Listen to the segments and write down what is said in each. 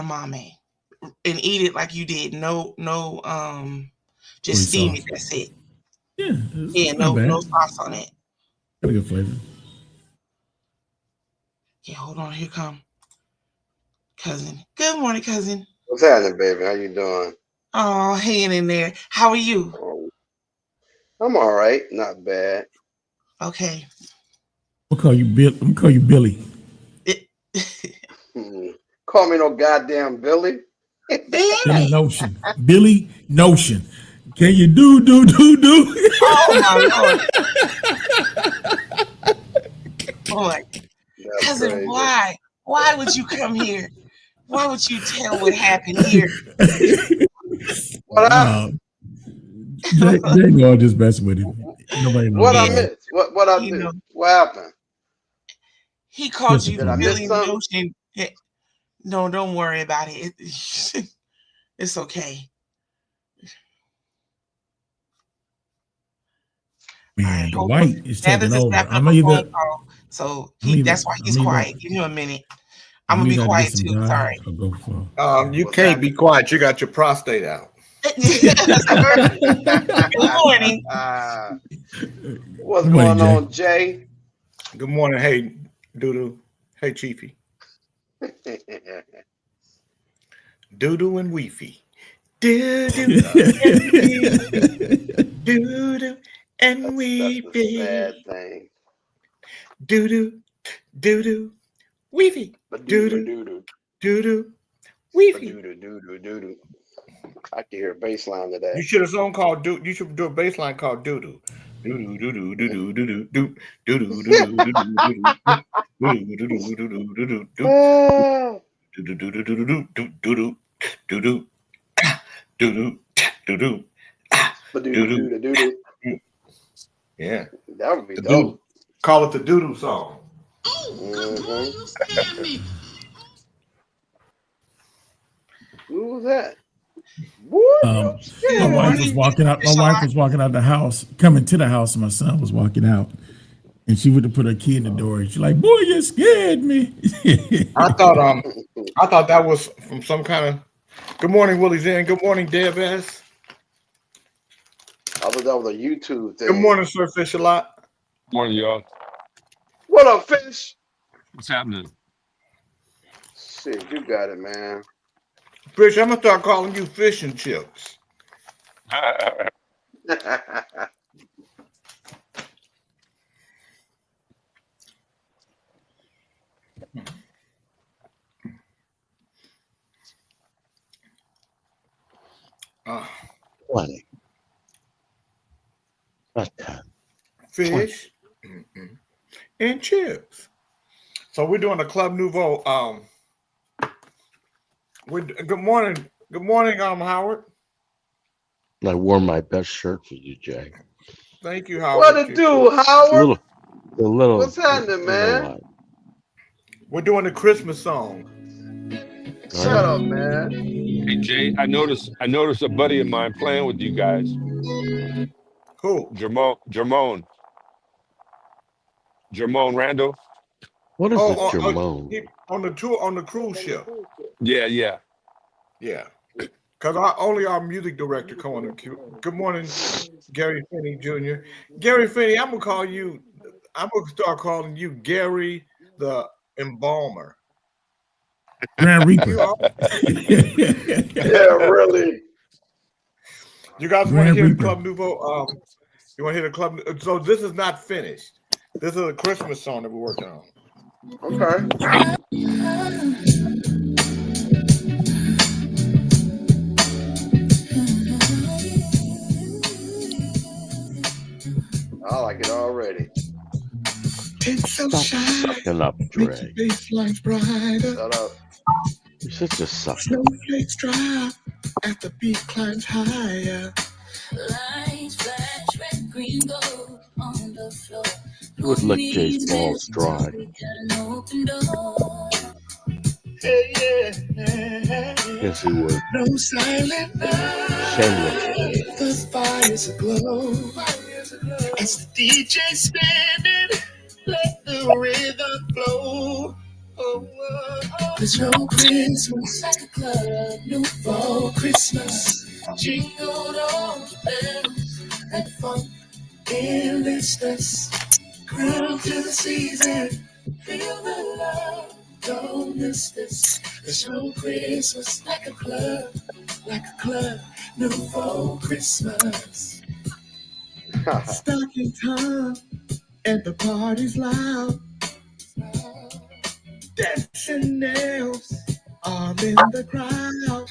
edamame and eat it like you did. No, just steam it. That's it. Yeah, no sauce on it. Got a good flavor. Yeah, hold on. Here come cousin. Good morning, cousin. What's happening, baby? How you doing? Oh, hanging in there. How are you? Oh, I'm all right. Not bad. Okay. I'm gonna call you Billy. Call me no goddamn Billy. Billy Notion. Billy Notion. Can you do? Oh my Lord. Boy. That's Cousin, crazy. Why would you come here? Why would you tell what happened here? What happened? They all just messing with him. Nobody knows. What I missed? What I do? What happened? He called you Did I miss Billy something? Notion. No, don't worry about it. It's okay. Man, the white is taking over. I'm so that's why he's quiet. Give him a minute. I'm gonna be quiet too. Sorry. You can't be quiet. You got your prostate out. Good morning. What's going on, Jay? Good morning. Hey, Doodoo. Hey, Chiefy. Doodoo and Weefy. Doodoo. Doodoo and Weefy. Bad thing. Doodoo. Doodoo. Weefy. Doodoo. Doodoo. Weefy. Doodoo. I can hear a bass line to that. You should have a song called Doo. You should do a bass line called Doodoo. Doodoo doodoo doodoo doodoo doodoo doodoo doodoo doodoo doodoo. Yeah, that would be dope. Call it the Doodoo song. Who was that? My wife was walking out. My wife was walking out the house, coming to the house, and my son was walking out. And she went to put her key in the door. And she's like, "Boy, you scared me." I thought that was from some kind of. Good morning, Willie Zen. Good morning, Deb S. I thought that was a YouTube thing. Good morning, Sir Fish a lot. Morning, y'all. What up, Fish? What's happening? Shit, you got it, man. Fish, I'm gonna start calling you Fish and Chips. Plenty. Not 10. Fish and chips. So we're doing a Club Nouveau. Good morning, Howard. I wore my best shirt for you, Jay. Thank you, Howard. What it do, Howard? A little. What's happening, man? We're doing the Christmas song. Shut up, man. Hey Jay, I noticed a buddy of mine playing with you guys. Who? Jermone Randall. What is this, Jermone? On the tour, on the cruise ship. Yeah. Because only our music director calling him cute. Good morning, Gary Finney Jr. Gary Finney, I'm gonna start calling you Gary the Embalmer. Grand Reaper. Yeah, really. You guys want to hear the Club Nouveau? You want to hear the Club? So this is not finished. This is a Christmas song that we're working on. Okay. I like it already. Stop sucking up, Dre. Shut up. You're such a sucker. Snowflakes drop as the beat climbs higher. Lights flash, red, green, gold on the floor. You would lick Jay's balls dry. Yes, he would. No silent night. Shameless. The fire's aglow. As the DJ spinning, let the rhythm flow. Oh, oh, oh. There's no Christmas like a club, no fall Christmas. Jingle all the bells, that funk in listeners. Groove to the season, feel the love, don't miss this. There's no Christmas like a club, no fall Christmas. Stocking time and the party's loud. Dancing nails all in the crowd.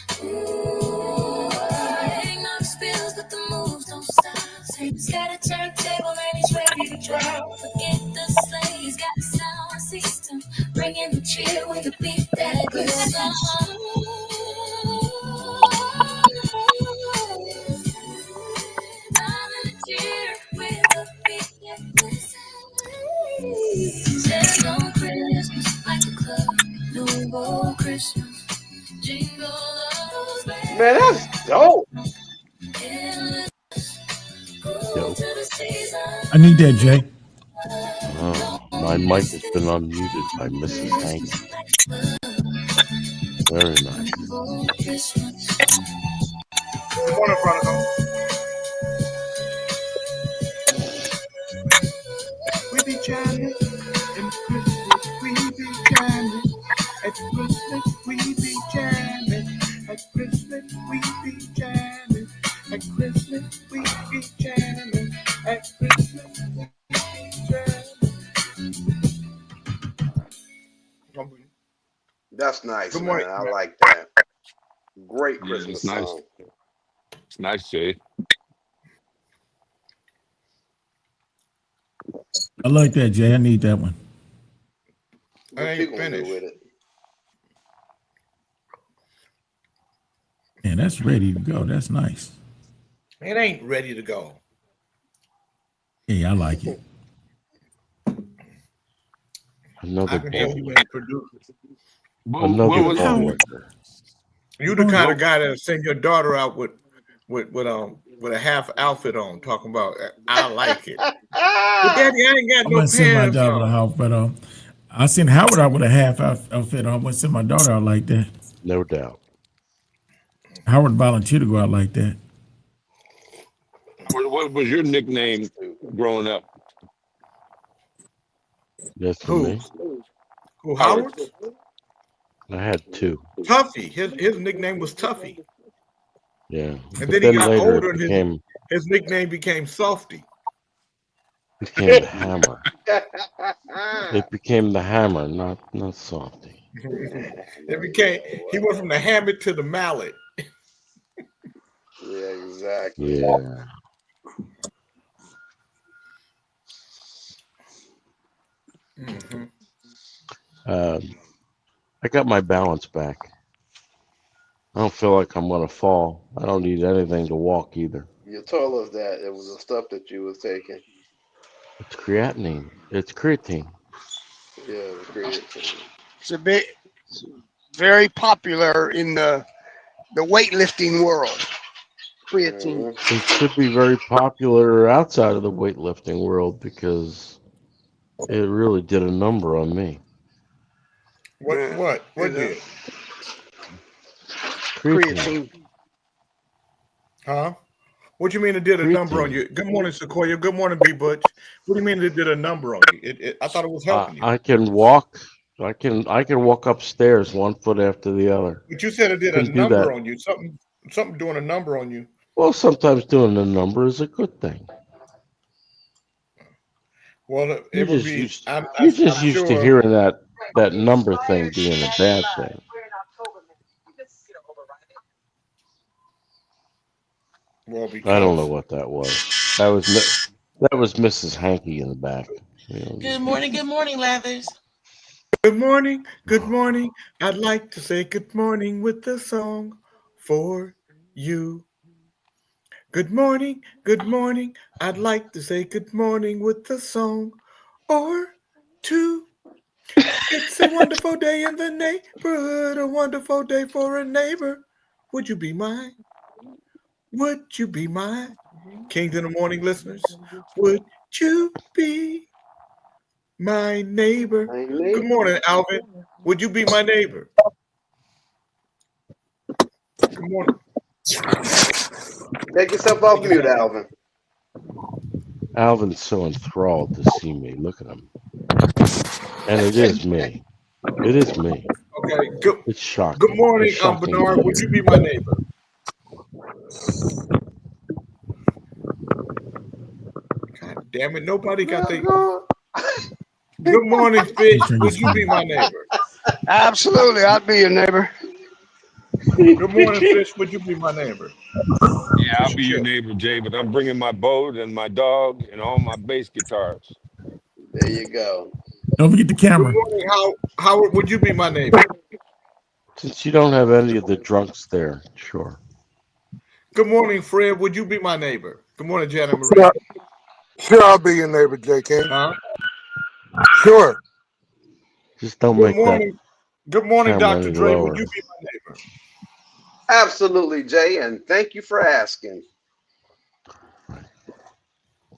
Ain't no spills, but the moves don't stop. Satan's got a turntable and he's ready to drop. Forget the sleigh, he's got a sound system. Bringing the cheer with a beat that good song. There's no Christmas like a club, no more Christmas. Jingle all the bells. Man, that's dope. I need that, Jay. My mic has been unmuted by Mrs. Hank. Very nice. Good morning, Veronica. We be jamming, and Christmas we be jamming. At Christmas we be jamming. At Christmas we be jamming. At Christmas we be jamming. At Christmas we be jamming. That's nice, Good man. morning. I like that. Great Yeah, Christmas it's nice. song. It's nice, Jay. I like that, Jay. I need that one. I What ain't you gonna do finished. with it? Man, that's ready to go. That's nice. It ain't ready to go. Yeah, I like it. Another I can help ball you worker. and produce. Another What was ball worker. You the kind of guy that send your daughter out with a half outfit on, talking about I like it. But Daddy, I ain't got I'm no gonna send my pants daughter to the on. house, but I sent Howard out with a half outfit on. I'm gonna send my daughter out like that. No doubt. Howard volunteered to go out like that. what was your nickname growing up? Yes, for Who? me. Who? Howard? I had two. Tuffy. His nickname was Tuffy. Yeah. And But then he got later older it and his nickname became Softy. became the hammer. It became the hammer, not Softy. He went from the hammer to the mallet. Yeah, exactly. Yeah. Mm-hmm. I got my balance back. I don't feel like I'm gonna fall. I don't need anything to walk either. You told us that it was the stuff that you was taking. It's creatinine. It's creatine. Yeah, the creatine. It's very popular in the weightlifting world. Creatine. Mhm. It should be very popular outside of the weightlifting world because it really did a number on me. What did? Creatine. Huh? What you mean it did a number on you? Good morning, Sequoia. Good morning, B Butch. What do you mean it did a number on you? I thought it was helping you. I can walk. I can walk upstairs 1 foot after the other. But you said it did a Couldn't do number that. on you. Something doing a number on you. Well, sometimes doing a number is a good thing. Well, You're it would just be. used I'm to sure. hearing that number thing being a bad thing. Well, I don't know what that was. That was Mrs. Hanky in the back. You know, Good morning, Lathers. Good morning, good morning. I'd like to say good morning with a song for you. Good morning, good morning. I'd like to say good morning with a song or two. It's a wonderful day in the neighborhood, a wonderful day for a neighbor. Would you be mine? Would you be mine? Kings in the Morning listeners, would you be my neighbor. Good morning, Alvin. Would you be my neighbor? Good morning. Take yourself off mute, Alvin. Alvin's so enthralled to see me. Look at him. And it is me. It is me. Okay. Good. It's shocking. Good morning, It's shocking. Bernard. Would you be my neighbor? God damn it! Nobody got the. Good morning, Fish. Would you be my neighbor? Absolutely, I'd be your neighbor. Good morning, Fish. Would you be my neighbor? Yeah, I'll be your neighbor, Jay, but I'm bringing my boat and my dog and all my bass guitars. There you go. Don't forget the camera. Good morning, Howard. Would you be my neighbor? Since you don't have any of the drunks there, sure. Good morning, Fred. Would you be my neighbor? Good morning, Janet Marie. Sure, I'll be your neighbor, J.K. Huh? Sure. Just don't Good make that. morning. Good morning, camera Dr. any Dre. lower. Would you be my neighbor? Absolutely, Jay, and thank you for asking.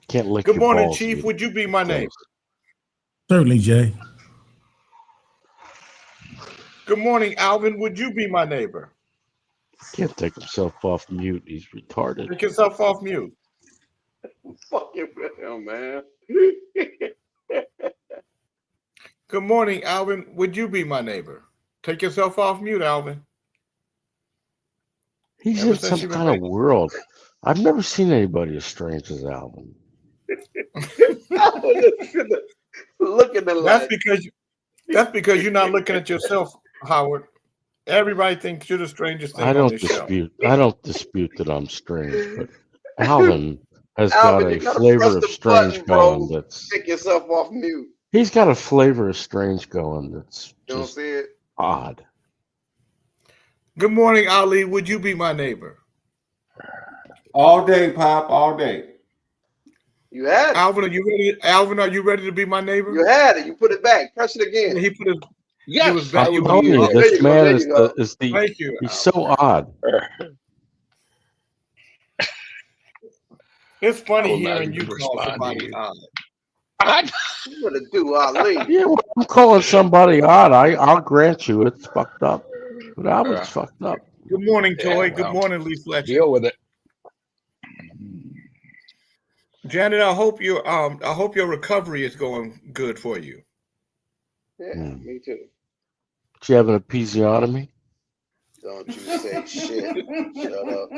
Can't lick Good your morning, balls, Chief. you Would you be my neighbor? Certainly, Jay. Good morning, Alvin. Would you be my neighbor? Can't take himself off mute. He's retarded. Take yourself off mute. Fucking hell, man. Good morning, Alvin. Would you be my neighbor? Take yourself off mute, Alvin. He's Ever in since some you've been kind of making- world. I've never seen anybody as strange as Alvin. Look at the light. That's because you're not looking at yourself, Howard. Everybody thinks you're the strangest thing I on don't this show. dispute that I'm strange, but Alvin has Alvin, got you a gotta flavor press of the strange button, bro. going that's Take yourself off mute. he's got a flavor of strange going that's You don't just see it? odd. Good morning, Ali. Would you be my neighbor? All day, Pop, all day. You had it. Alvin, are you ready? Alvin, are you ready to be my neighbor? You had it. You put it back. Press it again. He put his. Yes, He was back. I'm You telling you, There this you go, man there is you go. the Thank you. he's so odd. It's funny I will not hearing you even call respond to somebody you. odd. You want to do Ali. Yeah, well, I'm calling somebody odd. I'll grant you it's fucked up. But I was fucked up. Good morning, Yeah, Toy. Good well, morning, Lee Fletcher. Deal with it. Janet, I hope your recovery is going good for you. Yeah, me too. You having a episiotomy? Don't you say shit. Shut up.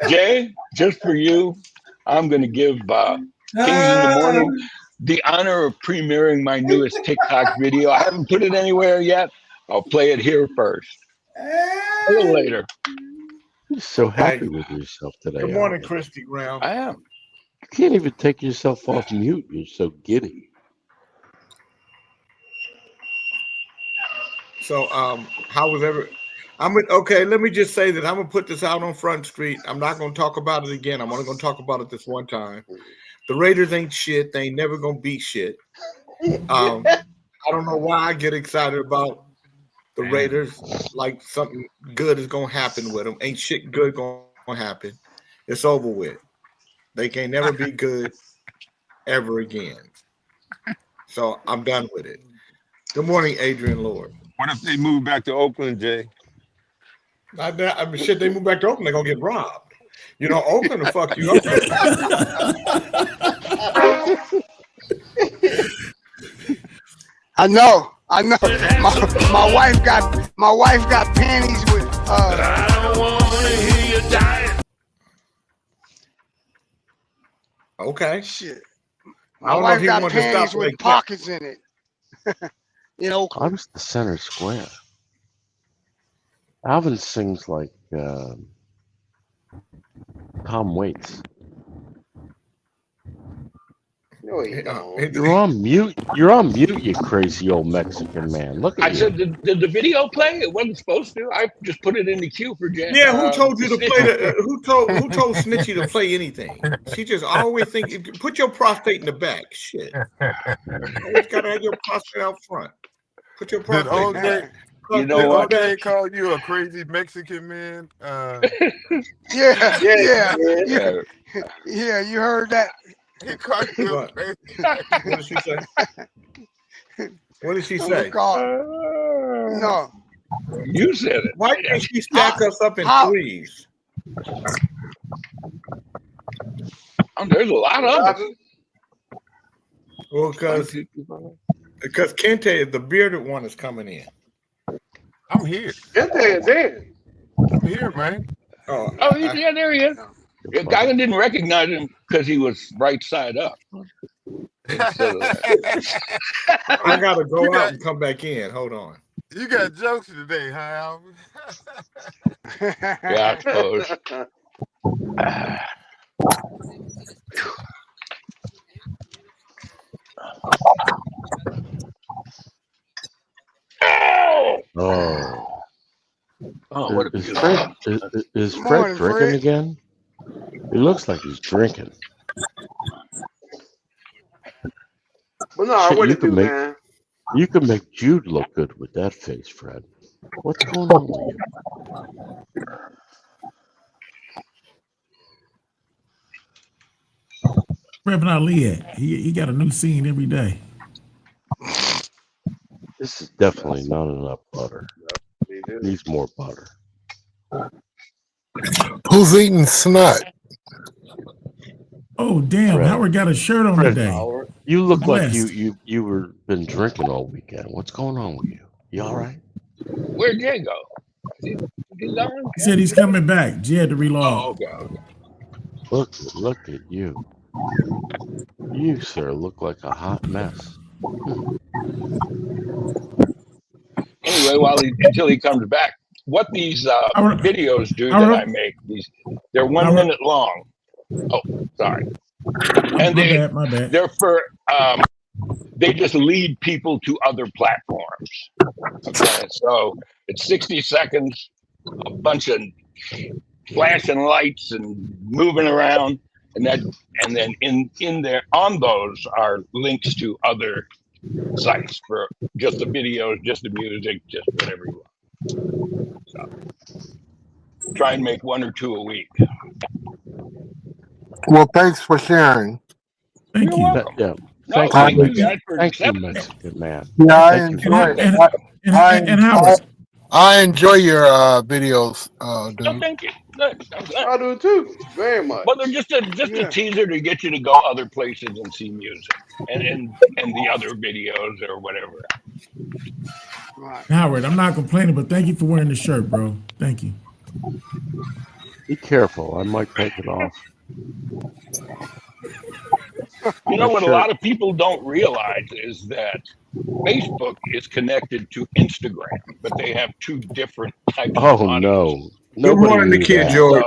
Jay, just for you, I'm going to give Kings in the Morning the honor of premiering my newest TikTok video. I haven't put it anywhere yet. I'll play it here first. A little later. You're so Okay. happy with yourself today. Good morning, Alvin. Christy Brown. I am. You can't even take yourself off mute. You're so giddy. So, how was okay, let me just say that I'm gonna put this out on Front Street. I'm not gonna talk about it again. I'm only gonna talk about it this one time. The Raiders ain't shit. They ain't never gonna beat shit. I don't know why I get excited about the Raiders, like something good is gonna happen with them. Ain't shit good gonna happen. It's over with. They can never be good ever again. So I'm done with it. Good morning, Adrian Lord. What if they move back to Oakland, Jay? I mean, shit, they move back to Oakland, they're gonna get robbed. You know, Oakland will fuck you up. I know. My wife got panties with I don't want to hear you dying. Okay. shit. I My don't know if wife he got wanted to stop panties like with that. pockets in it. You know, I was the center square. Alvin sings like Tom Waits. No, he don't. You're on mute. You're on mute, you crazy old Mexican man. Look at I you. said, did the video play? It wasn't supposed to. I just put it in the queue for Jan. Yeah, who told you to Snitchy. play the? Who told Snitchy to play anything? She just always think. Put your prostate in the back. Shit. You always gotta have your prostate out front. Put your prostate OJ back. You know what? They call you a crazy Mexican man. Yeah, yeah, Yeah. yeah. You heard that? He called you a What? crazy. What did she say? What did she I'm say? gonna call. No. You said it. Why can't she stack us up in How? threes? Oh, there's a lot of them. Well, because Kente, the bearded one, is coming in. I'm here. Kente is in. I'm here, man. Oh, Oh, yeah, there he is. The guy didn't recognize him because he was right side up. Instead of I gotta go You got- out and come back in. Hold on. You got jokes today, huh, Alvin? yeah, I suppose. Oh, Oh, what a is beautiful. Fred is Good Fred morning, drinking Fred. again? It looks like he's drinking. But no, Shit, what you to can do, make- man? You can make Jude look good with that face, Fred. What's going on with you? Reverend Ali, he got a new scene every day. This is definitely not enough butter. Needs more butter. Who's eating snot? Oh damn! Fred. Howard got a shirt on Fred. today. You look like Blessed. you were been drinking all weekend. What's going on with you? You all right? Where'd Jay go? Is he gone? He said he's coming back. Jay had to relog. Oh, okay. Look at you. You, sir, look like a hot mess. Anyway, until he comes back, what these videos do that I make, they're 1 minute long. Oh, sorry. And My bad. they're for they just lead people to other platforms. Okay, so it's 60 seconds, a bunch of flashing lights and moving around, and then in there on those are links to other sites for just the videos, just the music, just whatever you want. So, try and make 1 or 2 a week. Well, thanks for sharing. Thank you. welcome. Yeah. No, Thank you, thank you guys for Thank you, accepting it. Mexican man. Yeah, I Thank you. enjoy And, it. and Howard, I enjoy your videos, No, dude. thank you. Good. I'm glad. I do too, very much. But they're just a Yeah. teaser to get you to go other places and see music and the other videos or whatever. Right. Howard, I'm not complaining, but thank you for wearing the shirt, bro. Thank you. Be careful. I might take it off. You know what a Sure. lot of people don't realize is that Facebook is connected to Instagram, but they have 2 different types of Oh audience. no. Good Nobody morning, the knew kid, that. George.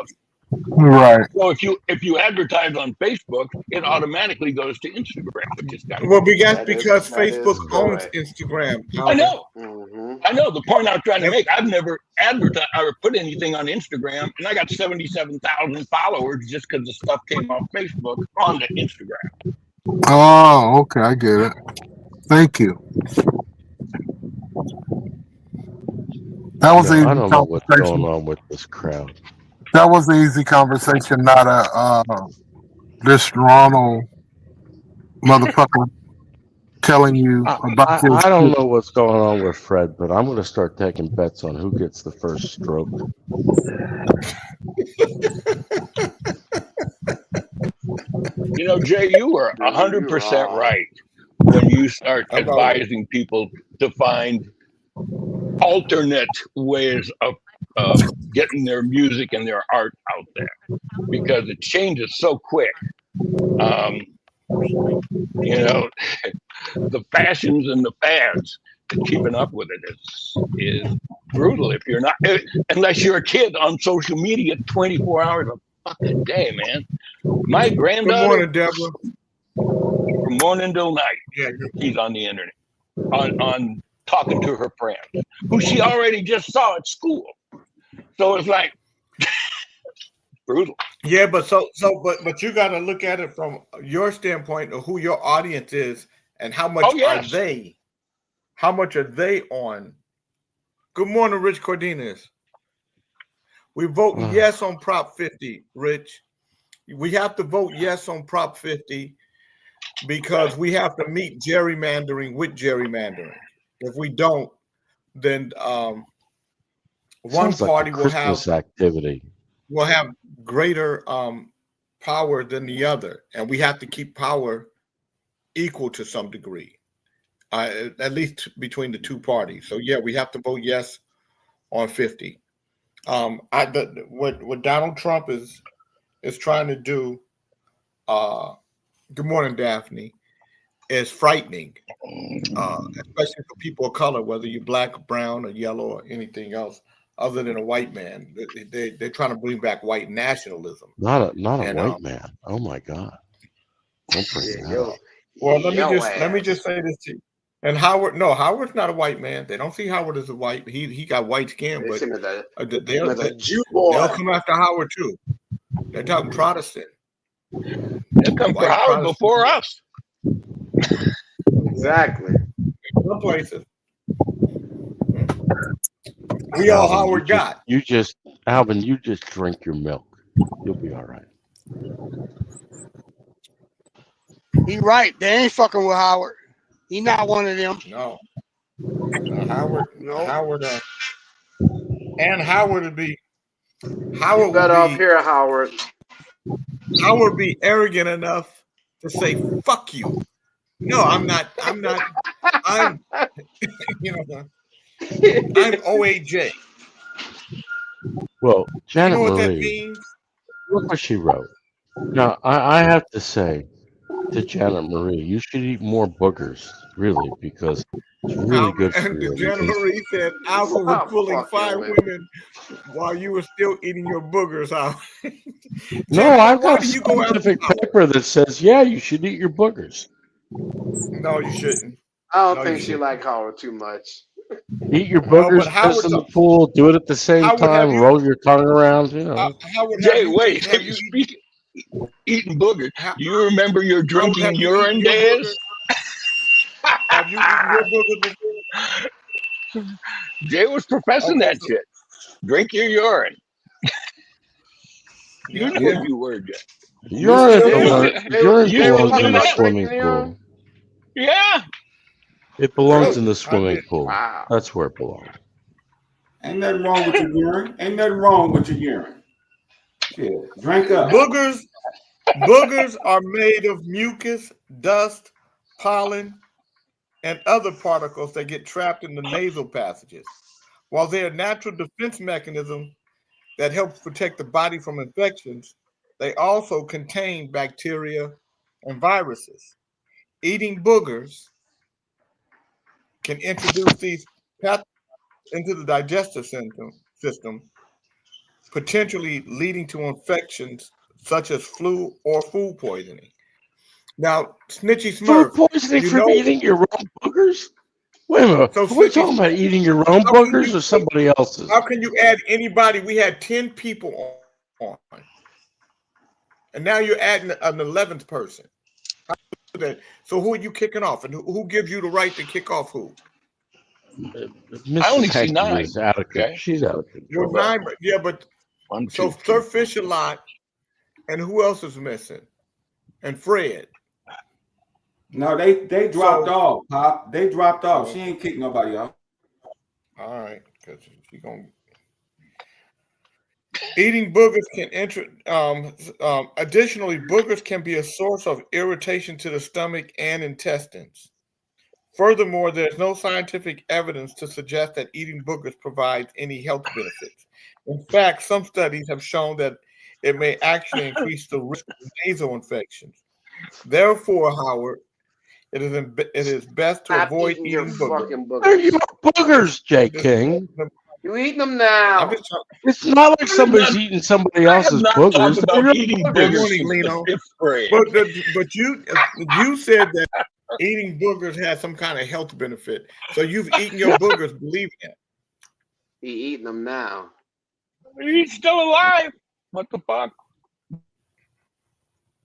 Right. So if you advertise on Facebook, it automatically goes to Instagram, which is kind of Well, That is- because that is Facebook owns correct. Instagram. I know. Mhm. I know the point I'm trying to make. I've never advertised or put anything on Instagram, and I got 77,000 followers just because the stuff came off Facebook onto Instagram. Oh, okay, I get it. Thank you. That was Yeah, an I easy don't know what's conversation. going on with this crowd. That was an easy conversation, not a this Ronald motherfucker telling you about his. I don't know what's going on with Fred, but I'm going to start taking bets on who gets the first stroke. You know, Jay, you were 100% right when you start advising people to find alternate ways of getting their music and their art out there, because it changes so quick. You know, the fashions and the fads, keeping up with it is brutal if you're not, unless you're a kid on social media 24 hours a fucking day, man. My Good granddaughter, morning, Deborah. from morning till night, Yeah, she's on the internet, on talking to her friends, who she already just saw at school. So it's like brutal. yeah, but but you got to look at it from your standpoint of who your audience is and how much Oh, yes. are they? How much are they on Good morning, Rich Cardenas. We're voting yes on Prop 50, Rich. We have to vote yes on Prop 50 because we have to meet gerrymandering with gerrymandering. If we don't, then one party will have activity. Will have greater power than the other, and we have to keep power equal to some degree, at least between the two parties. So yeah, we have to vote yes on 50. What Donald Trump is trying to do. Good morning, Daphne. Is frightening, especially for people of color, whether you're black, brown, or yellow, or anything else other than a white man. They're trying to bring back white nationalism. Not a white man. Oh my God! Don't bring that up. Well, let me just say this to you. And Howard's not a white man. They don't see Howard as a white. He got white skin, but they'll come after Howard too. They're talking Protestant. They'll come for Howard before us. Exactly. Some places. We all Howard got. Alvin, you just drink your milk. You'll be all right. He right. They ain't fucking with Howard. He not one of them. No. Howard. No. Howard. And Howard would be. Howard would better off here, Howard. Howard be arrogant enough to say "fuck you." No, I'm not. I'm I'm OAJ. Well, Janet you know what Marie, that means? Look what she wrote. Now, I have to say to Janet Marie, you should eat more boogers, really, because it's really good for you. Janet Marie said Alpha was pulling 5 women while you were still eating your boogers out. No, I've got a scientific paper that says, yeah, you should eat your boogers. No, you shouldn't. I don't think she like Howard too much. Eat your boogers, piss in the pool, do it at the same time, roll your tongue around, you know. Jay, wait. Eating boogers. You remember your drinking urine days? Have you eaten your boogers before? Jay was professing that shit. Drink your urine. You know what you were, Jay. Urine belongs in the swimming pool. Yeah. It belongs in the swimming pool. Wow. That's where it belongs. Ain't nothing wrong with your urine. Ain't nothing wrong with your urine. Shit, drink up. Boogers are made of mucus, dust, pollen, and other particles that get trapped in the nasal passages. While they are natural defense mechanisms that help protect the body from infections, they also contain bacteria and viruses. Eating boogers can introduce these pathogens into the digestive system, potentially leading to infections such as flu or food poisoning. Now, Snitchy Smurf, food poisoning from eating your own boogers? Wait a minute. So are we talking about eating your own boogers or somebody else's? How can you add anybody? We had 10 people on, and now you're adding an 11th person. So who are you kicking off, and who gives you the right to kick off who? I only see 9. Okay. She's out of control. You're 9, yeah, but so Sir Fish a lot, and who else is missing? And Fred. No, they dropped off, Pop. They dropped off. She ain't kicked nobody off. All right, because she gonna. Eating boogers can additionally, boogers can be a source of irritation to the stomach and intestines. Furthermore, there's no scientific evidence to suggest that eating boogers provides any health benefits. In fact, some studies have shown that it may actually increase the risk of nasal infections. Therefore, Howard, it is best to avoid eating boogers. They're your boogers, Jay King. You eating them now? It's not like somebody's eating somebody else's boogers. They're eating boogers. But you said that eating boogers has some kind of health benefit. So you've eaten your boogers, believe it. He eating them now. He's still alive. What the fuck?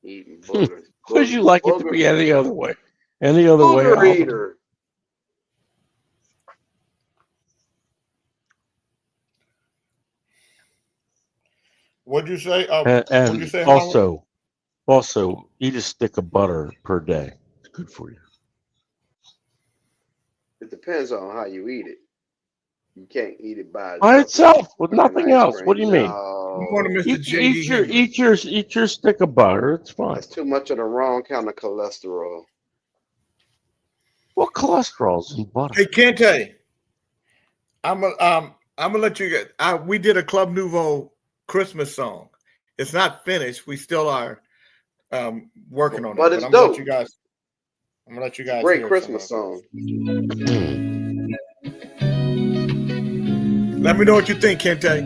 Eating boogers. Would you like it to be any other way? Any other way? Booger eater. What'd you say? And, What'd you say, Howard? also eat a stick of butter per day. It's good for you. It depends on how you eat it. You can't eat it by By itself itself, with like an nothing ice else. What do cream. you mean? You want to No, Mr. Eat, J.D. Henry. eat your stick of butter. It's fine. that's too much of the wrong kind of cholesterol. What cholesterol's in butter? Hey, Kente, I'm gonna let you get. We did a Club Nouveau Christmas song. It's not finished. We still are working on it. But it's I'm gonna let dope. you guys. I'm gonna let you guys. Great hear Christmas some of song. it. Let me know what you think, Kente.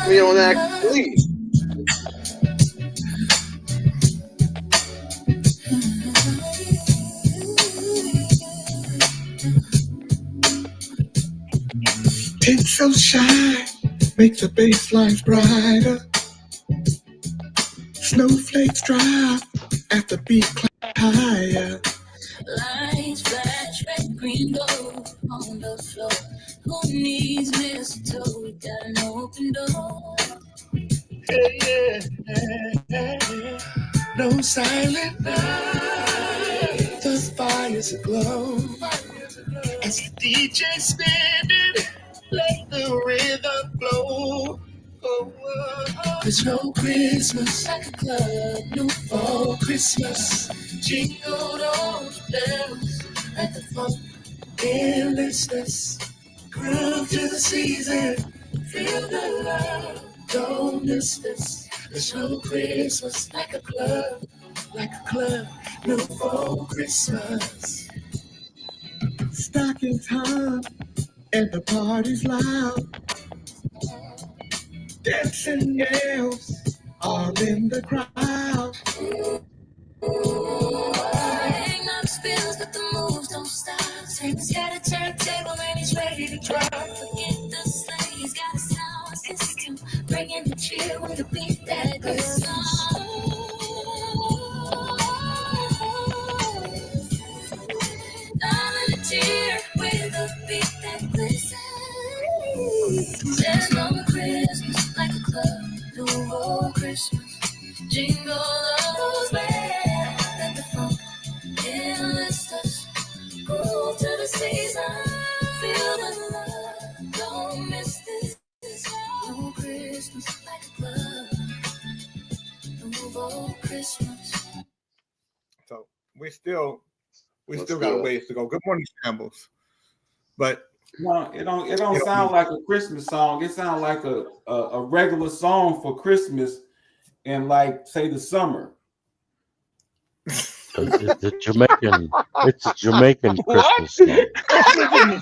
We don't act, please. Tinsel shine makes the bass lines brighter. Snowflakes drop at the beat climb higher. Lights flash, red, green, gold on the floor. Who needs mistletoe? We got an open door. Yeah. No silent night. The fire's aglow. As the DJ spinning, let the rhythm flow. There's no Christmas like a Club Nouveau Christmas. Jingle all the bells at the funk endlessness. Groove to the season, feel the love, don't miss this. There's no Christmas like a Club Nouveau Christmas. Stockings hung and the party's loud. Dancing girls all in the crowd. Hang up spills, but the moves don't stop. Satan's got a turntable and he's ready to drop. Forget the sleigh, he's got a sound system, bringing the cheer with the beat that good song. Darling, a tear with a beat that glistens. There's no Christmas like a Club Nouveau Christmas. Jingle all those bells at the funk endless. Groove to the season, feel the love, don't miss this. No Christmas like a Club Nouveau Christmas. So we still got a ways to go. Good morning, Shambles. But no, it don't sound like a Christmas song. It sounds like a regular song for Christmas and like say the summer. It's a Jamaican Christmas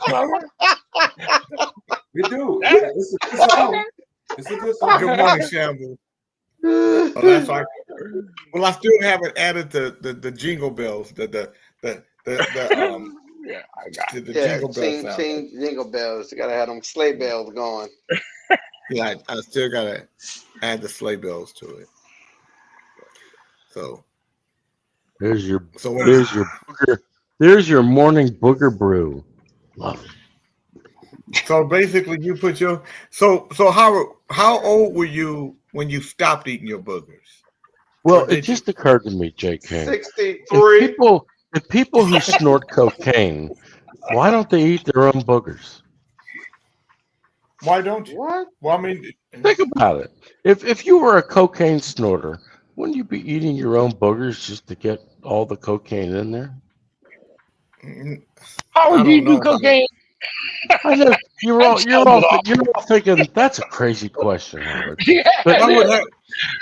song. We do. It's a good song. It's a good song. Good morning, Shambles. Oh, that's like, well, I still haven't added the jingle bells. The Yeah, I got the jingle bells. Jingle bells. You gotta have them sleigh bells going. Yeah, I still gotta add the sleigh bells to it. So there's your morning booger brew. Love it. So basically, you put your so how old were you when you stopped eating your boogers? Well, it just occurred to me, J.K. 63. If people who snort cocaine, why don't they eat their own boogers? Why don't you? What? Well, I mean, think about it. If you were a cocaine snorter, wouldn't you be eating your own boogers just to get all the cocaine in there? How would you do cocaine? I know you're all thinking that's a crazy question, Howard. Yeah. But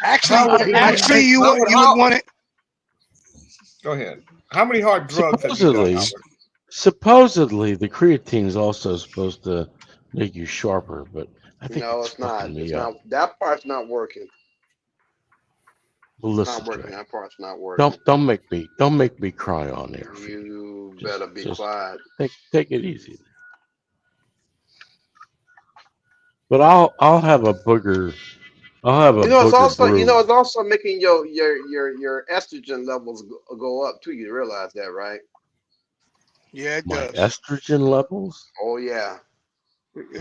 Actually, you would want it. Go ahead. How many hard drugs have you done, Howard? Supposedly, the creatine is also supposed to make you sharper, but I think No, it's not. fucking me It's up. not. That part's not working. Well, It's listen, not working. That part's not working. don't make me cry on air. You better be just quiet. Take it easy. But I'll have a booger. I'll have a It's booger also brew. it's also making your estrogen levels go up too. You realize that, right? Yeah, it My does. estrogen levels. Oh yeah.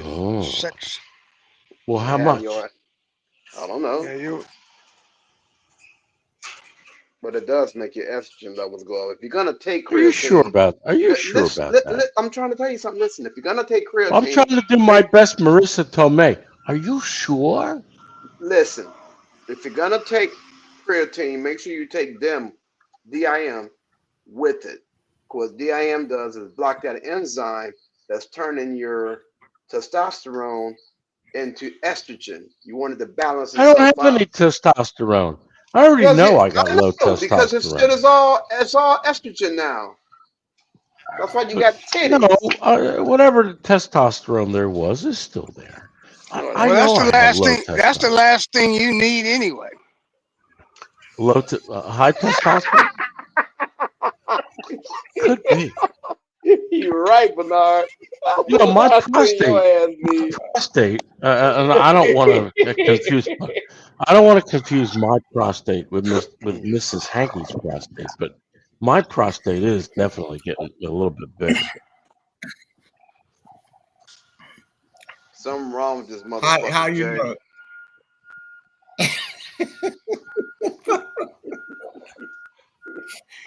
Oh. 6. Well, how Yeah, much? I don't know, Yeah, but it does make your estrogen levels go up. If you're gonna take Are you sure creatine, about? Are you sure about that? I'm trying to tell you something. Listen, if you're gonna take I'm creatine, trying to do my best, Marissa Tomei. Are you sure? listen. If you're gonna take creatine, make sure you take DIM with it. Because DIM does is block that enzyme that's turning your testosterone into estrogen. You wanted to balance I don't itself have any out. testosterone. I already Because know I got I low know, because it's testosterone. all estrogen now. That's why you got No, titties. whatever the testosterone there was is still there. I well, know that's the I have last low thing. That's the testosterone. last thing you need anyway. High testosterone? Could be. You're right, Bernard. You know, my Last thing your ass prostate, needs. and I don't want to confuse. I don't want to confuse my prostate with Mrs. Hankey's prostate, but my prostate is definitely getting a little bit bigger. Something wrong with this motherfucker. How you Jay. know?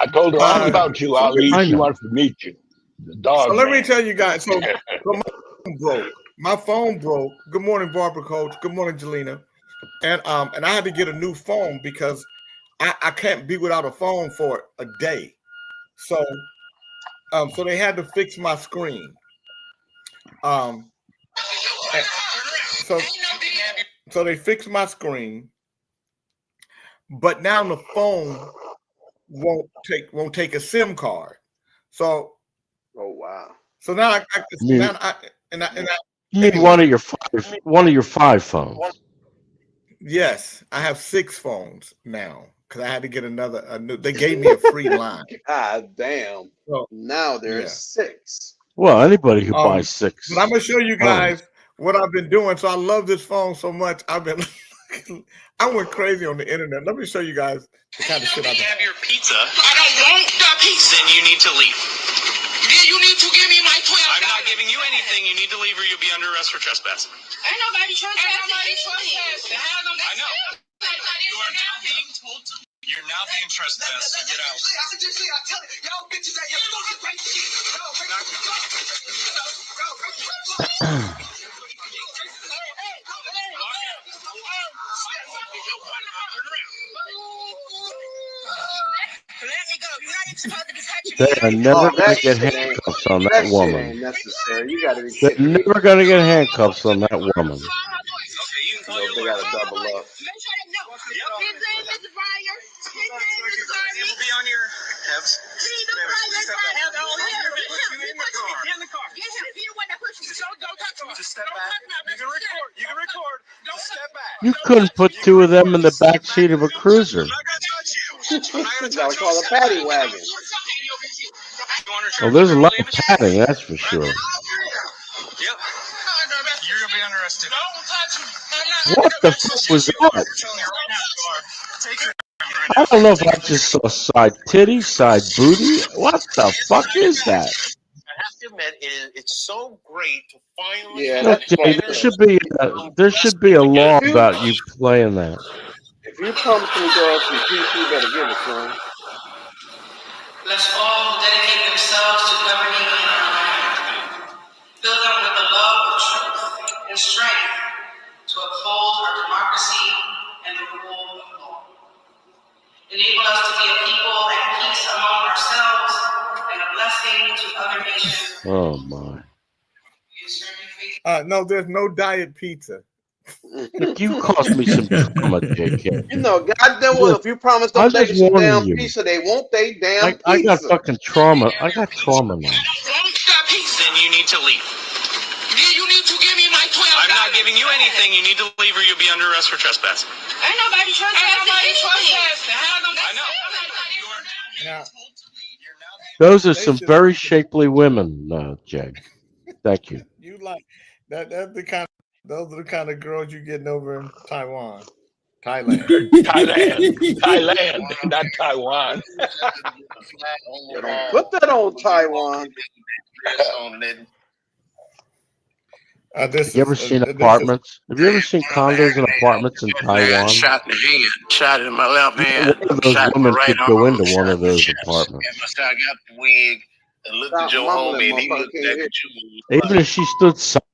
I told her all about you, Ali. I She know. wants to meet you. The dog. So let me man. tell you guys. So my phone broke. My phone broke. Good morning, Barbara Coach. Good morning, Jelena. And I had to get a new phone because I can't be without a phone for a day. So so they had to fix my screen. And so they fixed my screen, but now the phone won't take a SIM card. So oh wow. So now I You need anyway. one of your five phones. Yes, I have 6 phones now because I had to get a new. They gave me a free line. God damn. So, now there's yeah. 6. Well, anybody who buys 6. But I'm gonna show you phones. guys what I've been doing. So I love this phone so much. I went crazy on the internet. Let me show you guys the kind of shit I've been. Have your pizza. I don't want the pizza. Then you need to leave. You need to give me my $12. I'm not giving you anything. You need to leave or you'll be under arrest for trespassing. Ain't nobody trespassing. I know. You are now being told to. You're now being trespassed. So get out. Y'all bitches out here fucking great shit. They are never going that to get shit ain't- handcuffs on that That shit woman. ain't necessary. You gotta be They're kidding me. never going to get handcuffs on that woman. You know, they gotta double up. It will be on your heads. Just step back. You can record. You can record. Just step back. You couldn't put 2 of them in the back seat of a cruiser. Gotta call a paddy wagon. Well, there's a lot of padding, that's for sure. Yep. You're gonna be arrested. What the fuck was that? I don't know if I just saw side titty, side booty. What the fuck is that? I have to admit, it's so great to finally. Yeah, Look, that's Jay, there should be a law about you playing that. If you come some girls from PC, you better give it to them. Bless all who dedicate themselves to governing in our land. Fill them with the love of truth and strength to uphold our democracy and the rule of law. Enable us to be a people at peace among ourselves and a blessing to other nations. Oh my! No, there's no diet pizza. Look, you cost me some drama, JK. You know, goddamn well, if you promise I them just baby some warning damn you. pizza, they want they damn pizza. I got fucking trauma. I got trauma now. Then you need to leave. You need to give me my $12. I'm not giving you anything. You need to leave or you'll be under arrest for trespassing. Ain't nobody trespassing. I know. Now, Those are some very shapely women, Jay. Thank you. you like that? That's the kind. Those are the kind of girls you getting over in Thailand. Thailand, not Taiwan. Put that on Taiwan. Have you ever seen apartments? Have you ever seen condos and apartments in Taiwan? Shot in the hand, shot in my left hand. One of those shot in women my right could arm, go into shot one in of the those chest. apartments. And so I got the wig and looked at your homie, and he looked back at you. Even if she stood silent.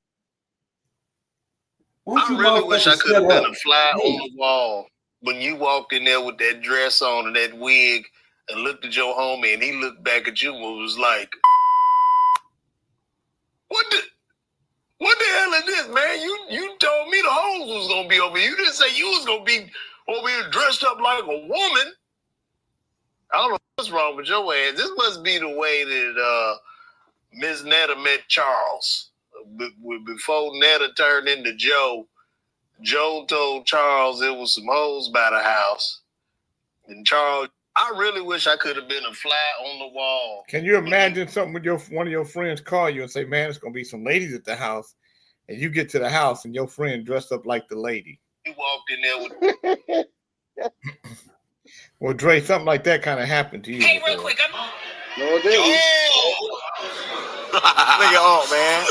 I really wish I could have been a fly on the wall when you walked in there with that dress on and that wig and looked at your homie, and he looked back at you and was like, What the hell is this, man? You told me the hoes was gonna be over here. You didn't say you was gonna be over here dressed up like a woman. I don't know what's wrong with your ass. This must be the way that Miss Netta met Charles. Before Netta turned into Joe, Joe told Charles it was some hoes by the house. And Charles, I really wish I could have been a fly on the wall. Can you imagine something with one of your friends call you and say, man, it's going to be some ladies at the house. And you get to the house and your friend dressed up like the lady. You walked in there with... Well, Dre, something like that kind of happened to you. Hey, real quick. No, it didn't. Look at Unc, man.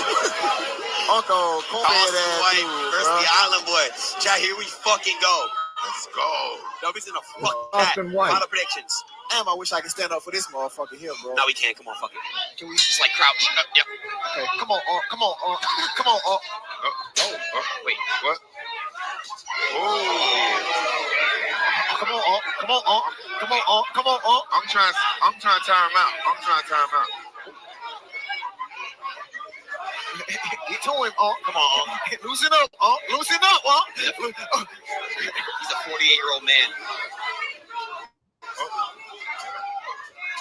Uncle, Austin White versus the Island Boy. Chat, here we fucking go. Let's go. No, we in a fucking Austin White. Final predictions. Damn, I wish I could stand up for this motherfucker here, bro. No, we can't. Come on, fuck it. Can we just like crouch? Yep. Okay, come on, come on, come on, wait, what? Oh. Come on, come on, come on, come on, I'm trying to time him out. Get to him, come on, loosen up, loosen up, He's a 48-year-old man.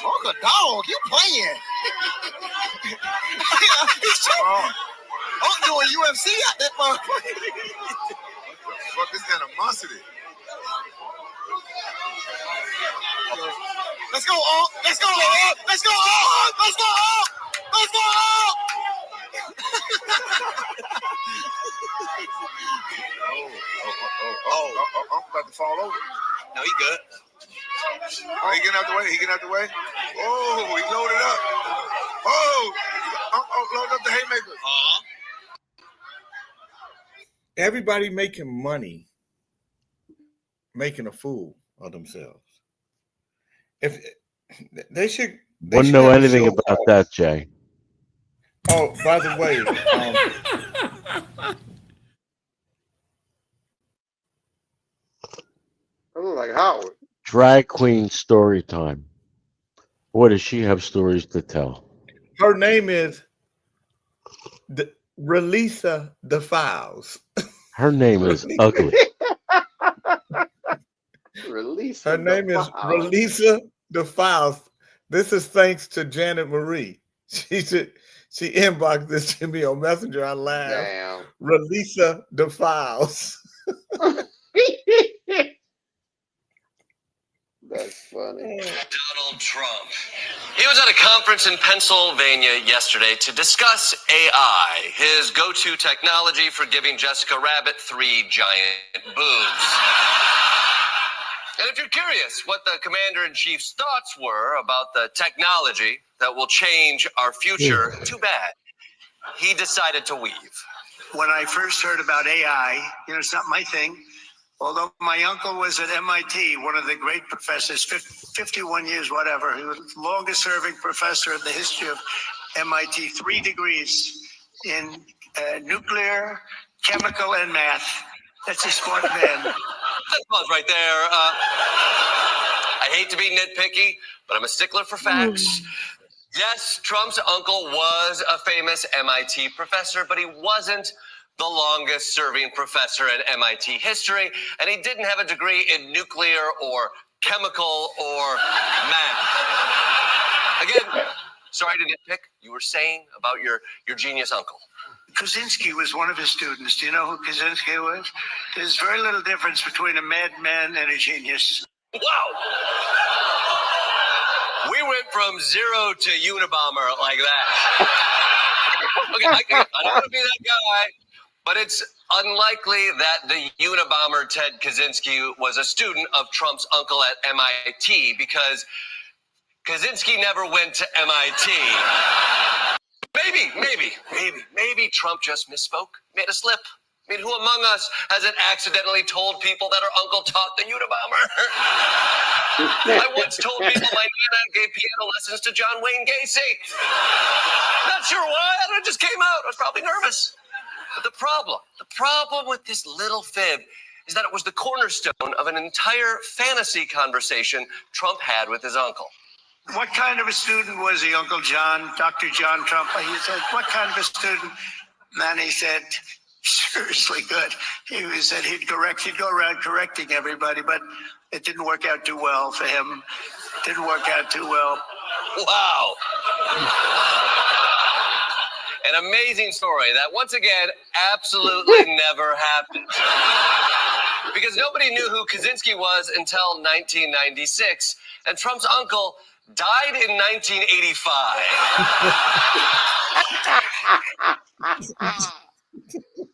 Uncle Dog, you playing? He's doing UFC out that motherfucker. Fuck this animosity. Let's go, let's go, let's go, let's go, let's go. I'm about to fall over. No, he good. Oh, he getting out the way. Oh, he loaded up. Oh, loaded up the haymakers. Everybody making money, making a fool of themselves. If they should, Wouldn't know anything about that, Jay. Oh, by the way, I look like Howard. Drag queen story time. Boy, does she have stories to tell. her name is Relisa DeFiles. Her name is ugly. Her name is Relisa DeFiles. This is thanks to Janet Marie. She inboxed this to me on Messenger. I laughed. Damn. Relisa DeFiles. That's funny. Donald Trump. He was at a conference in Pennsylvania yesterday to discuss AI, his go-to technology for giving Jessica Rabbit 3 giant boobs. And if you're curious what the commander-in-chief's thoughts were about the technology that will change our future, too bad. He decided to weave. When I first heard about AI, it's not my thing. Although my uncle was at MIT, one of the great professors, 51 years, whatever. He was the longest serving professor in the history of MIT, 3 degrees in nuclear, chemical, and math. That's a smart man. Let's pause right there. I hate to be nitpicky, but I'm a stickler for facts. Yes, Trump's uncle was a famous MIT professor, but he wasn't the longest serving professor in MIT history, and he didn't have a degree in nuclear or chemical or math. Again, sorry to nitpick. You were saying about your genius uncle. Kaczynski was one of his students. Do you know who Kaczynski was? There's very little difference between a madman and a genius. Wow. We went from 0 to Unabomber like that. Okay, I don't want to be that guy, but it's unlikely that the Unabomber Ted Kaczynski was a student of Trump's uncle at MIT because Kaczynski never went to MIT. Maybe Trump just misspoke, made a slip. I mean, who among us hasn't accidentally told people that her uncle taught the Unabomber? I once told people my nana gave piano lessons to John Wayne Gacy. Not sure why, it just came out. I was probably nervous. But the problem with this little fib is that it was the cornerstone of an entire fantasy conversation Trump had with his uncle. What kind of a student was he, Uncle John, Dr. John Trump? He said, what kind of a student? And he said, seriously good. He said he'd go around correcting everybody, but it didn't work out too well for him. Didn't work out too well. Wow. An amazing story that, once again, absolutely never happened. Because nobody knew who Kaczynski was until 1996, and Trump's uncle died in 1985.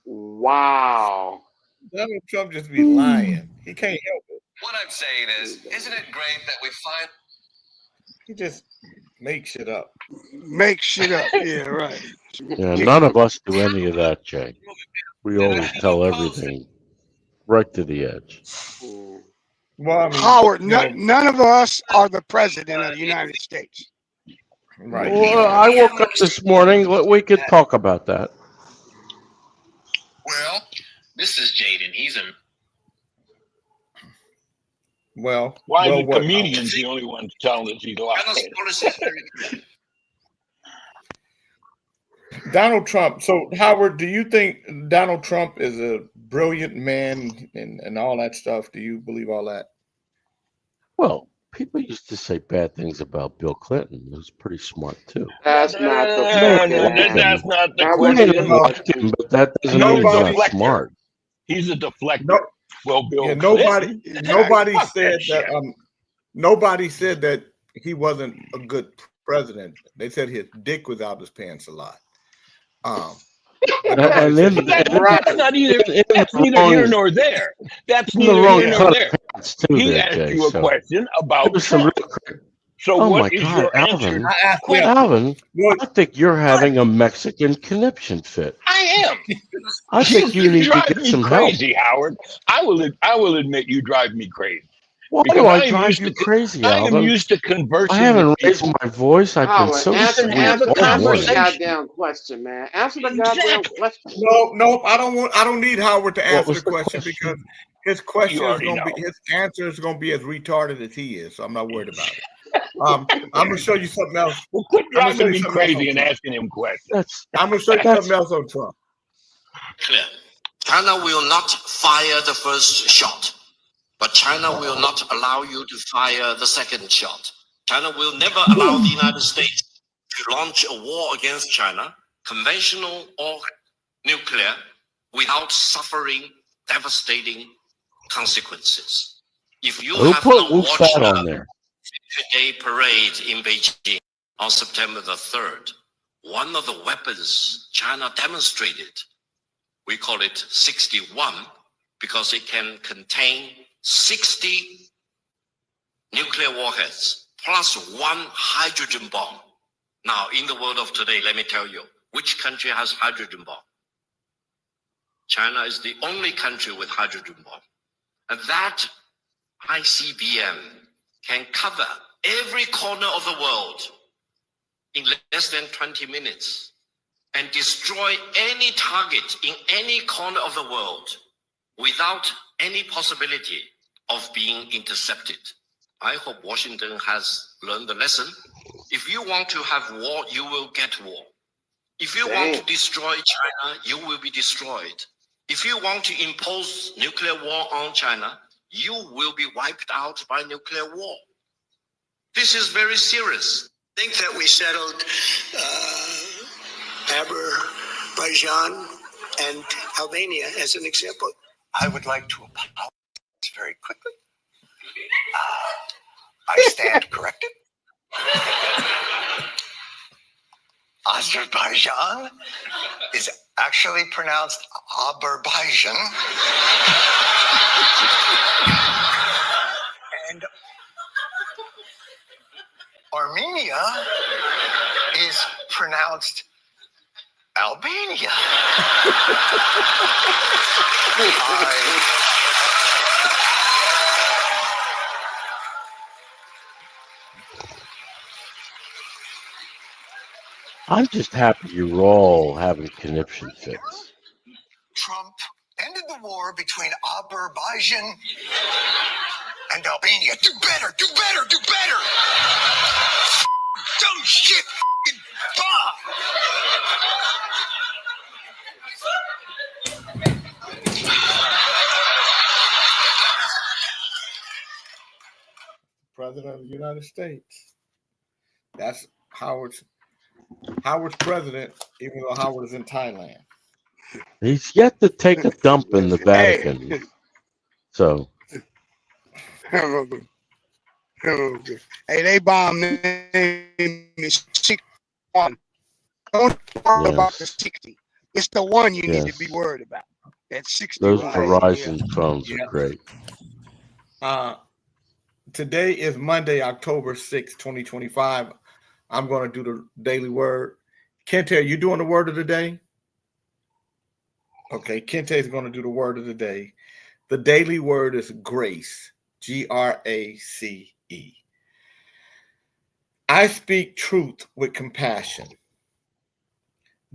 Wow. Donald Trump just be lying. He can't help it. What I'm saying is, isn't it great that we find... He just makes shit up. Make shit up. Yeah, right. Yeah, none of us do any of that, Jay. We always tell everything right to the edge. Well, I mean, Howard, none of us are the president of the United States. Right. Well, I woke up this morning. We could talk about that. Well, this is Jaden. He's a Well, Why well, the what? comedian's the only one telling us he's lying? Donald Trump. So, Howard, do you think Donald Trump is a brilliant man and all that stuff? Do you believe all that? Well, people used to say bad things about Bill Clinton. He was pretty smart too. That's not the That's not the I question. liked him, but that doesn't mean he's not smart. He's a deflector. No, well, Bill. yeah, Clinton. nobody Fuck said that that. Nobody said that he wasn't a good president. They said his dick was out his pants a lot. And then That's not either. That's neither here nor there. That's in the neither wrong here nor cut there. of pants too. He There, asked Jay, you a so. question about There's some Trump. real- So Oh what my is God, your answer? Alvin! I asked him. Alvin, What? I think you're having a Mexican conniption fit. I am. I think you need to drive get me some help. crazy, Howard. I will admit you drive me crazy. Why Because do I I am drive used you to- crazy, I am Alvin? used to conversing. I haven't with raised people. my voice. I've been Howard, so answer sweet have a all the morning. goddamn question, man. Answer the goddamn question. No, I don't need Howard to answer was the the question question? because his question You is already going to know. be his answer is going to be as retarded as he is. So I'm not worried about it. I'm going to show you something else. Well, quit I'm gonna show driving you me something else crazy on and Trump. asking him questions. That's I'm going to show you That's- something else on Trump. clear. China will not fire the first shot, but China will not allow you to fire the second shot. China will never allow the United States to launch a war against China, conventional or nuclear, without suffering devastating consequences. If you Who have put not watched Wuxat on the there? Day parade in Beijing on September the 3rd, one of the weapons China demonstrated, we call it 61 because it can contain 60 nuclear warheads plus one hydrogen bomb. Now, in the world of today, let me tell you, which country has hydrogen bomb? China is the only country with hydrogen bomb. And that ICBM can cover every corner of the world in less than 20 minutes and destroy any target in any corner of the world without any possibility of being intercepted. I hope Washington has learned the lesson. If you want to have war, you will get war. If you want to destroy China, you will be destroyed. If you want to impose nuclear war on China, you will be wiped out by nuclear war. This is very serious. I think that we settled Azerbaijan and Albania as an example. I would like to apologize very quickly. I stand corrected. Azerbaijan is actually pronounced Azerbaijan. And Armenia is pronounced Albania. I'm just happy you're all having conniption fits. Trump ended the war between Azerbaijan and Albania. Do better, do better, do better. Dumb shit, bomb. President of the United States. That's Howard's president, even though Howard is in Thailand. He's yet to take a dump in the Vatican. So. Hey, they bombed in 61. Don't worry about the 60. It's the one you need to be worried about. That 60. Those Verizon phones are great. Today is Monday, October 6, 2025. I'm going to do the daily word. Kente, are you doing the word of the day? Okay, Kente is going to do the word of the day. The daily word is grace, Grace. I speak truth with compassion.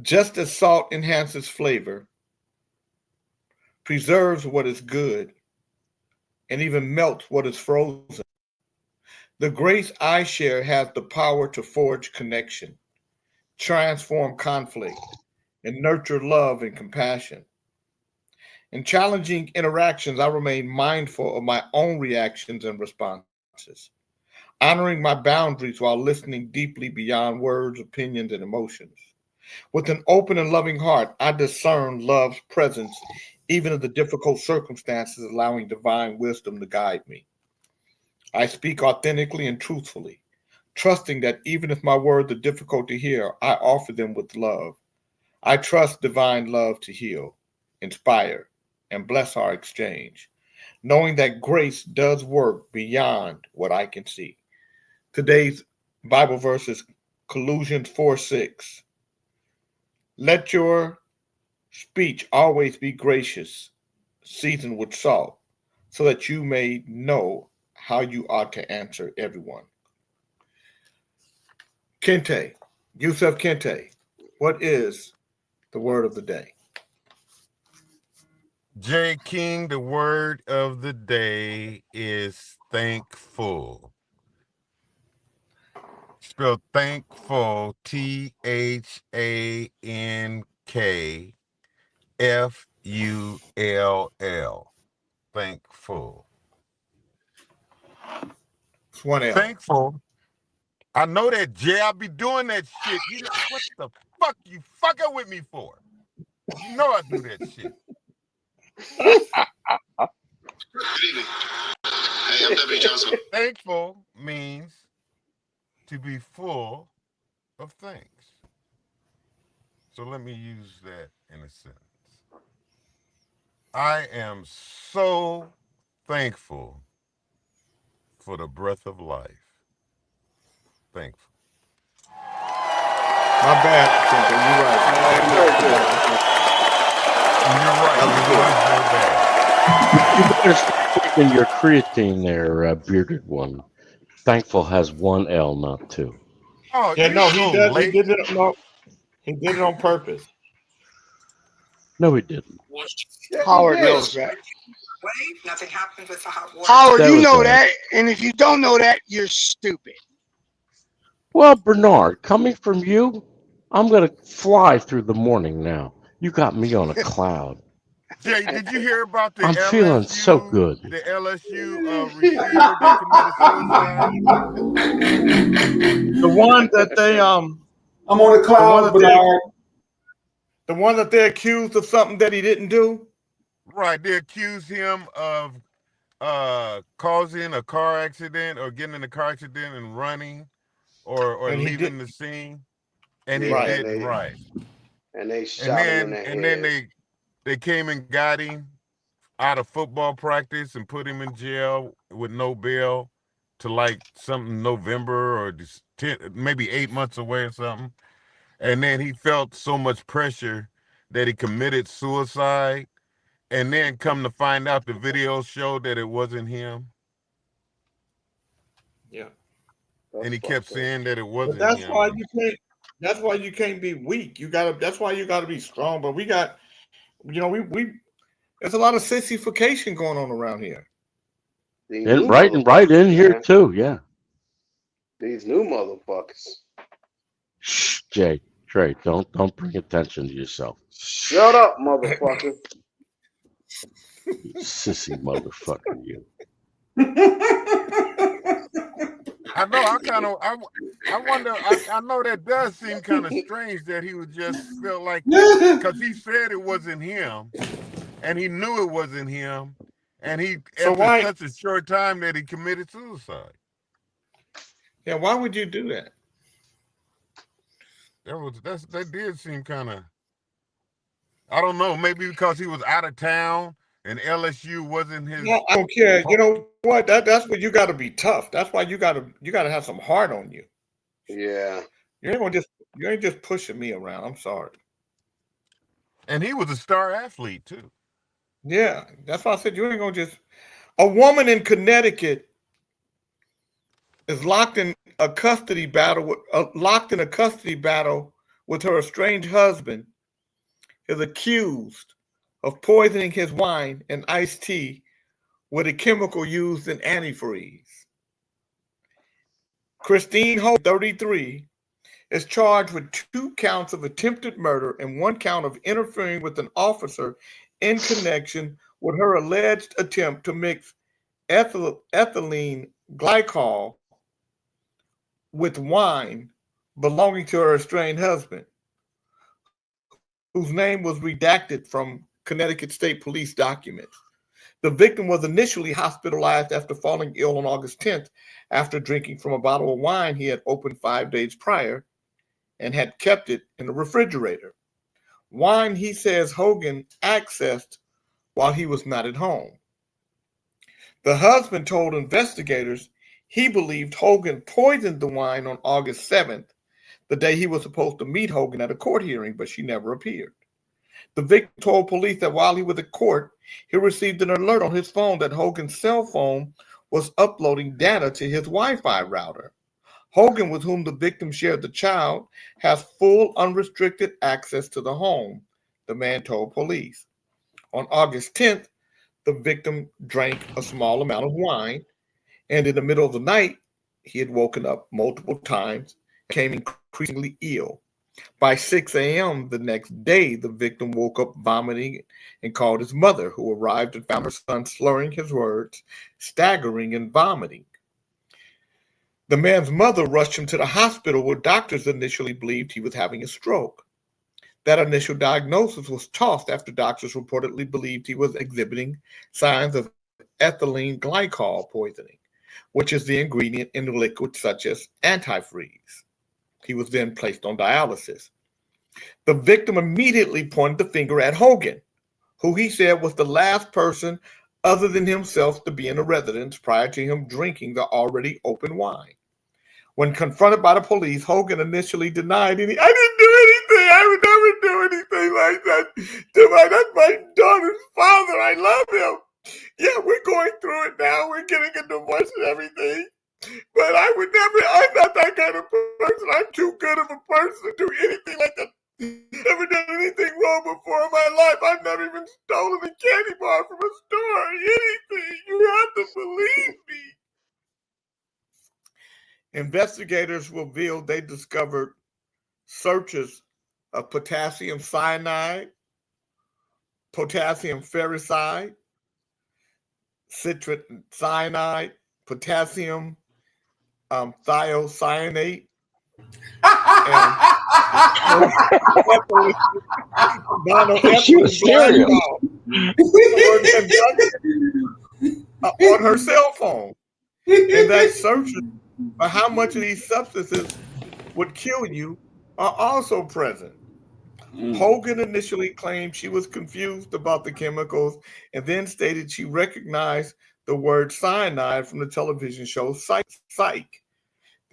Just as salt enhances flavor, preserves what is good, and even melts what is frozen, the grace I share has the power to forge connection, transform conflict, and nurture love and compassion. In challenging interactions, I remain mindful of my own reactions and responses, honoring my boundaries while listening deeply beyond words, opinions, and emotions. With an open and loving heart, I discern love's presence, even in the difficult circumstances, allowing divine wisdom to guide me. I speak authentically and truthfully, trusting that even if my words are difficult to hear, I offer them with love. I trust divine love to heal, inspire, and bless our exchange, knowing that grace does work beyond what I can see. Today's Bible verse is Colossians 4:6. Let your speech always be gracious, seasoned with salt, so that you may know how you ought to answer everyone. Kente, Yusuf Kente, what is the word of the day? J. King, the word of the day is thankful. Spelled thankful, ThankFull. Thankful. It's one L. Thankful. I know that, Jay. I be doing that shit. You know what the fuck you fucking with me for? You know I do that shit. Good evening. Hey, I'm W. Johnson. Thankful means to be full of thanks. So let me use that in a sentence. I am so thankful for the breath of life. Thankful. My bad, Kente. You better start taking your creatine there, bearded one. Thankful has one L, not two. Oh, yeah, no, he does. He did it. No, he did it on purpose. No, he didn't. Howard knows that. Nothing happened with the hot water. Howard, you know that, and if you don't know that, you're stupid. Well, Bernard, coming from you, I'm going to fly through the morning now. You got me on a cloud. Jay, did you hear about the I'm feeling so good. The LSU receiver that committed suicide? The one that they I'm on a cloud, Bernard. The one that they accused of something that he didn't do? Right, they accused him of causing a car accident or getting in a car accident and running or leaving the scene. And he didn't, right. And they shot him in the head. And then they came and got him out of football practice and put him in jail with no bail to like something November or maybe 8 months away or something. and then he felt so much pressure that he committed suicide, and then come to find out the video showed that it wasn't him. Yeah. And he kept saying that it wasn't But that's him. why you can't. That's why you can't be weak. You gotta. That's why you gotta be strong. But we got, we. There's a lot of sissification going on around here. And right in here too, yeah. These new motherfuckers. Shh, Jay, Trey, don't bring attention to yourself. Shut up, motherfucker. You sissy motherfucker, you. I know. I wonder. I know that does seem kind of strange that he would just feel like, because he said it wasn't him, and he knew it wasn't him, and he after such a short time that he committed suicide. Yeah, why would you do that? That did seem kind of. I don't know. Maybe because he was out of town and LSU wasn't his. No, I don't care. You know what? That's what you got to be tough. That's why you got to have some heart on you. Yeah. You ain't just pushing me around. I'm sorry. And he was a star athlete too. Yeah, that's why I said you ain't gonna just. A woman in Connecticut is locked in a custody battle with her estranged husband. Is accused of poisoning his wine and iced tea with a chemical used in antifreeze. Christine Holt, 33, is charged with 2 counts of attempted murder and 1 count of interfering with an officer in connection with her alleged attempt to mix ethylene glycol with wine belonging to her estranged husband, whose name was redacted from Connecticut State Police documents. The victim was initially hospitalized after falling ill on August 10th after drinking from a bottle of wine he had opened 5 days prior and had kept it in the refrigerator. Wine he says Hogan accessed while he was not at home. The husband told investigators he believed Hogan poisoned the wine on August 7th, the day he was supposed to meet Hogan at a court hearing, but she never appeared. The victim told police that while he was at court, he received an alert on his phone that Hogan's cell phone was uploading data to his Wi-Fi router. Hogan, with whom the victim shared the child, has full unrestricted access to the home, the man told police. On August 10th, the victim drank a small amount of wine, and in the middle of the night, he had woken up multiple times, became increasingly ill. By 6 a.m. the next day, the victim woke up vomiting and called his mother, who arrived and found her son slurring his words, staggering and vomiting. The man's mother rushed him to the hospital where doctors initially believed he was having a stroke. That initial diagnosis was tossed after doctors reportedly believed he was exhibiting signs of ethylene glycol poisoning, which is the ingredient in liquids such as antifreeze. He was then placed on dialysis. The victim immediately pointed the finger at Hogan, who he said was the last person other than himself to be in the residence prior to him drinking the already open wine. When confronted by the police, Hogan initially denied I didn't do anything. I would never do anything like that. That's my daughter's father. I love him. Yeah, we're going through it now. We're getting a divorce and everything. But I would never, I'm not that kind of person. I'm too good of a person to do anything like that. Never done anything wrong before in my life. I've never even stolen a candy bar from a store. Anything. You have to believe me. Investigators revealed they discovered searches of potassium cyanide, potassium ferricide, citric cyanide, potassium thiocyanate, She was serious. On her cell phone. And that searches for how much of these substances would kill you are also present. Hogan initially claimed she was confused about the chemicals and then stated she recognized the word cyanide from the television show Psych.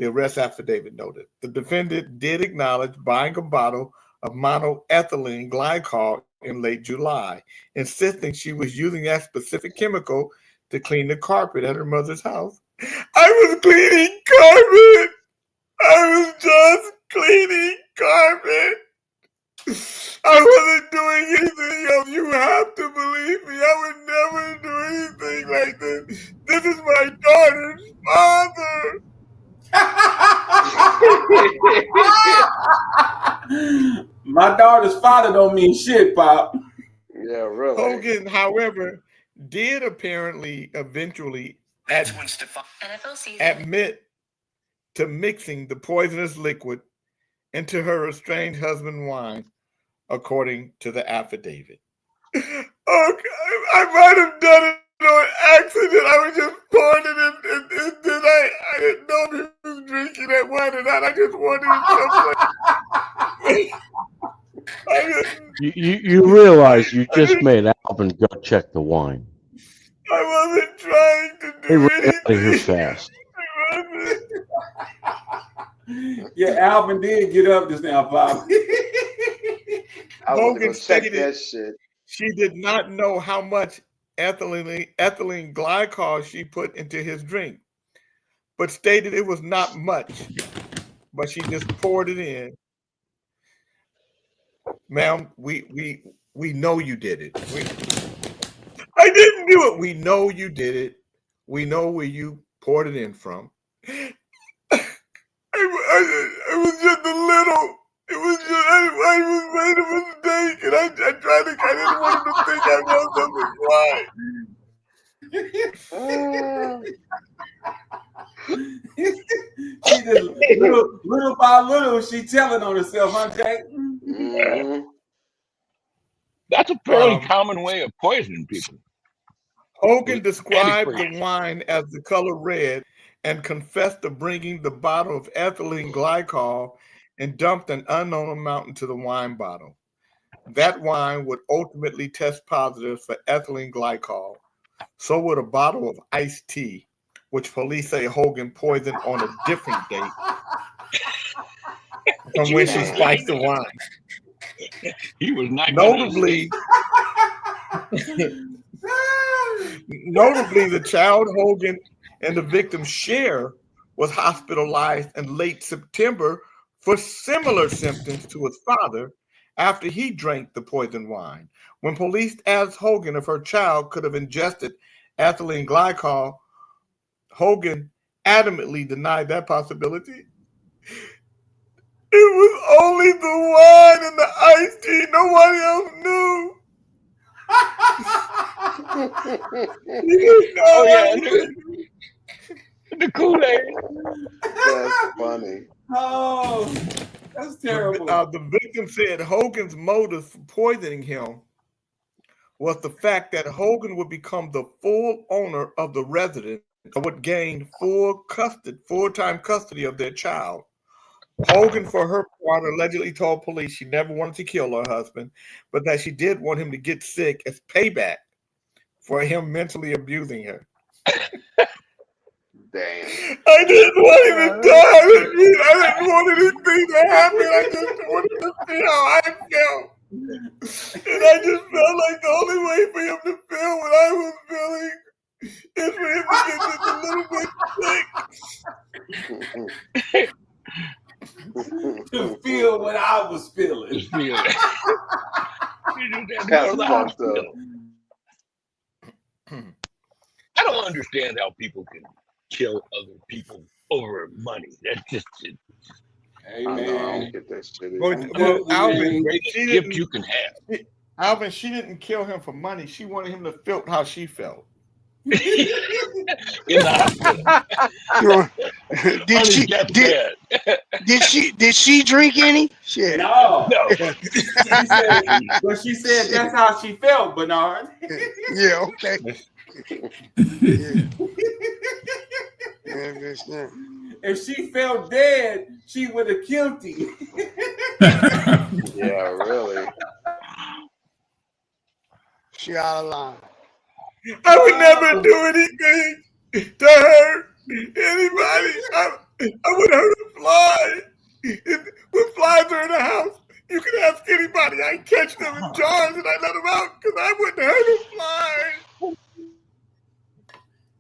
The arrest affidavit noted the defendant did acknowledge buying a bottle of monoethylene glycol in late July, insisting she was using that specific chemical to clean the carpet at her mother's house. I was cleaning carpet. I was just cleaning carpet. I wasn't doing anything else. You have to believe me. I would never do anything like this. This is my daughter's father. My daughter's father don't mean shit, Pop. Yeah, really. Hogan, however, did apparently eventually admit to mixing the poisonous liquid into her estranged husband's wine, according to the affidavit. Okay, I might have done it on accident. I was just pouring it in, and then I didn't know if he was drinking that wine or not. I just wanted it. You realize you just made Alvin go check the wine. I wasn't trying to He do ran out of here anything. fast. Yeah, Alvin did get up just now, Pop. Hogan stated that shit. She did not know how much ethylene glycol she put into his drink, but stated it was not much, but she just poured it in. Ma'am, we know you did it. I didn't do it. We know you did it. We know where you poured it in from. It was just a little. It was just I was made a mistake, and I tried to. I didn't want him to think I was something She just little by little, she telling on herself, huh, Jack? That's a fairly common way of poisoning people. Hogan described the wine as the color red and confessed to bringing the bottle of ethylene glycol and dumped an unknown amount into the wine bottle. That wine would ultimately test positive for ethylene glycol. So would a bottle of iced tea, which police say Hogan poisoned on a different date from when she spiked the wine. He was not Notably, the child Hogan and the victim Cher was hospitalized in late September for similar symptoms to his father after he drank the poisoned wine. When police asked Hogan if her child could have ingested ethylene glycol, Hogan adamantly denied that possibility. It was only the wine and the iced tea. Nobody else knew. The Kool-Aid. That's funny. Oh, that's terrible. The victim said Hogan's motive for poisoning him was the fact that Hogan would become the full owner of the residence and would gain full-time custody of their child. Hogan, for her part, allegedly told police she never wanted to kill her husband, but that she did want him to get sick as payback for him mentally abusing her. Damn. I didn't want him to die. I didn't want anything to happen. I just wanted to see how I felt. And I just felt like the only way for him to feel what I was feeling is for him to get just a little bit sick. To feel what I was feeling. That's fucked up. I don't understand how people can kill other people over money. That's just hey, man. I don't get that shit. Well, Alvin, greatest gift you can have. Alvin, she didn't kill him for money. She wanted him to feel how she felt. In the hospital. Did she drink any? Shit. No. She said that's how she felt, Bernard. Yeah, okay. If she felt dead, she would have killed him. Yeah, really. She out of line. I would never do anything to hurt anybody. I would hurt a fly. When flies are in the house, you can ask anybody. I catch them in jars and I let them out because I wouldn't hurt a fly.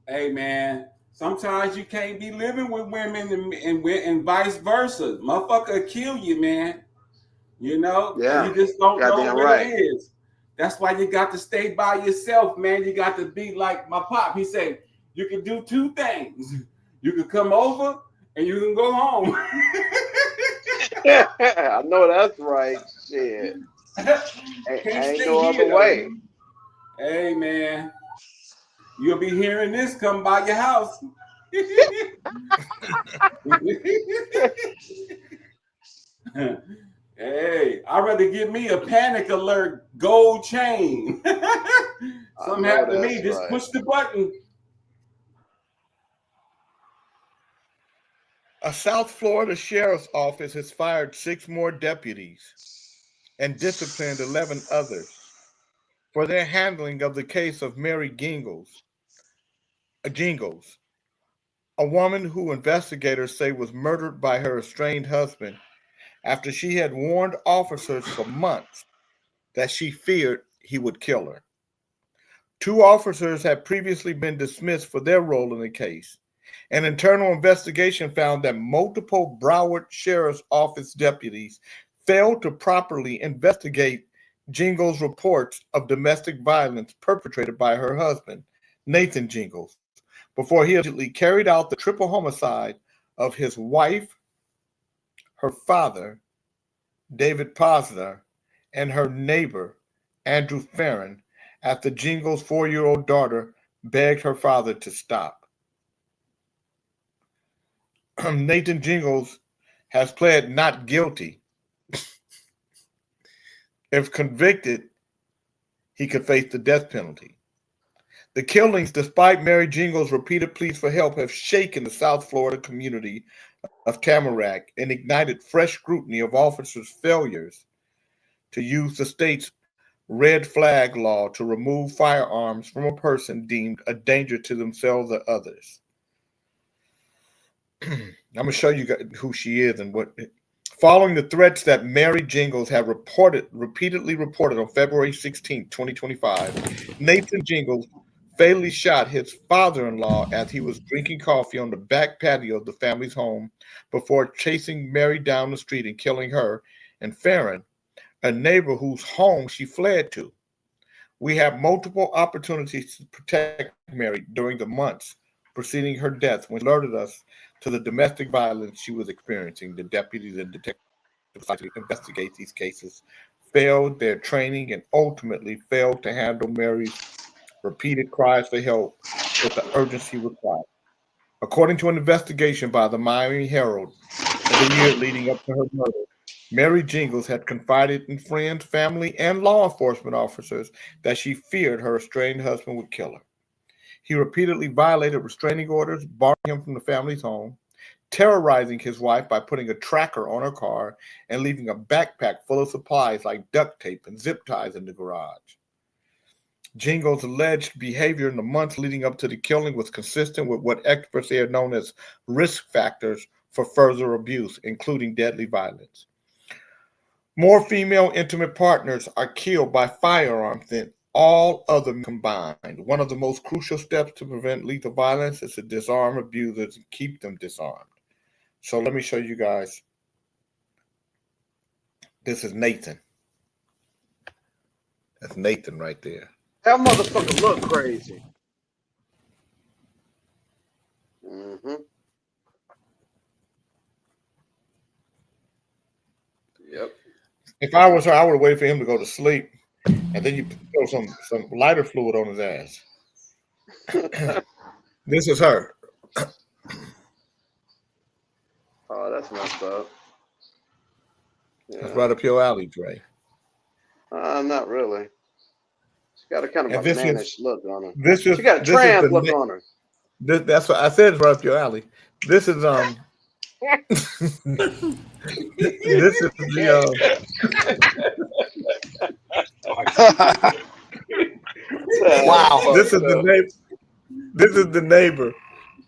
Hey man, sometimes you can't be living with women and vice versa. Motherfucker kill you, man. You know, Yeah, you just don't know goddamn what right. it is. That's why you got to stay by yourself, man. You got to be like my pop. He said, you can do two things. You can come over and you can go home. I know that's right. Shit. Ain't no other way. Hey, man. You'll be hearing this come by your house. Hey, I'd rather give me a panic alert gold chain. Something happened to me, just push the button. A South Florida sheriff's office has fired 6 more deputies and disciplined 11 others for their handling of the case of Mary Jingles, a woman who investigators say was murdered by her estranged husband after she had warned officers for months that she feared he would kill her. 2 officers had previously been dismissed for their role in the case. An internal investigation found that multiple Broward Sheriff's Office deputies failed to properly investigate Jingles' reports of domestic violence perpetrated by her husband, Nathan Jingles, before he allegedly carried out the triple homicide of his wife, her father, David Posner, and her neighbor, Andrew Farron, after Jingles' 4-year-old daughter begged her father to stop. Nathan Jingles has pled not guilty. If convicted, he could face the death penalty. The killings, despite Mary Jingles' repeated pleas for help, have shaken the South Florida community of Tamarack and ignited fresh scrutiny of officers' failures to use the state's red flag law to remove firearms from a person deemed a danger to themselves or others. I'm going to show you who she is and what. Following the threats that Mary Jingles had repeatedly reported on February 16, 2025, Nathan Jingles fatally shot his father-in-law as he was drinking coffee on the back patio of the family's home before chasing Mary down the street and killing her and Farron, a neighbor whose home she fled to. We have multiple opportunities to protect Mary during the months preceding her death when she alerted us to the domestic violence she was experiencing. The deputies and detectives to investigate these cases failed their training and ultimately failed to handle Mary's repeated cries for help with the urgency required. According to an investigation by the Miami Herald in the year leading up to her murder, Mary Jingles had confided in friends, family, and law enforcement officers that she feared her estranged husband would kill her. He repeatedly violated restraining orders, barring him from the family's home, terrorizing his wife by putting a tracker on her car and leaving a backpack full of supplies like duct tape and zip ties in the garage. Jingles' alleged behavior in the months leading up to the killing was consistent with what experts here known as risk factors for further abuse, including deadly violence. More female intimate partners are killed by firearms than all other combined. One of the most crucial steps to prevent lethal violence is to disarm abusers and keep them disarmed. So let me show you guys. This is Nathan. That's Nathan right there. That motherfucker look crazy. Mm-hmm. Yep. If I was her, I would wait for him to go to sleep, and then you throw some lighter fluid on his ass. This is her. Oh, that's messed up. Yeah. That's right up your alley, Dre. Not really. She's got a kind of And a this mannish is- look on her. This is She got a this is trans the look na- on her. That's what I said. It's right up your alley. This is this is the Wow. This is the neighbor. This is the neighbor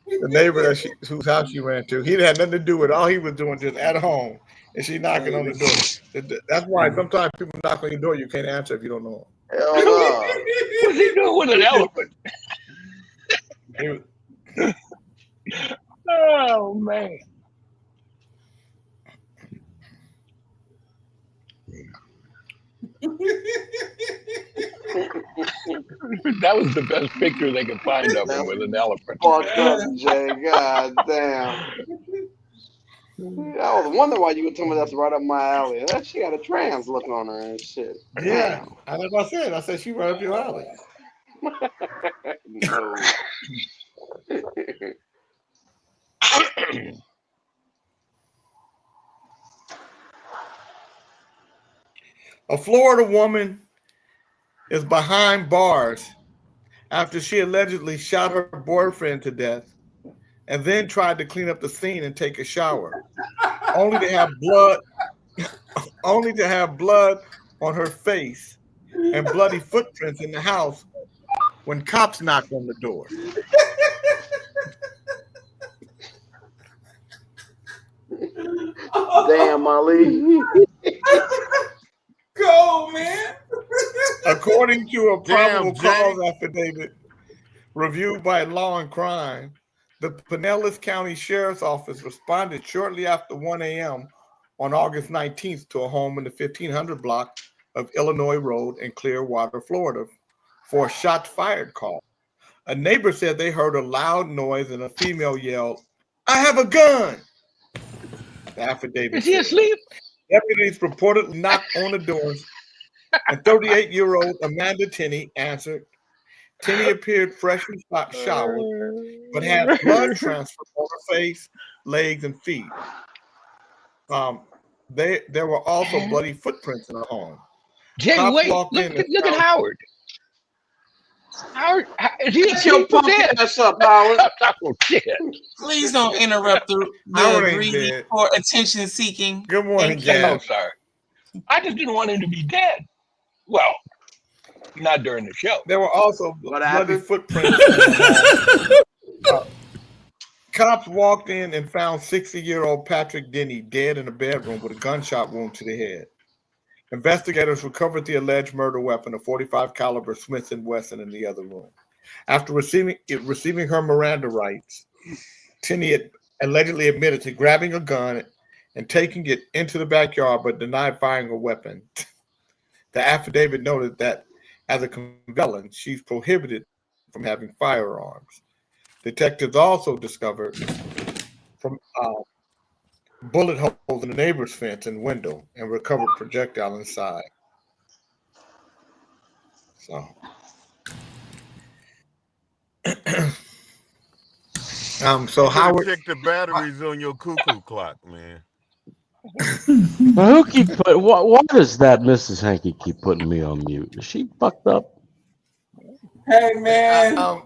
the neighbor whose house she ran to. He had nothing to do with it. All he was doing just at home, and she knocking on the door. That's why sometimes people knock on your door, you can't answer if you don't know them. Hell no. What's he doing with an elephant? Oh man. That was the best picture they could find of him with an elephant. Fucked up, Jay. God damn. I was wondering why you were telling me that's right up my alley. She got a trans look on her and shit. Yeah, that's what I said. I said she right up your alley. No. A Florida woman is behind bars after she allegedly shot her boyfriend to death and then tried to clean up the scene and take a shower, only to have blood on her face and bloody footprints in the house when cops knocked on the door. Damn, Ali. Go, man. According to a probable Damn, cause affidavit reviewed by Law and Crime, the Pinellas County Sheriff's Office responded shortly after 1 a.m. on August 19th to a home in the 1500 block of Illinois Road in Clearwater, Florida, for a shots fired call. A neighbor said they heard a loud noise and a female yelled, "I have a gun!" The affidavit Is he asleep? Deputies reportedly knocked on the doors, and 38-year-old Amanda Tenney answered. Tenney appeared freshly showered, but had blood transfer on her face, legs, and feet. There were also bloody footprints in her home. Jay, Cops wait, walked in and look at found- Howard. Howard, is he Get your asleep or punk dead? ass up, Howard. Oh, shit. Please don't interrupt the Howard ain't greedy dead. for attention seeking. Good morning, Thank you. Gab. Oh, sorry. I just didn't want him to be dead. Well, not during the show. There were also What bloody happened? footprints. In the home. Cops walked in and found 60-year-old Patrick Denny dead in a bedroom with a gunshot wound to the head. Investigators recovered the alleged murder weapon, a .45 caliber Smith & Wesson, in the other room. After receiving her Miranda rights, Tenney had allegedly admitted to grabbing a gun and taking it into the backyard, but denied firing a weapon. The affidavit noted that as a felon, she's prohibited from having firearms. Detectives also discovered from bullet holes in the neighbor's fence and window and recovered projectile inside. So Howard, check the batteries on your cuckoo clock, man. Well, why does that Mrs. Hankey keep putting me on mute? Is she fucked up? Hey, man. I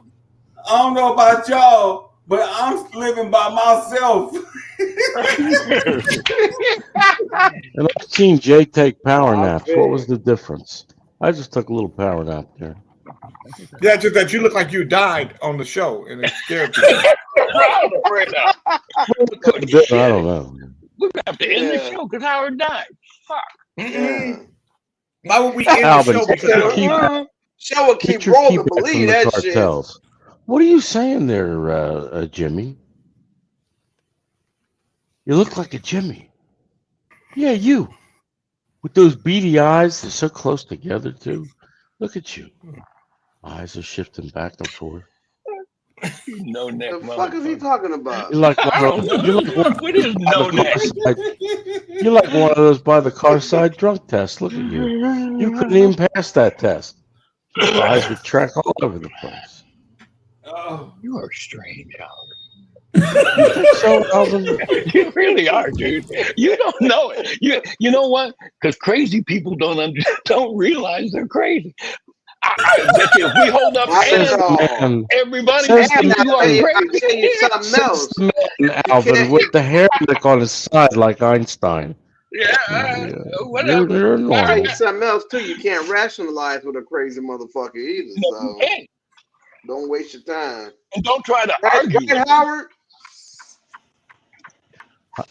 don't know about y'all, but I'm living by myself. And I've seen Jay take power naps. What was the difference? I just took a little power nap there. yeah, just that you look like you died on the show and it scared people. I don't know. We're gonna have to end the show because Howard died. Fuck. Why would we end the Alvin, show? get your key back. Show will keep Get your rolling. key back from Believe the that shit. cartels. What are you saying there, Jimmy? You look like a Jimmy. Yeah, you. With those beady eyes, they're so close together, too. Look at you. Eyes are shifting back and forth. No neck. The fuck is he talking about? You're like What is no neck? You're like one of those by the car side drunk tests. Look at you. You couldn't even pass that test. Your eyes would track all over the place. Oh, you are strange, Howard. You think so, Alvin? You really are, dude. You don't know it. You know what? Because crazy people don't realize they're crazy. I bet you if we hold up hands, everybody will think you are crazy. Something else. Alvin with the hair lick on his side like Einstein. Whatever. You're I'll tell normal. you something else too. You can't rationalize with a crazy motherfucker either. So Don't waste your time. And don't try to Right, argue. right, Howard?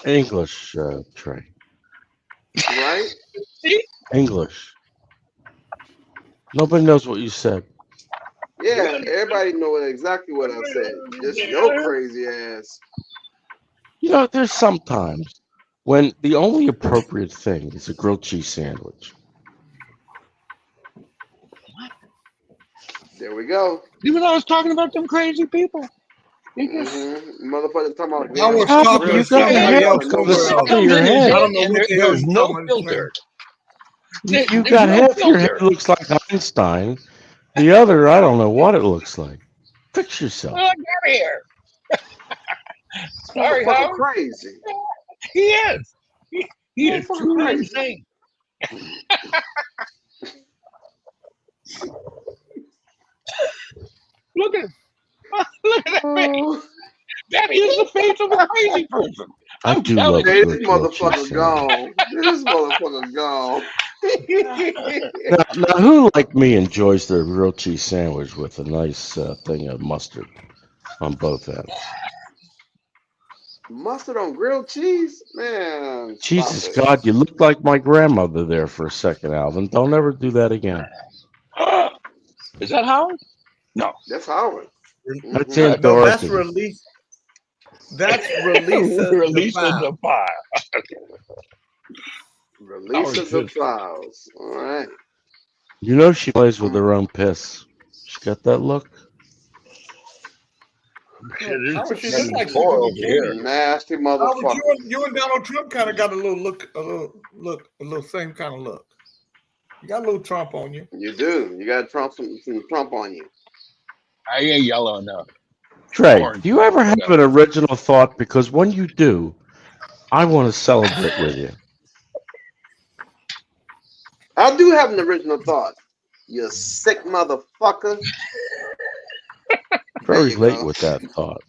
English, Trey. Right? English. Nobody knows what you said. Yeah, everybody know exactly what I said. Just your crazy ass. You know, there's sometimes when the only appropriate thing is a grilled cheese sandwich. There we go. Even though I was talking about them crazy people. Motherfucker talking about I was Stop talking it, to you got a somebody hair else from the somewhere side else. of your head. I don't know And what the hell there's you're no talking filter. You There's got no half your head filter. looks like Einstein. The other, I don't know what it looks like. Fix yourself. Oh, get here. Sorry, Motherfucker Howard. crazy. He is. He is truly insane. Look at him. Look at that face. That is the face of a crazy person. I I'm do telling love Hey, you. this good grilled cheese motherfucker sandwich. gone. This motherfucker gone. Now, who like me enjoys their grilled cheese sandwich with a nice thing of mustard on both ends? Mustard on grilled cheese? Man, stop Jesus it. God, you look like my grandmother there for a second, Alvin. Don't ever do that again. Is that Howard? No. That's Howard. That's No, Aunt no, that's Dorothy. release. That's Releasa Release the the file. Release of the files. All right. You know she plays with her own piss. She got that look. Howard, she looks like she's Boy, gonna over be here. pretty. Nasty Howard, motherfucker. you and Donald Trump kind of got a little same kind of look. You got a little Trump on you. You do. You got some Trump on you. I ain't yellow enough. Trey, Orange. do you ever have an original thought? Because when you do, I want to celebrate with you. I do have an original thought. You sick motherfucker. Very you late go. with that thought.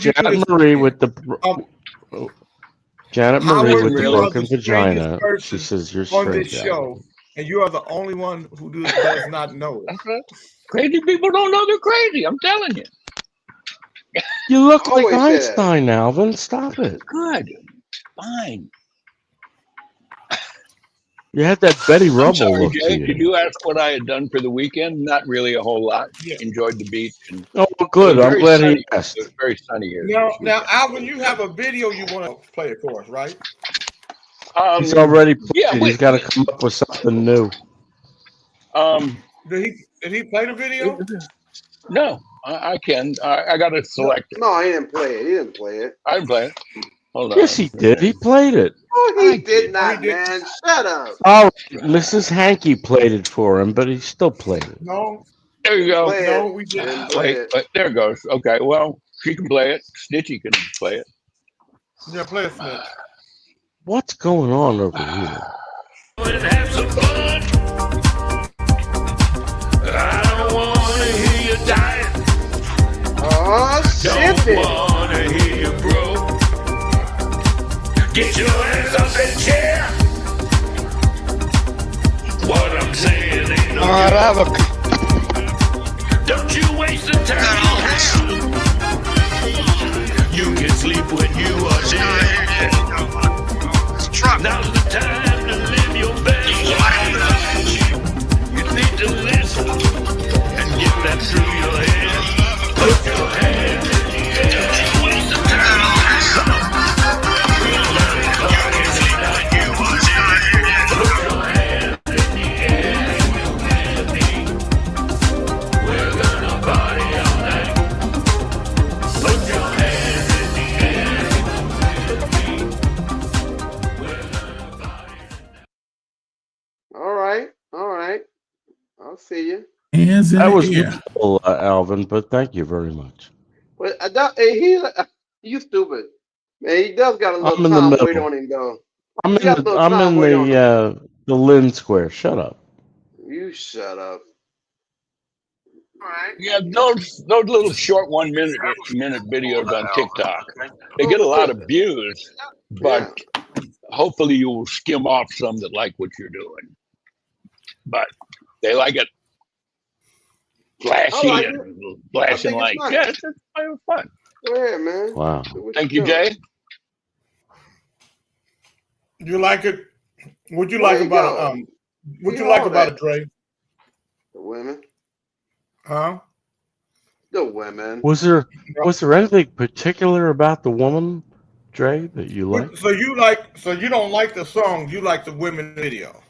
Janet Marie with the Janet Marie Howard, with the you are broken the strangest vagina. person She says you're on this strange. show, Alvin. and you are the only one who does not know it. Crazy people don't know they're crazy. I'm telling you. You look like Always said. Einstein, Alvin. Stop it. Good. Fine. You had that Betty I'm Rubble sorry, look to Jay. Did you. you ask what I had done for the weekend? Not really a whole lot. Enjoyed the beach. And Oh, good. it was I'm very glad sunny. he asked. It was very sunny here. Now, Alvin, you have a video you want to play for us, right? He's already played yeah, it. wait. He's got to come up with something new. Did he play the video? No, I can. I got to select it. No, he didn't play it. He didn't play it. I didn't play it. Hold on. Yes, he did. He played it. Oh, he did not, man. Shut up. All right. Mrs. Hankey played it for him, but he still played it. No. There you go. Play No, it. we didn't. Didn't play it. Wait, there it goes. Okay, well, she can play it. Stitchy can play it. Yeah, play it, Smith. What's going on over here? Have some fun. I don't wanna hear you dying. Oh, shit. Don't wanna hear you broke. Get your hands off that chair. What I'm saying ain't no good. Don't you waste the time you have. You can sleep when you are dead. Now's the time to live your best life. You need to listen and get that through your head. Put your hands in the air. Don't you waste the time you have. Put your hands in the air. We're gonna party all night. Put your hands in the air. All right. All right. I'll see you. Hands in That the was air. beautiful, Alvin, but thank you very much. But you stupid. Man, he does got a little I'm in the time weight middle. on him, though. I'm He in got a little I'm time in weight on him. the Lynn Square. Shut up. You shut up. Yeah, those little short 1 minute videos on TikTok, they get a lot of views, but hopefully you will skim off some that like what you're doing. But they like it flashy like and it. I flashing think it's lights. nice. Yeah, it's fun. Go ahead, man. Wow. Do what Thank you're you, doing. Jay. You like it? What you Where like you about go? what Be you like hard about at it, Dre? the women. Huh? The women. Was there anything particular about the woman, Dre, that you like? So you don't like the song, you like the women video.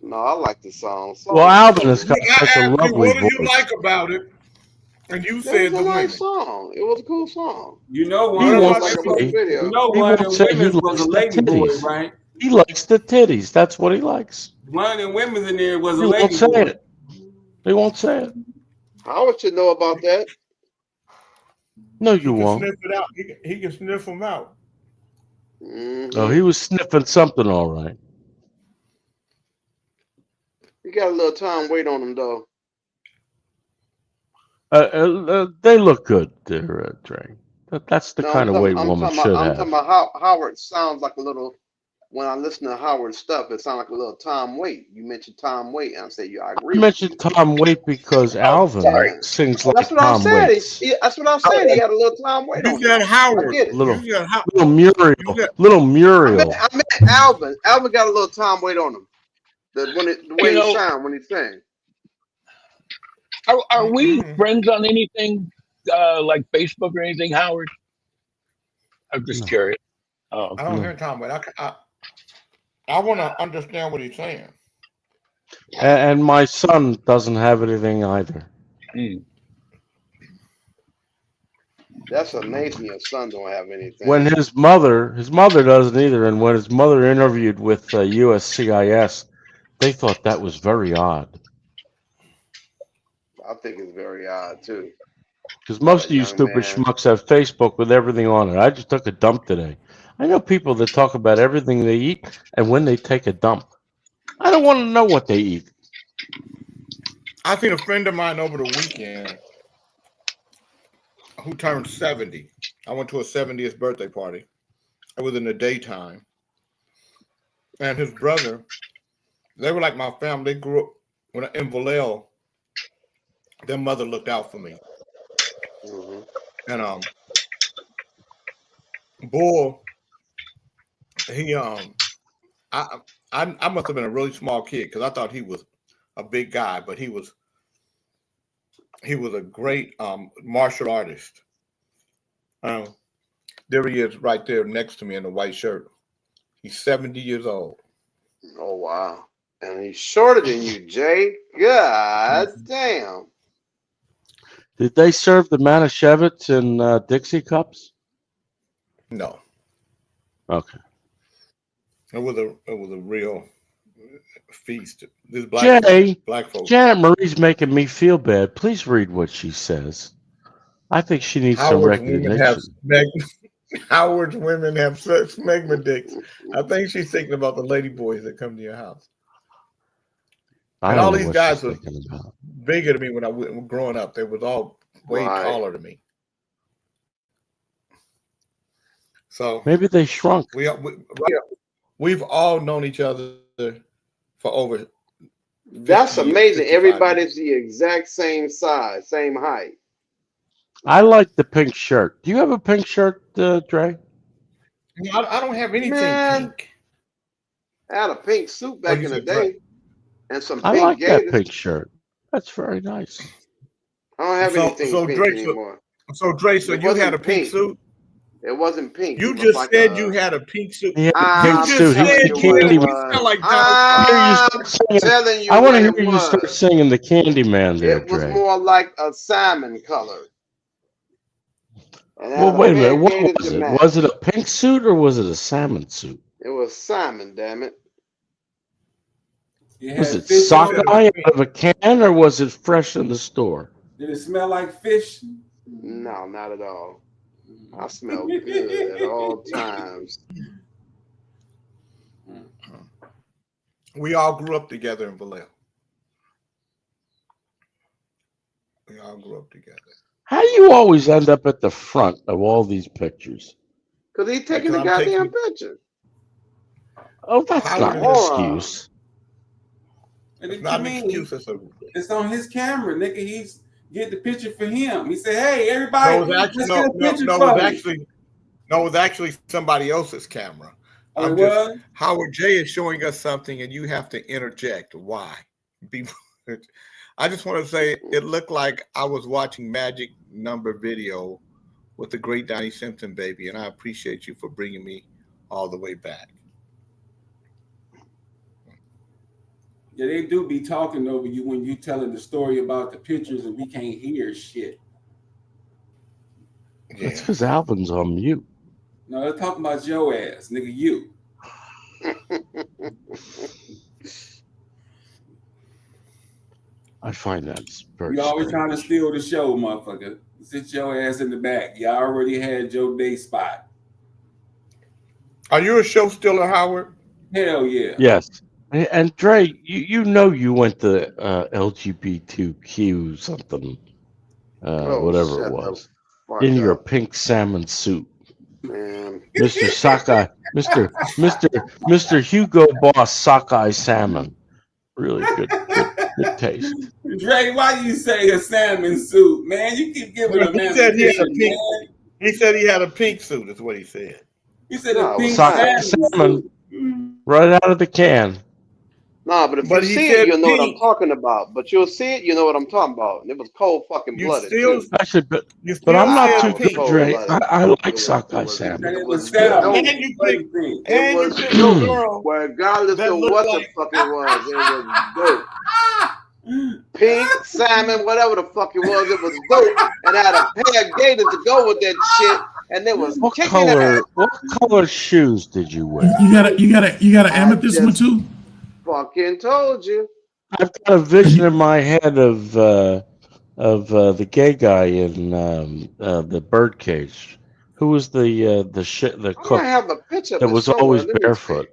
No, I like the song. Well, Alvin has got such a I asked you, lovely what do you voice. like about it? And you It said was a the nice women. song. It was a cool song. You know He one of won't Like them. about the say. video. You know He one of won't them say he women was likes a the lady boy, titties. right? He likes the titties. That's what he likes. One of them women in there was a He won't lady say boy. it. He won't say it. Howard should know about that. No, He you can won't. sniff it out. He can sniff them out. Oh, he was sniffing something, all right. You got a little time wait on him though. They look good, there, Dre. That's the No, kind of way women should I'm have. talking about how Howard sounds like a little. When I listen to Howard's stuff, it sounds like a little Tom Waite. You mentioned Tom Waite, and I said, "Yeah, I I agree with you." mentioned Tom Waite because Alvin Yeah. sings Well, like that's what I'm Tom saying. Waits. That's what I'm saying. He had a little Tom Waite on You him. said I Howard. get it. Little You said how Muriel. Little I Muriel. meant Alvin. Alvin got a little Tom Waite on him. The way he shine when he sing. Are we friends on anything like Facebook or anything, Howard? I'm just curious. Oh, I don't hear Tom, but I want to understand what he's saying. And my son doesn't have anything either. That's amazing. Your son don't have anything. When his mother doesn't either, and when his mother interviewed with USCIS, they thought that was very odd. I think it's very odd too. Because most of you young stupid man. schmucks have Facebook with everything on it. I just took a dump today. I know people that talk about everything they eat and when they take a dump. I don't want to know what they eat. I seen a friend of mine over the weekend who turned 70. I went to a 70th birthday party. It was in the daytime. And his brother, they were like my family. They grew up in Vallejo. Their mother looked out for me. And Bull, he I must have been a really small kid because I thought he was a big guy, but he was a great martial artist. There he is right there next to me in the white shirt. He's 70 years old. Oh wow. And he's shorter than you, Jay. God damn. Did they serve the Manischewitz in Dixie cups? No. Okay. It was a real feast. This black folks. Janet Marie's making me feel bad. Please read what she says. I think she needs some recognition. Howard's women have such smegma dicks. I think she's thinking about the lady boys that come to your house. I And don't all know these what guys she's were thinking about. bigger than me when I was growing up. They was all way taller than me. So Maybe they shrunk. We've all known each other for over. That's 50 years, amazing. 55 Everybody's the exact same size, same height. I like the pink shirt. Do you have a pink shirt, Dre? I don't have anything pink. I had a pink suit back in the day, and some I pink like gators. that pink shirt. That's very nice. I don't have anything pink anymore. So Dre, It you had wasn't a pink suit? It wasn't pink. You It was just like said you had a pink suit. He had a I'm pink suit. He telling was you the what it Candyman. was. sound like I'm telling you I want to what hear it you start was. singing the Candyman there, It was Dre. more like a salmon color. And Well, had wait a minute. pink What gators was to it? match. Was it a pink suit or was it a salmon suit? It was salmon, damn it. Was it sockeye out of a can or was it fresh in the store? Did it smell like fish? No, not at all. I smell good at all times. We all grew up together in Vallejo. We all grew up together. How do you always end up at the front of all these pictures? Because he's taking the Because I'm goddamn picture. Oh, that's not an excuse. And It's it, not you an mean, excuse. it's on his camera, nigga. He's get the picture for him. He said, "Hey, No, everybody, it was actually let's get a picture it for was me." actually somebody else's camera. Oh, it was? Howard J is showing us something, and you have to interject. Why? I just want to say it looked like I was watching Magic Number video with the great Donnie Simpson, baby, and I appreciate you for bringing me all the way back. Yeah, they do be talking over you when you telling the story about the pictures, and we can't hear shit. That's because Alvin's on mute. No, they're talking about your ass, nigga. You. I find that very You always strange. trying to steal the show, motherfucker. Sit your ass in the back. You already had your day spot. Are you a show stealer, Howard? Hell yeah. Yes. And Dre, you know you went to LGBTQ something, whatever it was, in your pink salmon suit. Man. Mr. Sockeye, Mr. Hugo Boss Sockeye salmon. Really good taste. Dre, why you say a salmon suit, man? You keep giving a man a picture, man. He said he had a pink suit, is what he said. He said a pink Sockeye salmon, right out of the can. Nah, but if But you he see it, said you'll know what I'm pink. talking about. But you'll see it, you know what I'm talking about. And it was cold fucking blooded. still- too. Actually, but still I'm not said too pink. deep, Dre. I like sockeye salmon. And it was dope. dope. And you picked, It was dope. Regardless that of looked what like- the fuck it was dope. Pink, salmon, whatever the fuck it was dope. And I had a pair of gators to go with that shit. And it was What kicking color? ass. What color shoes did you wear? You got an amethyst one too? Fucking told you. I've got a vision in my head of the gay guy in the Birdcage, who was the I cook have a picture of that it was somewhere. always Let me barefoot.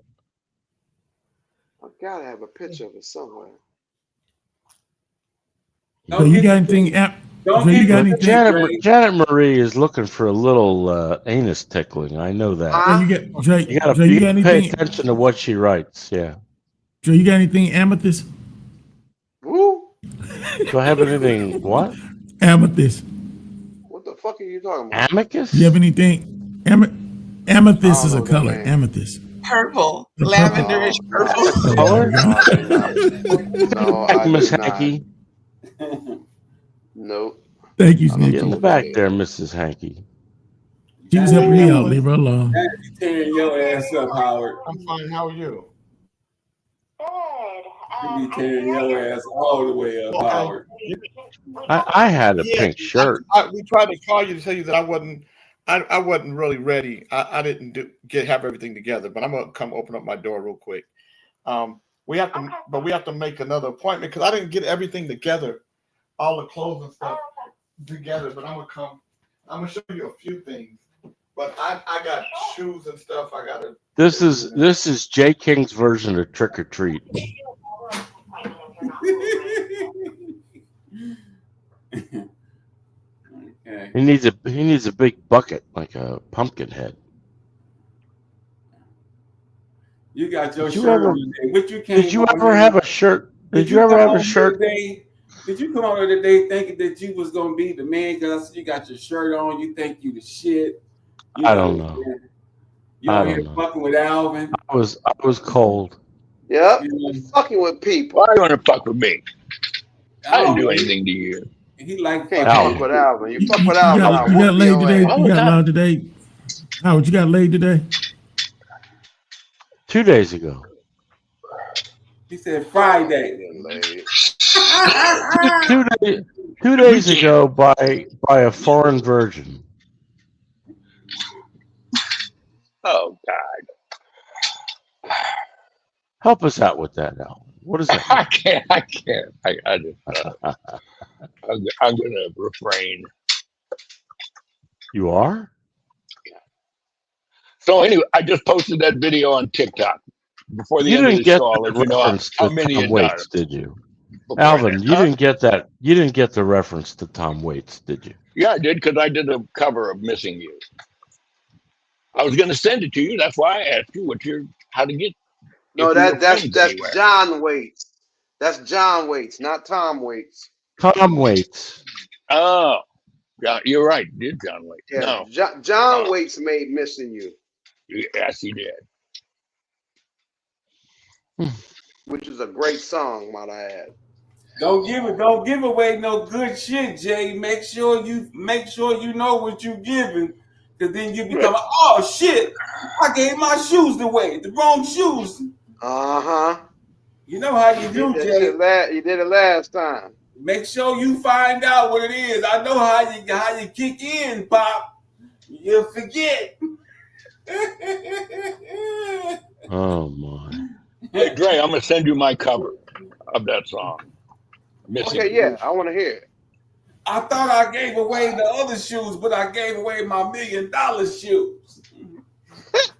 I gotta have a picture of it somewhere. So you got anything? So you got anything? Janet Marie is looking for a little anus tickling. I know that. So you got Jay, You gotta, Jay, you got pay anything? attention to what she writes. Yeah. Jay, you got anything amethyst? Woo? Do I have anything? What? Amethyst. What the fuck are you talking about? Amicus? You have anything? Amethyst is a color. Amethyst. Purple, The lavenderish purple. Color? No, I Miss did not. Hankey. Nope. Thank you, Get in the Snitchy. back there, Mrs. Hankey. She was helping me out. Leave her alone. You tearing your ass up, Howard. I'm fine. How are you? You be tearing your ass all the way up, Howard. I had a pink shirt. We tried to call you to tell you that I wasn't really ready. I didn't have everything together, but I'm gonna come open up my door real quick. We have to make another appointment because I didn't get everything together, all the clothes and stuff together. But I'm gonna show you a few things. But I got shoes and stuff. I gotta. This is J. King's version of Trick or Treat. Okay. He needs a big bucket like a pumpkin head. You got your Did you shirt ever- on today. What you came Did you on ever here- have a shirt? Did you ever come have on a shirt? today- Did you come on here today thinking that you was gonna be the man? Because I said you got your shirt on. You think you the shit. You I don't know. You I out don't here know. fucking with Alvin. I was cold. Yep. You know, Fucking with people. Why you want to fuck with me? I didn't do Alvin, anything to you. He like Can't Alvin. fuck with Alvin. You fuck with You Alvin. got, I'll you whoop got laid your today. ass. You got loud today. Howard, you got laid today? 2 days ago. he said Friday. 2 days ago by a foreign virgin. Oh God. Help us out with that, Al. What is that? I can't. I just, I'm gonna refrain. You are? So anyway, I just posted that video on TikTok before the You end of didn't the get show. I'll the let you know reference how to many Tom it Waits, does. did you? Before Alvin, that. you Huh? didn't get that. You didn't get the reference to Tom Waits, did you? Yeah, I did because I did a cover of "Missing You." I was going to send it to you. That's why I asked you how to get. No, if we were that's friends anywhere. John Waits. That's John Waits, not Tom Waits. Tom Waits. Oh, yeah, you're right. Did John Waits? Yeah, No. John Waits made "Missing You," Yes, he did. which is a great song, might I add. Don't give away no good shit, Jay. Make sure you know what you're giving, because then you become oh shit, I gave my shoes away, the wrong shoes. You know how you do, Jay. You did it last time. Make sure you find out what it is. I know how you kick in, Pop. You'll forget. Oh my. Hey, Dre, I'm gonna send you my cover of that song. Missing Okay, yeah, I want to hear it. I thought I gave away the other shoes, but I gave away my $1 million shoes. You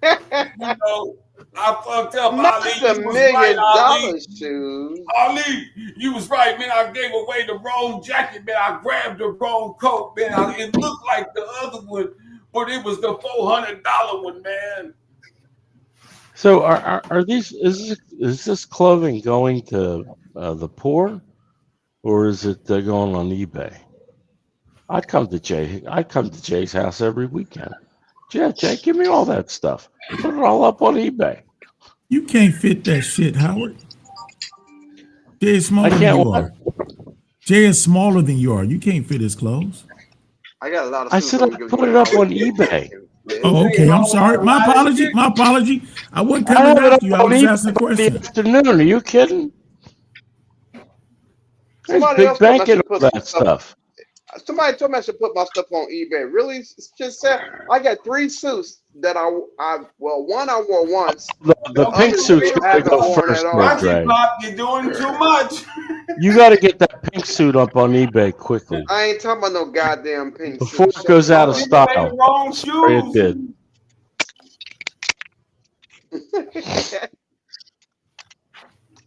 know, I fucked up. Not Ali, the you was $1 right, Ali. million shoes. Ali, you was right, man. I gave away the wrong jacket, man. I grabbed the wrong coat, man. It looked like the other one, but it was the $400 one, man. So are these is this clothing going to the poor, or is it going on eBay? I'd come to Jay's house every weekend. Jay, give me all that stuff. Put it all up on eBay. You can't fit that shit, Howard. Jay is smaller than you are. Jay is smaller than you are. You can't fit his clothes. I got a lot of. I said I'd put it up on eBay. Oh, okay. I'm sorry. My apology. My apology. I wasn't coming after you. I was asking a question. Afternoon. Are you kidding? There's big bank in all that stuff. Somebody told me I should put my stuff on eBay. Really? It's just said I got 3 suits that one I wore once. The pink suit's got to go first, Dre. You're doing too much. You got to get that pink suit up on eBay quickly I ain't talking about no goddamn pink before suit. it goes out of style. Wrong Sorry, it did.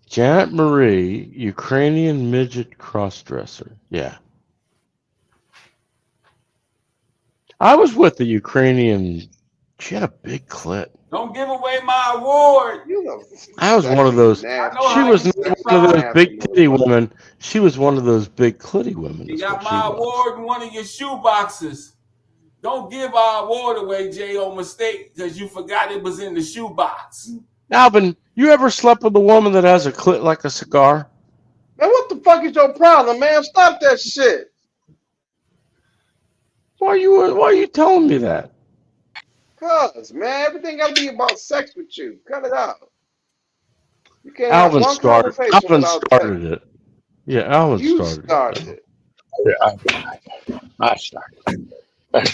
Janet Marie, Ukrainian midget crossdresser. Yeah. I was with the Ukrainian. She had a big clit. Don't give away my award. I was one of those. She was not one of those big titty women. She was one of those big clitty women. You got my award in one of your shoe boxes. Don't give our award away, Jay, on mistake, because you forgot it was in the shoe box. Alvin, you ever slept with a woman that has a clit like a cigar? Man, what the fuck is your problem, man? Stop that shit. Why are you telling me that? Cause, man, everything got to be about sex with you. Cut it out. You can't Alvin have one started. conversation Alvin without started sex. it. Yeah, Alvin You started. started it. I started.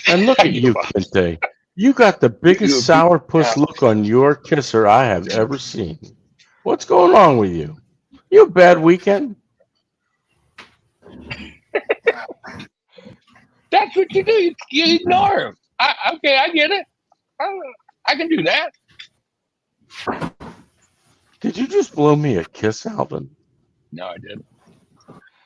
And look at you, Kente. You got the biggest sourpuss look on your kisser I have ever seen. What's going on with you? You have a bad weekend? That's what you do. You ignore him. Okay, I get it. I can do that. Did you just blow me a kiss, Alvin? No, I didn't.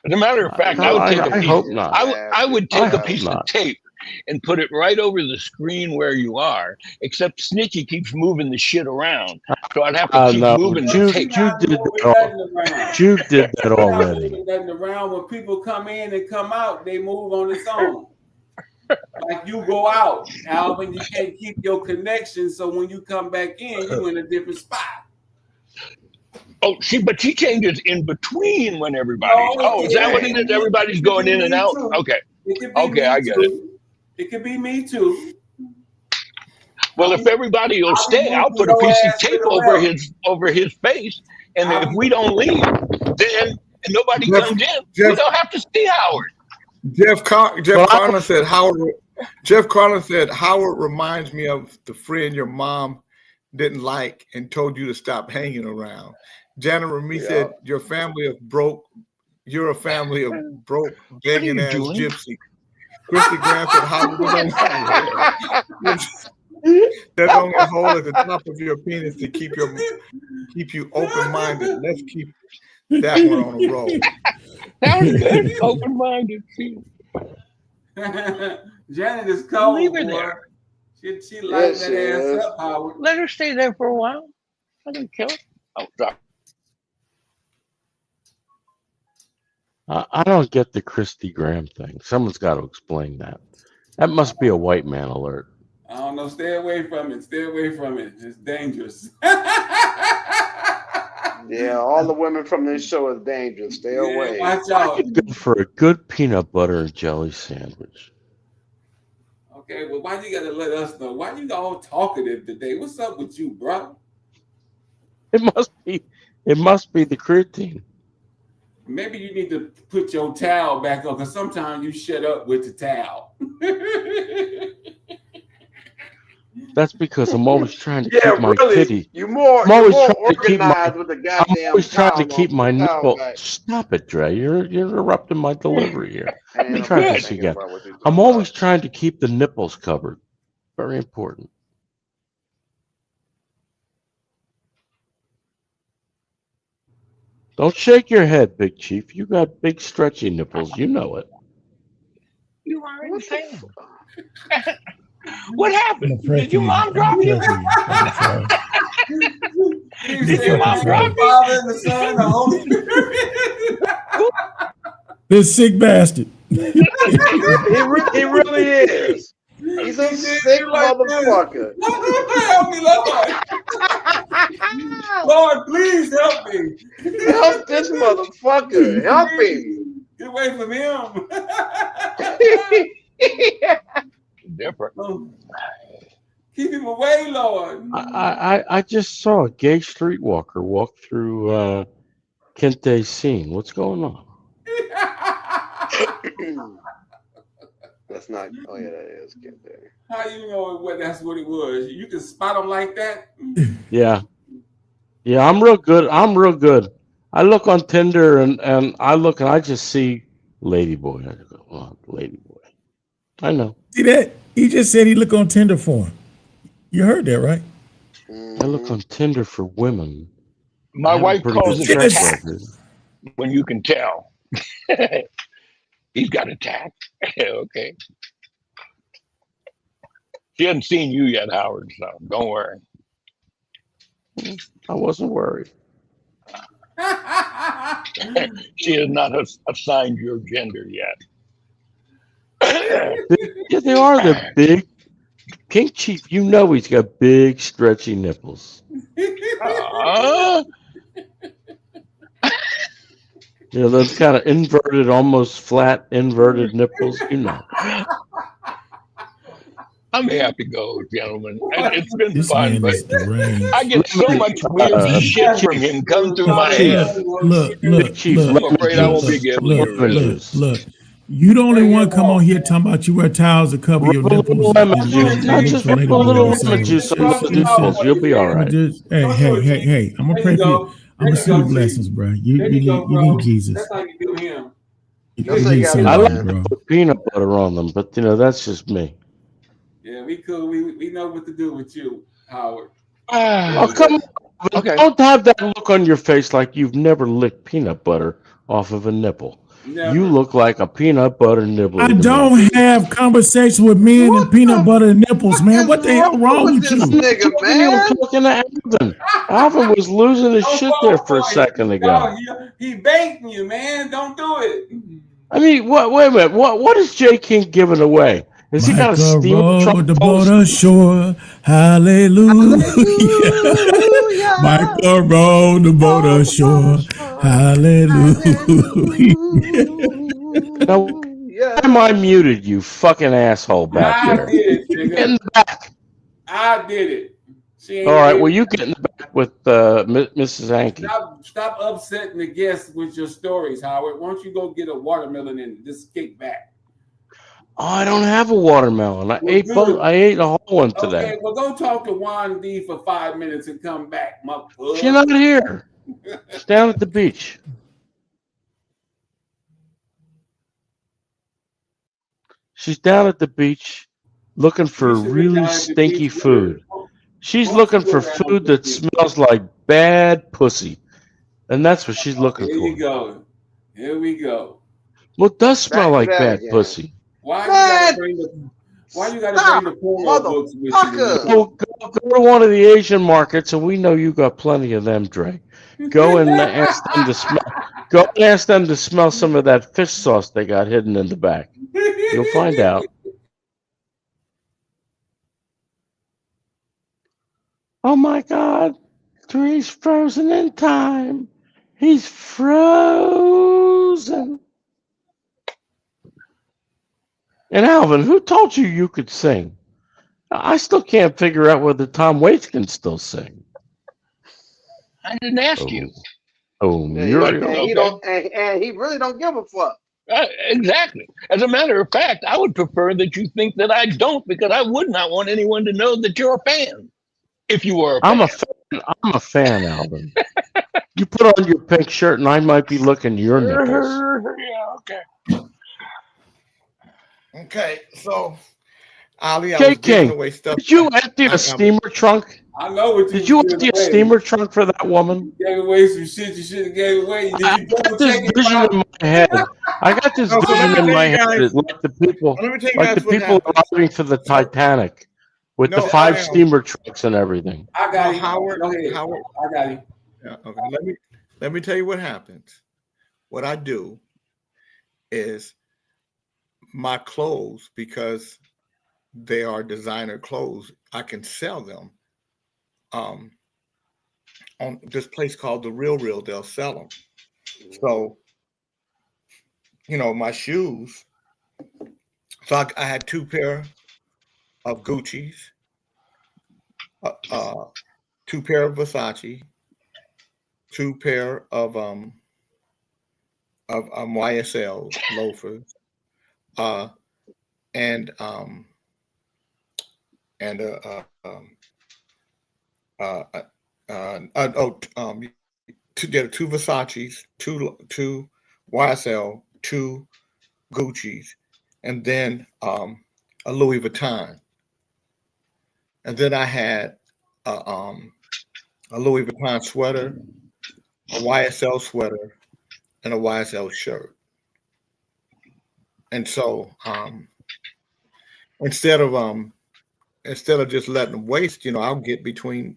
As a matter of fact, I would take a piece. hope not. I would take I a hope piece of not. tape and put it right over the screen where you are. Except Snitchy keeps moving the shit around, so I'd have to keep No, moving the Jude tape. did that already. Letting around when people come in and come out, they move on its own. Like you go out, Alvin, you can't keep your connection, so when you come back in, you in a different spot. Oh, but she changes in between when everybody's. Oh, is that what it is? Everybody's going in and out. Okay. Okay, I get it. It could be me too. Well, if everybody will stay, I'll put a piece of tape over his face, and if we don't leave, then nobody comes in. We don't have to see Howard. Jeff Carlin said Howard. Jeff Carlin said Howard reminds me of the friend your mom didn't like and told you to stop hanging around. Janet Remy said your family of broke. You're a family of broke, begging ass gypsy. Christy Graham said Howard that's only a hole at the top of your penis to keep you open minded. Let's keep that one on the roll. That was good. Open minded. Janet is cold. Leave her there. She light that ass up, Howard. Let her stay there for a while. I don't kill her. Oh, sorry. I don't get the Christy Graham thing. Someone's got to explain that. That must be a white man alert. I don't know. Stay away from it. Stay away from it. It's dangerous. Yeah, all the women from this show is dangerous. Stay away. Watch out. Good for a good peanut butter and jelly sandwich. Okay, well, why you gotta let us know? Why you all talkative today? What's up with you, bro? It must be the creatine. Maybe you need to put your towel back on, because sometimes you shut up with the towel. That's because I'm always trying to keep my kitty. I'm always trying to keep my nipple. Stop it, Dre. You're interrupting my delivery here. Let me try this again. I'm always trying to keep the nipples covered. Very important. Don't shake your head, Big Chief. You got big stretchy nipples. You know it. You already saying. What happened? Did your mom drop you? Did your mom drop you? This sick bastard. He really is. He's a sick motherfucker. Help me, Lord. Lord, please help me. Help this motherfucker. Help him. Get away from him. Different. Keep him away, Lord. I just saw a gay streetwalker walk through Kente's scene. What's going on? That's not. Oh yeah, that is Kente. How you know that's what it was? You can spot him like that? Yeah, I'm real good. I look on Tinder and I look and I just see Ladyboy. I go, oh, Ladyboy. I know. See that? He just said he look on Tinder for him. You heard that, right? I look on Tinder for women. My wife calls it track attack record. when you can tell. He's got attack. Okay. She hasn't seen you yet, Howard, so don't worry. I wasn't worried. She has not assigned your gender yet. Yeah, they are the big King Chief. You know he's got big, stretchy nipples. You know, those kind of inverted, almost flat, inverted nipples. You know. I'm happy to go, gentlemen. It's been This fun, man but is deranged. I get so much weird shit from him come through my head. Look. I'm afraid I won't be able to Look. You the only one come on here talking about you wear towels to cover your nipples. Lemon juice. Not just a little lemon juice on the nipples. You'll be all right. Hey, I'm gonna pray for you. I'm gonna see your blessings, bro. You need Jesus. That's how you do him. You need I somebody, like bro. to put peanut butter on them, but you know that's just me. Yeah, we cool. We know what to do with you, Howard. Oh, come on. Okay. Don't have that look on your face like you've never licked peanut butter off of a nipple. Never. You look like a peanut butter nipple. I to me. don't have conversations with men and peanut butter nipples, man. What the hell wrong with you? Nigga, man. I'm talking to Alvin. Alvin was losing his shit there for a second ago. He baiting you, man. Don't do it. I mean, what? Wait a minute. What is J. King giving away? Has he got a Michael steam rode truck the post? boat ashore. Hallelujah. Michael rode the boat ashore. Hallelujah. Now, why am I muted, you fucking asshole back I there? did it, nigga. Get in the back. I did it. She ain't All right, did well, it. you get in the back with Mrs. Hankey. Stop upsetting the guests with your stories, Howard. Why don't you go get a watermelon and just kick back? Oh, I don't have a watermelon. I ate both. I ate a whole one today. Okay, well, go talk to Juan D for 5 minutes and come back, motherfucker. She's not here. She's down at the beach. She's down at the beach looking for really stinky food. She's looking for food that smells like bad pussy. And that's what she's looking Here for. you go. Here we go. Well, it does smell Back like to that bad again. pussy. Why you gotta bring the Why you gotta Stop, bring the porno books with you? motherfucker. Go to one of the Asian markets, and we know you got plenty of them, Dre. Go and ask them to smell. Go and ask them to smell some of that fish sauce they got hidden in the back. You'll find out. Oh my God, Dre's frozen in time. He's frozen. And Alvin, who told you you could sing? I still can't figure out whether Tom Waits can still sing. I didn't ask you. Oh, And Muriel. he don't, and he really don't give a fuck. Exactly. As a matter of fact, I would prefer that you think that I don't, because I would not want anyone to know that you're a fan. If you were a fan. I'm a fan, Alvin. You put on your pink shirt, and I might be looking at your nipples. Yeah, okay. Okay, so Ali, I K was giving King, away stuff. did you empty a steamer trunk? I know what you Did you empty a steamer trunk for that woman? You gave away some shit you should have gave away. Did I you got double this check it? vision in my head. I got this No, so let vision me in tell my you head, guys- like the people, let me tell you like guys the what people happened. arriving for the Titanic with the No, 5 I- steamer trucks and everything. I got you. Howard, Go ahead. Howard. I got you. Yeah, okay. Let me tell you what happens. What I do is my clothes, because they are designer clothes, I can sell them. On this place called The Real Real, they'll sell them. So, my shoes. So I had 2 pair of Gucci's, 2 pair of Versace, 2 pair of YSL loafers, two Versace's, 2 YSL, 2 Gucci's, and then a Louis Vuitton. And then I had a Louis Vuitton sweater, a YSL sweater, and a YSL shirt. And so instead of just letting them waste, I'll get between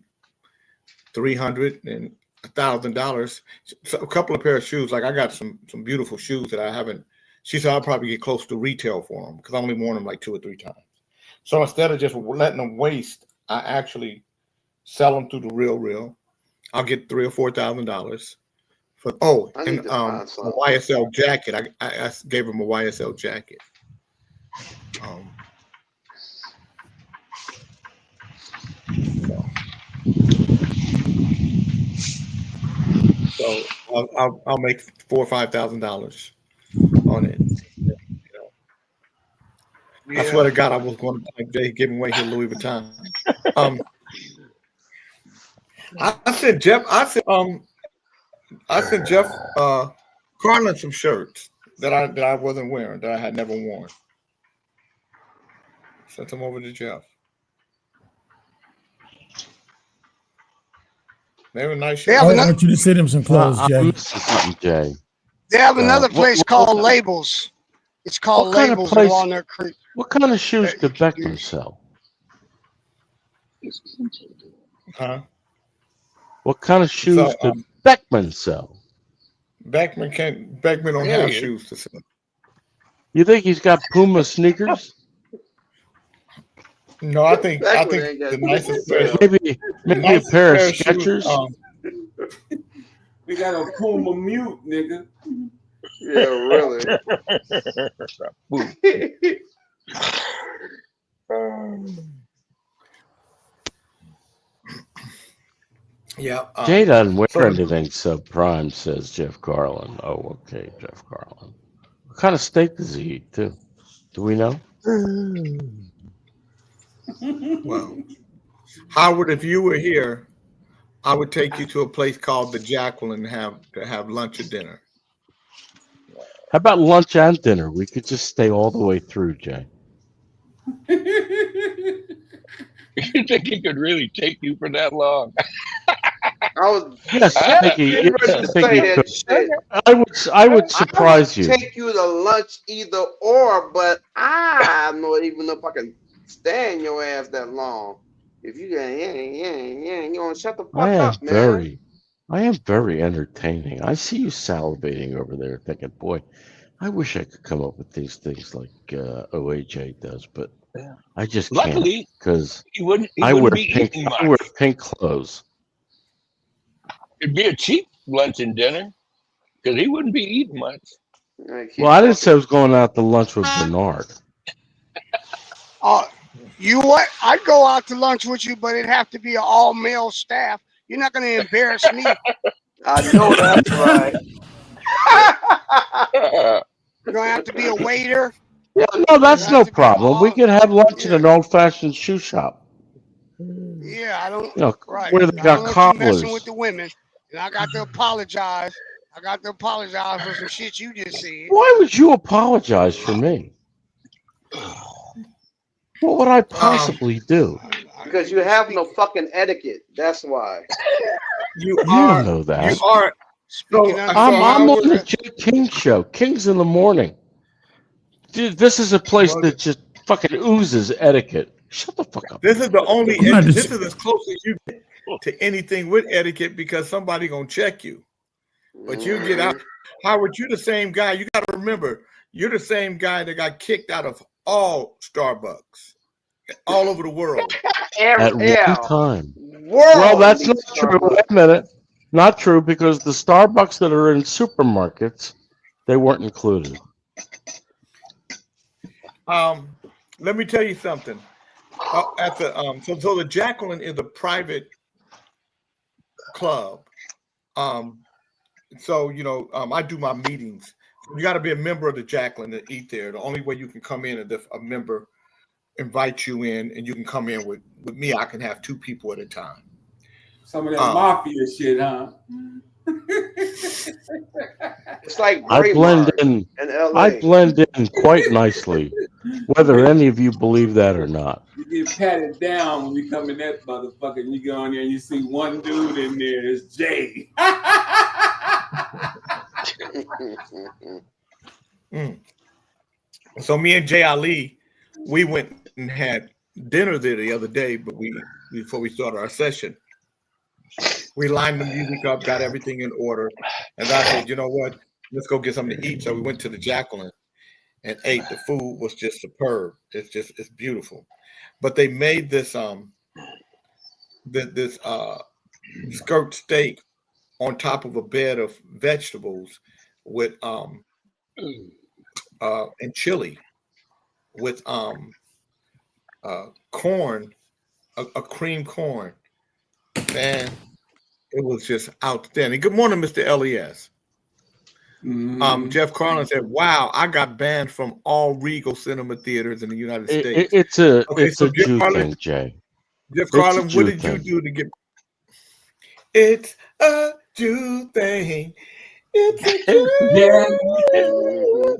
$300 and $1,000. So a couple of pair of shoes, like I got some beautiful shoes that I haven't. She said I'll probably get close to retail for them because I only worn them like 2 or 3 times. So instead of just letting them waste, I actually sell them through The Real Real. I'll get $3,000 or $4,000 for. Oh, and a YSL jacket. I gave him a YSL jacket. So I'll make $4,000 or $5,000 on it. I swear to God, I was going to like Jay giving away his Louis Vuitton. I sent Jeff Carlin some shirts that I wasn't wearing, that I had never worn. Sent them over to Jeff. They were nice shirts. I want you to send him some clothes, Jay. Jay. They have another place what called kind of- Labels. It's called What kind of Labels place- in Walnut Creek. What kind of shoes could Beckman sell? Huh? What kind of shoes So, could Beckman sell? Beckman don't have shoes to sell. You think he's got Puma sneakers? No, I think Beckman ain't got the nicest pair. Maybe a pair of Skechers? We got a Puma mute, nigga. Yeah, really. Yeah. Jay doesn't wear anything subprime, says Jeff Carlin. Oh, okay, Jeff Carlin. What kind of steak does he eat, too? Do we know? Well, Howard, if you were here, I would take you to a place called the Jacqueline to have lunch or dinner. How about lunch and dinner? We could just stay all the way through, Jay. You think he could really take you for that long? I was Yes, I think he, getting ready I to think say he that could. shit. I would surprise you. Take you to lunch either or, but I don't even know if I can stand your ass that long. If you you gonna shut the fuck I am up, man. very entertaining. I see you salivating over there, thinking, "Boy, I wish I could come up with these things like OAJ does," but I just can't Luckily, because he wouldn't I wear be pink. eating I wear much. pink clothes. It'd be a cheap lunch and dinner because he wouldn't be eating much. Well, I didn't say I was going out to lunch with Bernard. You what? I'd go out to lunch with you, but it'd have to be an all male staff. You're not going to embarrass me. I know that's right. You're going to have to be a waiter. No, that's no problem. We could have lunch in an old-fashioned shoe shop. Yeah, I don't. You know, Right. where they I got don't want you cobblers. messing with the women, and I got to apologize. I got to apologize for some shit you just said. Why would you apologize for me? What would I possibly do? Because you have no fucking etiquette. That's why. You don't know that. You are. I'm on the Jay King show. King's in the morning. Dude, this is a place that just fucking oozes etiquette. Shut the fuck up. This is the only. I'm not This just- is as close as you get to anything with etiquette because somebody gonna check you. But you get out. Howard, you're the same guy. You got to remember, you're the same guy that got kicked out of all Starbucks all over the world. At one time. Well, that's not true. Wait a minute. Not true because the Starbucks that are in supermarkets, they weren't included. Let me tell you something. At the so the Jacqueline is a private club. So I do my meetings. You got to be a member of the Jacqueline to eat there. The only way you can come in is if a member invites you in, and you can come in with me. I can have 2 people at a time. Some of that mafia shit, huh? It's like I blend in. LA. I blend in quite nicely, whether any of you believe that or not. You get patted down when you come in that motherfucker and you go in there and you see one dude in there. It's Jay. So me and Jay Ali, we went and had dinner there the other day, but before we started our session, we lined the music up, got everything in order, and I said, you know what, let's go get something to eat. So we went to the Jacqueline and ate. The food was just superb. It's beautiful. But they made this this skirt steak on top of a bed of vegetables with and chili with corn, a cream corn. Man, it was just outstanding. Good morning, Mr. Les. Jeff Carlin said, "Wow, I got banned from all Regal cinema theaters in the United States." It's a so Jeff Jew Carlin, thing, Jay. Jeff It's a Carlin, Jew what did you thing. do to get? It's a Jew thing. It's a Jew. Yeah.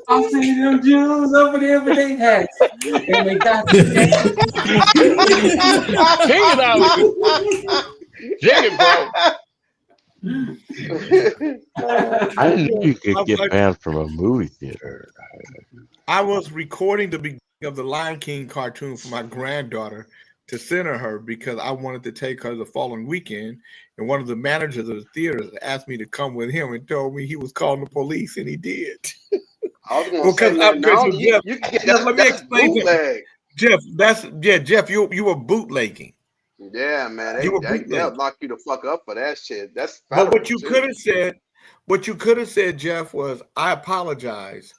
I see them Jews over there with their hats. And they got Sing it out. Sing it, bro. I didn't know you could get banned from a movie theater. I was recording the beginning of the Lion King cartoon for my granddaughter to send her because I wanted to take her the following weekend. And one of the managers of the theater asked me to come with him and told me he was calling the police, and he did. I was going to say, man, no, you can get Jeff, let me that's explain. bootleg. Jeff, Jeff, you were bootlegging. Yeah, man, You were they'll bootleg. lock you the fuck up for that shit. That's But what federal, you too. could have said, Jeff, was I apologize.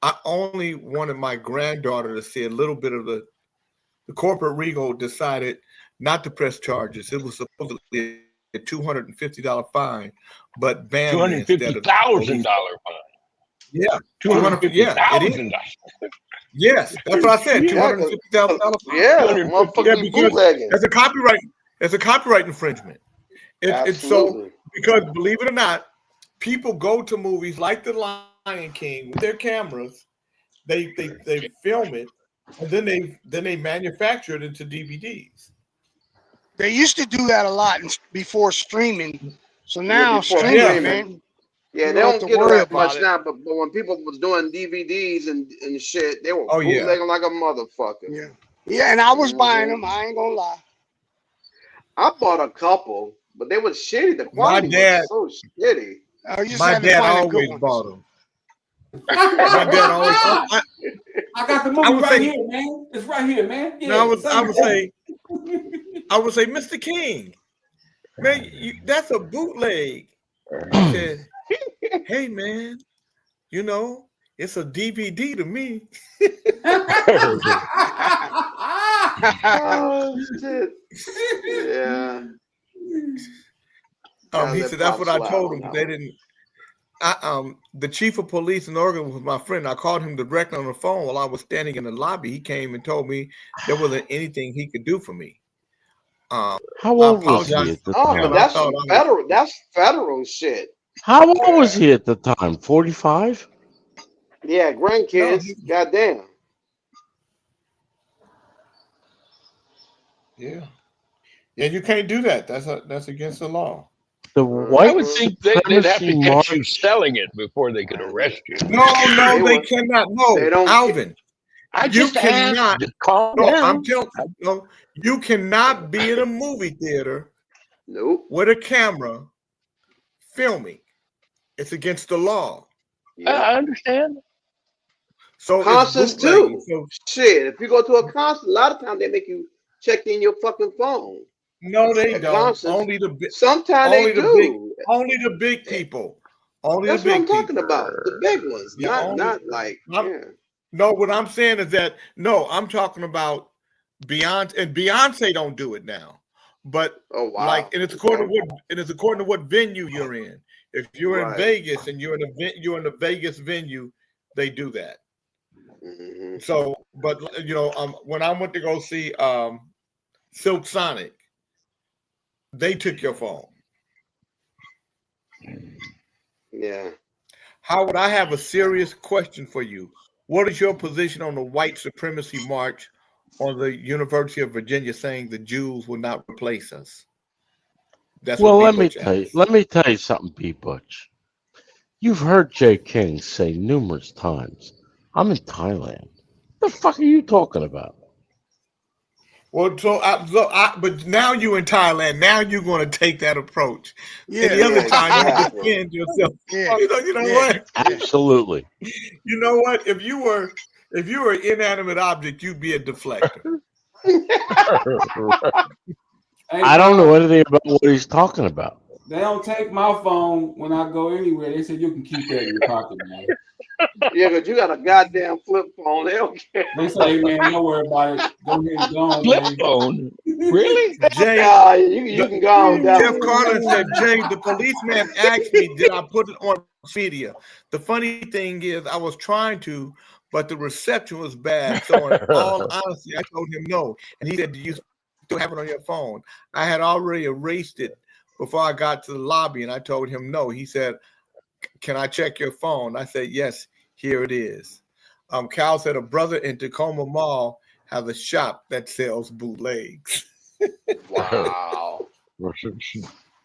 I only wanted my granddaughter to see a little bit of the corporate Regal decided not to press charges. It was supposedly a $250 fine, but banned me instead of $250,000 fine. Yeah, $250,000. Yeah, it is. Yes, that's what I said. $250,000 fine. Yeah, motherfucker, bootlegging. That's a copyright infringement. It's so Absolutely. because believe it or not, people go to movies like The Lion King with their cameras. They film it, and then they manufacture it into DVDs. They used to do that a lot before streaming. So now before streaming, streaming. man. Yeah, you they don't have don't to get worry it about much it. now, but when people was doing DVDs and shit, they were Oh, yeah. bootlegging like a motherfucker. Yeah. Yeah, and I was buying them. I ain't gonna lie. I bought a couple, but they were shitty. The My quality dad, was so shitty. Oh, you my had to dad find a good always one. bought them. My dad always. I got the I movie would right say, here, man. It's right here, man. no, Yeah, I would say, Mr. King, man, that's a bootleg. He said, hey, man, you know, it's a DVD to me. Oh shit! Yeah. He said that's what I told him, but they didn't. The chief of police in Oregon was my friend. I called him directly on the phone while I was standing in the lobby. He came and told me there wasn't anything he could do for me. How old was he at the Oh, time? but that's federal. That's federal shit. How old was he at the time? 45? Yeah, grandkids. Goddamn. Yeah, you can't do that. That's against the law. The I white would think they'd have to supremacy catch you march. selling it before they could arrest you. No, they cannot. No, They don't. Alvin, I you just cannot. asked. Calm No, down. I'm telling you, no, you cannot be in a movie theater Nope. with a camera filming. It's against the law. I understand. So it's Concerts bootlegging. too. So Shit, if you go to a concert, a lot of times they make you check in your fucking phone. no, they At don't. concerts, Only the big. sometimes Only they the big. do. Only the big people. Only That's the what big I'm talking people. about. The big ones, Yeah, not only. like I'm- No, what I'm saying is that no, I'm talking about Beyonce, and Beyonce don't do it now. But Oh wow. like, and it's according to what venue you're in. If you're in Right. Vegas and you're in a Vegas venue, they do that. Mm-hmm. So, but when I went to go see Silk Sonic, they took your phone. Yeah. Howard, I have a serious question for you. What is your position on the white supremacy march on the University of Virginia saying the Jews will not replace us? That's Well, what let B. me Butch tell you. asked. Let me tell you something, B. Butch. You've heard Jay King say numerous times, "I'm in Thailand." The fuck are you talking about? Well, but now you're in Thailand. Now you're going to take that approach. Yeah, Any other yeah, time exactly. you defend yourself. Yeah. You know Yeah. what? Absolutely. You know what? If you were an inanimate object, you'd be a deflector. Hey, I don't know anything about what he's talking about. They don't take my phone when I go anywhere. They said you can keep that in your pocket, man. Yeah, because you got a goddamn flip phone. They don't care. They say, man, don't worry about it. Go ahead and go on, Flip man. phone? Really? Jay, Ah, you can go on down. Jeff Carter said, Jay, the policeman asked me, did I put it on Expedia? The funny thing is, I was trying to, but the reception was bad. So in all honesty, I told him no. And he said, do you still have it on your phone? I had already erased it before I got to the lobby, and I told him no. He said, can I check your phone? I said, yes, here it is. Cal said a brother in Tacoma Mall has a shop that sells bootlegs. Wow.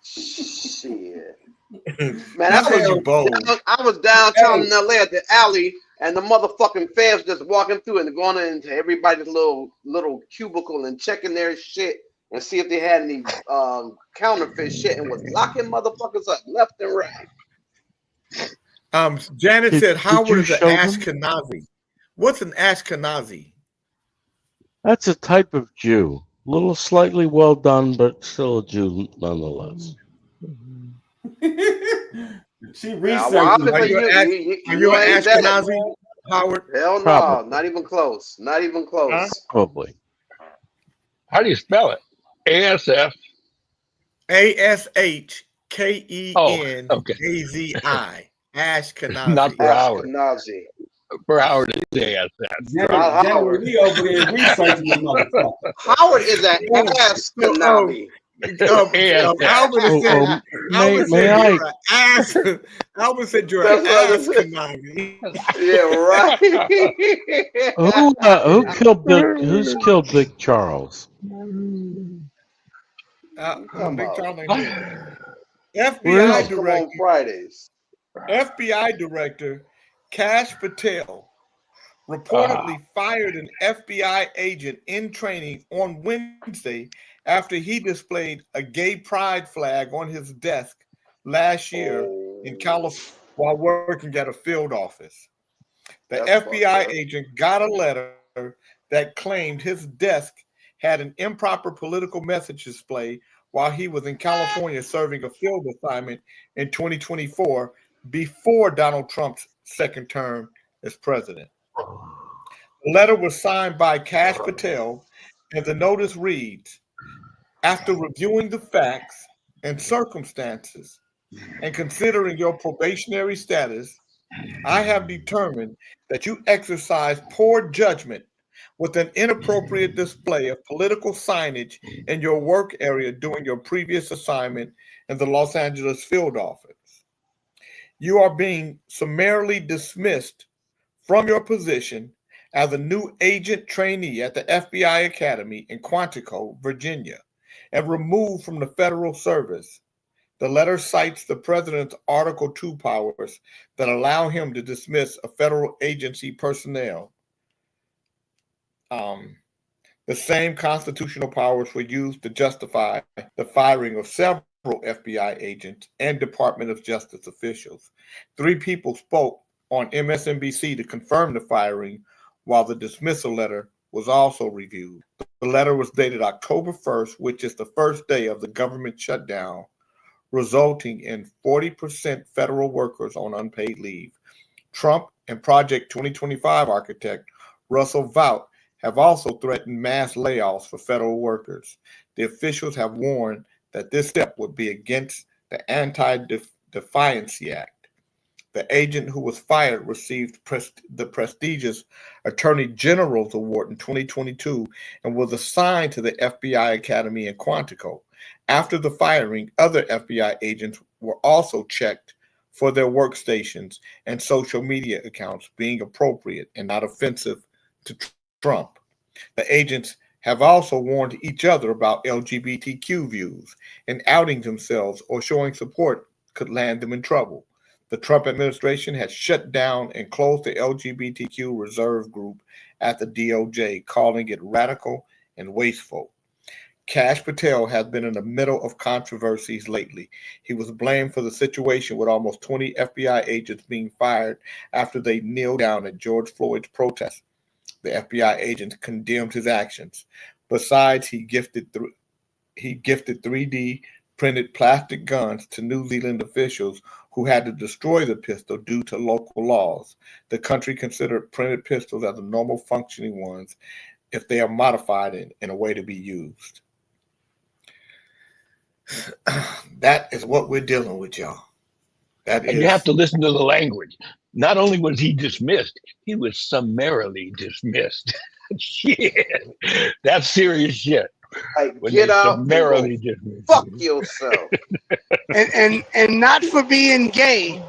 Shit. Man, That was bold. I was downtown in LA at the alley, and the motherfucking feds just walking through and going into everybody's little cubicle and checking their shit and see if they had any counterfeit shit, and was locking motherfuckers up left and right. Janet Did- said, did Howard you is an show them? Ashkenazi. What's an Ashkenazi? That's a type of Jew. A little slightly well done, but still a Jew nonetheless. She Well, researching. Are you an ain't that. Ashkenazi, Howard? Hell no, Probably. not even close. Not even close. Huh? Probably. How do you spell it? ASF. ASHKENAZI. Ashkenazi. Not for Howard. Ashkenazi. For Howard, it's ASF. General Lee over there researching this motherfucker. Howard is an Ashkenazi. Albert said, Albert said you're an Ashkenazi. Yeah, right. Who's killed Big Charles? FBI Come on Fridays. FBI director Kash Patel reportedly fired an FBI agent in training on Wednesday after he displayed a gay pride flag on his desk last year in California while working at a field office. The FBI agent got a letter that claimed his desk had an improper political message display while he was in California serving a field assignment in 2024 before Donald Trump's second term as president. The letter was signed by Kash Patel, and the notice reads, "After reviewing the facts and circumstances and considering your probationary status, I have determined that you exercise poor judgment with an inappropriate display of political signage in your work area during your previous assignment in the Los Angeles field office. You are being summarily dismissed from your position as a new agent trainee at the FBI Academy in Quantico, Virginia, and removed from the federal service." The letter cites the president's Article 2 powers that allow him to dismiss a federal agency personnel. The same constitutional powers were used to justify the firing of several FBI agents and Department of Justice officials. 3 people spoke on MSNBC to confirm the firing, while the dismissal letter was also reviewed. The letter was dated October 1st, which is the first day of the government shutdown, resulting in 40% federal workers on unpaid leave. Trump and Project 2025 architect Russell Vought have also threatened mass layoffs for federal workers. The officials have warned that this step would be against the Anti-Defiancy Act. The agent who was fired received the prestigious Attorney General's Award in 2022 and was assigned to the FBI Academy in Quantico. After the firing, other FBI agents were also checked for their workstations and social media accounts being appropriate and not offensive to Trump. The agents have also warned each other about LGBTQ views, and outing themselves or showing support could land them in trouble. The Trump administration has shut down and closed the LGBTQ reserve group at the DOJ, calling it radical and wasteful. Kash Patel has been in the middle of controversies lately. He was blamed for the situation with almost 20 FBI agents being fired after they kneeled down at George Floyd's protest. The FBI agents condemned his actions. Besides, he gifted 3D printed plastic guns to New Zealand officials who had to destroy the pistol due to local laws. The country considered printed pistols as the normal functioning ones if they are modified in a way to be used. That is what we're dealing with, y'all. And you have to listen to the language. Not only was he dismissed, he was summarily dismissed. Shit, that's serious shit. Like, get out, summarily dismissed. Fuck yourself. and not for being gay,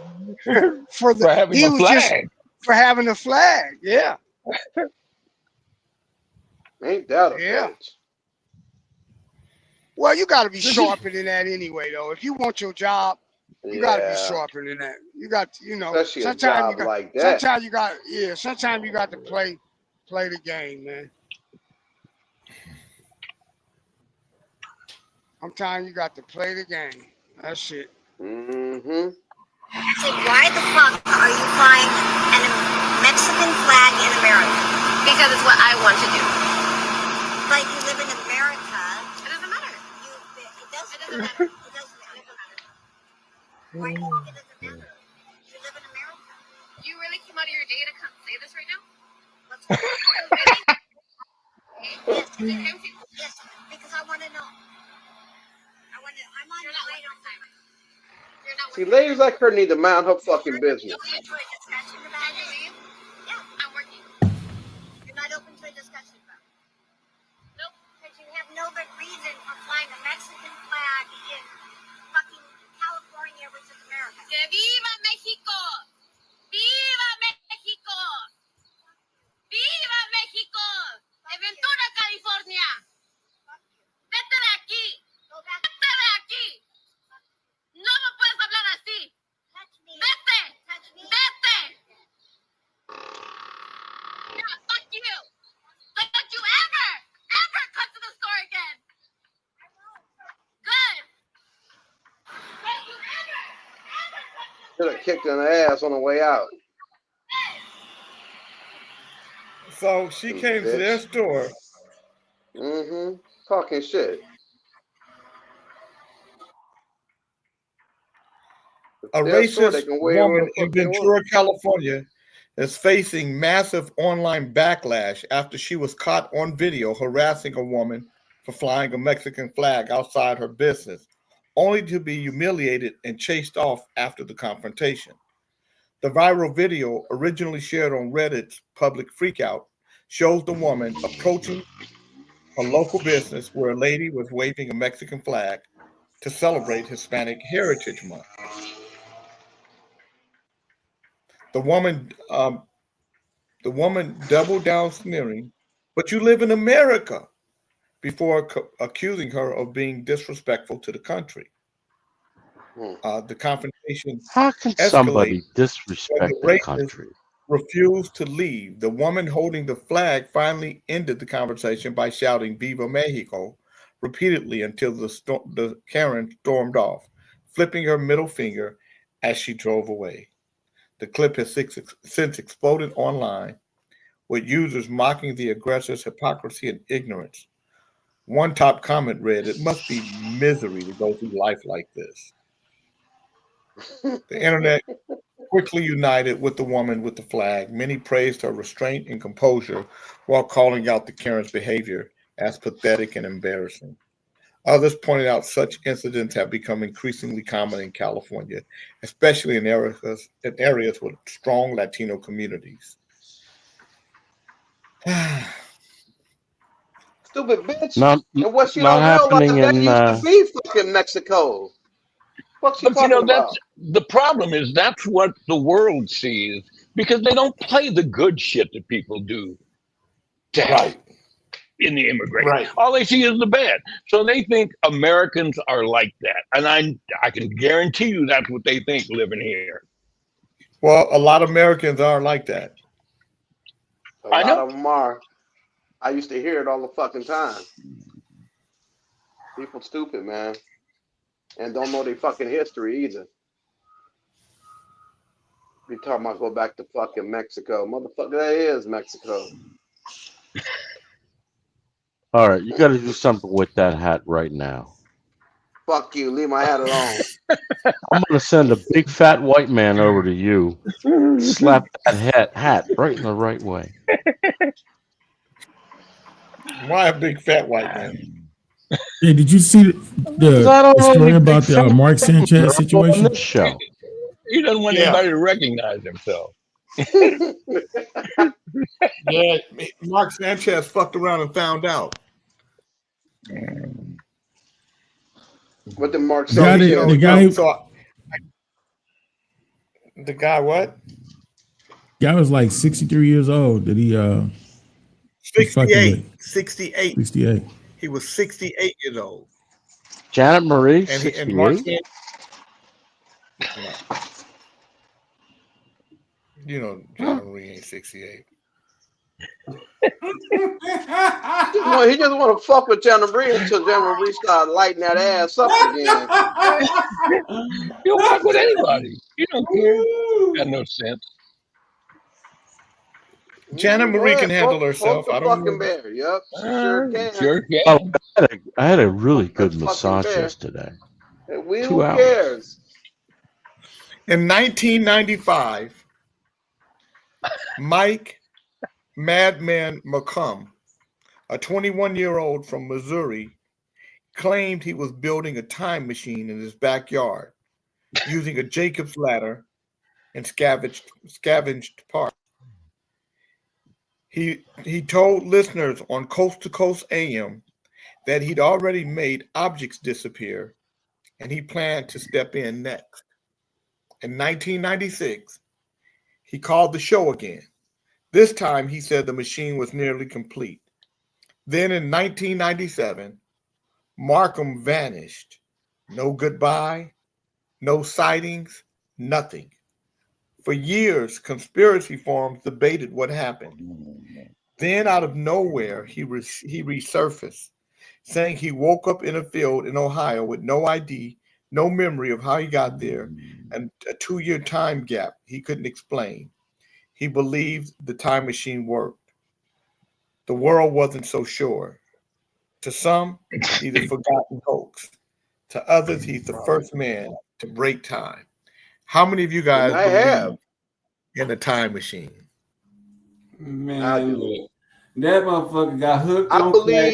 for having a flag. For having a flag. Yeah. Ain't that a bitch? Well, you got to be sharper than that anyway, though. If you want your job, you got to be sharper than that. You got to, especially a job like that. Sometimes you got to play the game, man. Sometimes you got to play the game. That's it. Mm-hmm. So why the fuck are you flying a Mexican flag in America? Because it's what I want to do. But you live in America. It doesn't matter. It doesn't matter. Why do you think it doesn't matter? You live in America. You really came out of your day to come say this right now? What's going on? Yes, because I want to know. I'm on your way on time. See, ladies like her need to mind her fucking business. Yeah, I'm working. You're not open to a discussion about it? Nope. Because you have no good reason for flying a Mexican flag in fucking California, which is America. ¡Que viva México! ¡Viva México! ¡Viva México! ¡En Ventura, California! ¡Vete de aquí! ¡Vete de aquí! ¡No me puedes hablar así! ¡Vete! ¡Vete! Should have kicked her in the ass on the way out. So she came to their store. Mm-hmm. Talking shit. A racist woman in Ventura, California is facing massive online backlash after she was caught on video harassing a woman for flying a Mexican flag outside her business, only to be humiliated and chased off after the confrontation. The viral video, originally shared on Reddit's public freakout, shows the woman approaching a local business where a lady was waving a Mexican flag to celebrate Hispanic Heritage Month. The woman doubled down, sneering, "But you live in America," before accusing her of being disrespectful to the country. The confrontation How can somebody disrespect when the the country? refused to leave. The woman holding the flag finally ended the conversation by shouting "Viva Mexico" repeatedly until the Karen stormed off, flipping her middle finger as she drove away. The clip has since exploded online, with users mocking the aggressor's hypocrisy and ignorance. One top comment read, "It must be misery to go through life like this." The internet quickly united with the woman with the flag. Many praised her restraint and composure while calling out the Karen's behavior as pathetic and embarrassing. Others pointed out such incidents have become increasingly common in California, especially in areas with strong Latino communities. Stupid bitch. Not, And what she not don't know about the happening that in. used to be fucking Mexico. What's she But talking about? that's the problem is that's what the world sees because they don't play the good shit that people do to help in the immigration. Right. All they see is the bad. So they think Americans are like that. And I can guarantee you that's what they think living here. Well, a lot of Americans are like that. A lot of them are. I used to hear it all the fucking time. People stupid, man. And don't know their fucking history either. Be talking about go back to fucking Mexico. Motherfucker, that is Mexico. All right, you got to do something with that hat right now. Fuck you. Leave my hat alone. I'm going to send a big fat white man over to you. Slap that hat right in the right way. Why a big fat white man? Yeah, did you see the story about the Mark Sanchez situation? On this show. He doesn't want anybody to recognize himself. Yeah, Mark Sanchez fucked around and found out. What did Mark The guy, Sanchez? The guy what? Guy was like 63 years old. That he 68. 68. He was 68 years old. Janet Marie, And 68. Mark you know, Janet Marie ain't 68. He just want to fuck with Janet Marie until Janet Marie start lighting that ass up again. You'll fuck with anybody. You don't care. Got no sense. Janet Marie can handle herself. I don't fucking bear. Yep, she sure can. Sure can. Oh, I had a really good massage yesterday. Hey, we 2 who hours. cares? In 1995, Mike Madman McCumb, a 21-year-old from Missouri, claimed he was building a time machine in his backyard using a Jacob's ladder and scavenged parts. He told listeners on Coast to Coast AM that he'd already made objects disappear and he planned to step in next. In 1996, he called the show again. This time, he said the machine was nearly complete. Then in 1997, Markham vanished. No goodbye, no sightings, nothing. For years, conspiracy forums debated what happened. Then, out of nowhere, he resurfaced, saying he woke up in a field in Ohio with no ID, no memory of how he got there, and a 2-year time gap he couldn't explain. He believed the time machine worked. The world wasn't so sure. To some, he's a forgotten hoax. To others, he's the first man to break time. How many of you guys believe in the time machine? Man, look, that motherfucker got hooked on crack,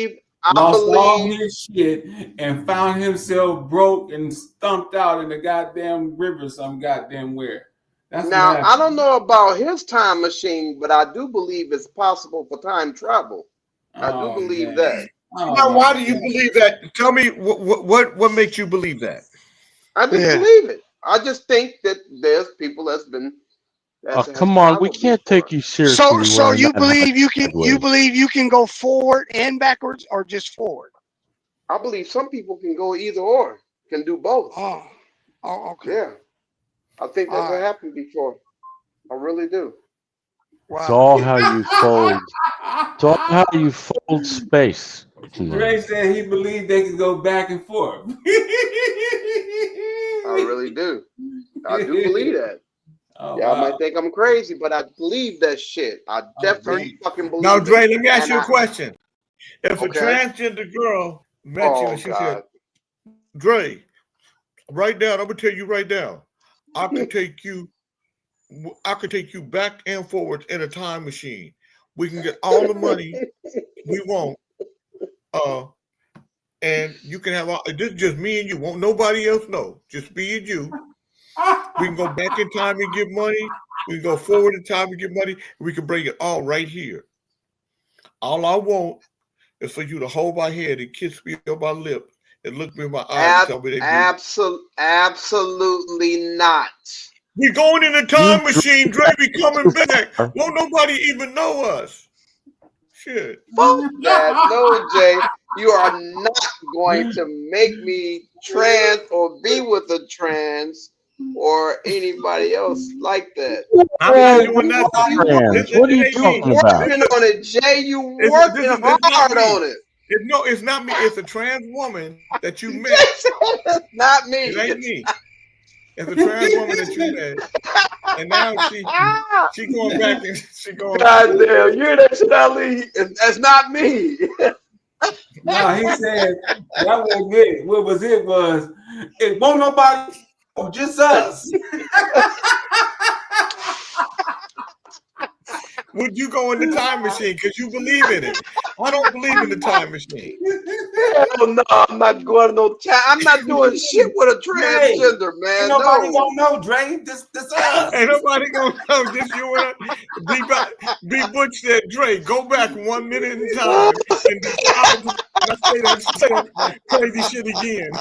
lost all his shit, and found himself broke and stumped out in the goddamn river some goddamn where. That's now, I don't know about his time machine, but I do believe it's possible for time travel. I do believe that. Now, why do you believe that? Tell me what makes you believe that? I just believe it. I just think that there's people that's been. Come on, we can't take you seriously. So you believe you can go forward and backwards, or just forward? I believe some people can go either or, can do both. Oh, okay. Yeah, I think that's what happened before. I really do. Wow. It's all how you fold. It's all how you fold space. Ray said he believed they could go back and forth. I really do. I do believe that. Oh, Y'all might think I'm crazy, but I believe that shit. I definitely fucking believe Now, Dre, it. let me ask you a And question. If a transgender girl met you and she said, Dre, right now, I'm gonna tell you right now, I could take you back and forward in a time machine. We can get all the money we want. And you can have this is just me and you. Won't nobody else know. Just me and you. We can go back in time and get money. We can go forward in time and get money. We can bring it all right here. All I want is for you to hold my head and kiss me on my lip and look me in my eyes and tell me absolutely not. We going in a time machine, Dre. We coming back. Won't nobody even know us. Shit. Fuck that. No, Jay. You are not going to make me trans or be with a trans or anybody else like that. What are you talking about? Working on it, Jay. You working hard on it. It's not me. It's a trans woman that you met. It's not me. It ain't me. It's a trans woman that you met, and now she going back and she going. God damn, you hear that shit, Ali? That's not me. No, he said that was it. What was it? Was it won't nobody, just us. Would you go in the time machine because you believe in it? I don't believe in the time machine. Hell no, I'm not going to no time. I'm not doing shit with a transgender, man. Ain't nobody gonna know, Dre. This us. Ain't nobody gonna know. Just you and B Butch said, Dre, go back 1 minute in time and say that crazy shit again.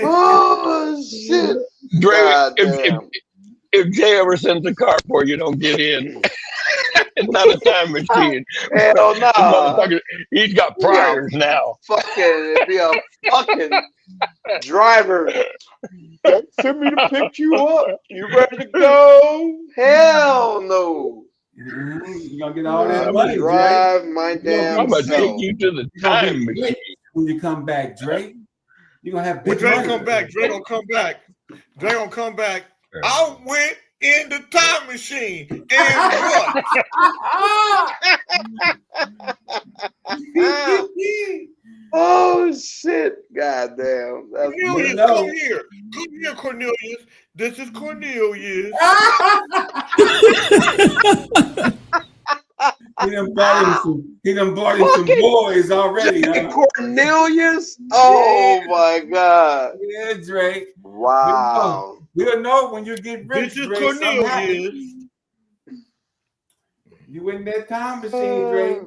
Oh shit, Dre, if Jay ever sends a car for you, don't get in. It's not a time machine. Hell no. Motherfucker, he's got priors now. It'd be a fucking driver. Send me to pick you up. You ready to go? Hell no. You gonna get all that I'm money, drive Dre. my damn I'm gonna self. take you to the time machine when you come back, Dre. You gonna have When big Dre money. come back, Dre gonna come back. Dre gonna come back. I went in the time machine and what? Oh shit! Goddamn! Cornelius, come here. Come here, Cornelius. This is Cornelius. He done bought him some boys already. Huh? Cornelius? Oh my God! Yeah, Drake. Wow. We'll know when you get rich. This is Drake, Cornelius. You in that time machine, Drake?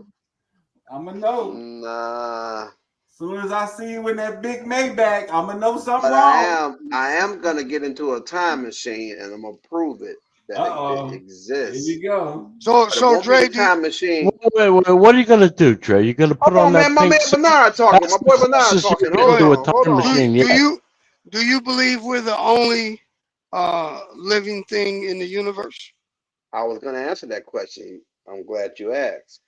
I'ma know. Nah. Soon as I see you in that big Maybach, I'ma know something But wrong. I am gonna get into a time machine and I'm gonna prove it that it exists. There you go. So Dre, time machine. Wait, what are you gonna do, Dre? You gonna put on that My pink man suit? Bernard talking. My boy Bernard That's talking. you're gonna do a time Hold on. machine. Do you believe we're the only living thing in the universe? I was gonna answer that question. I'm glad you asked.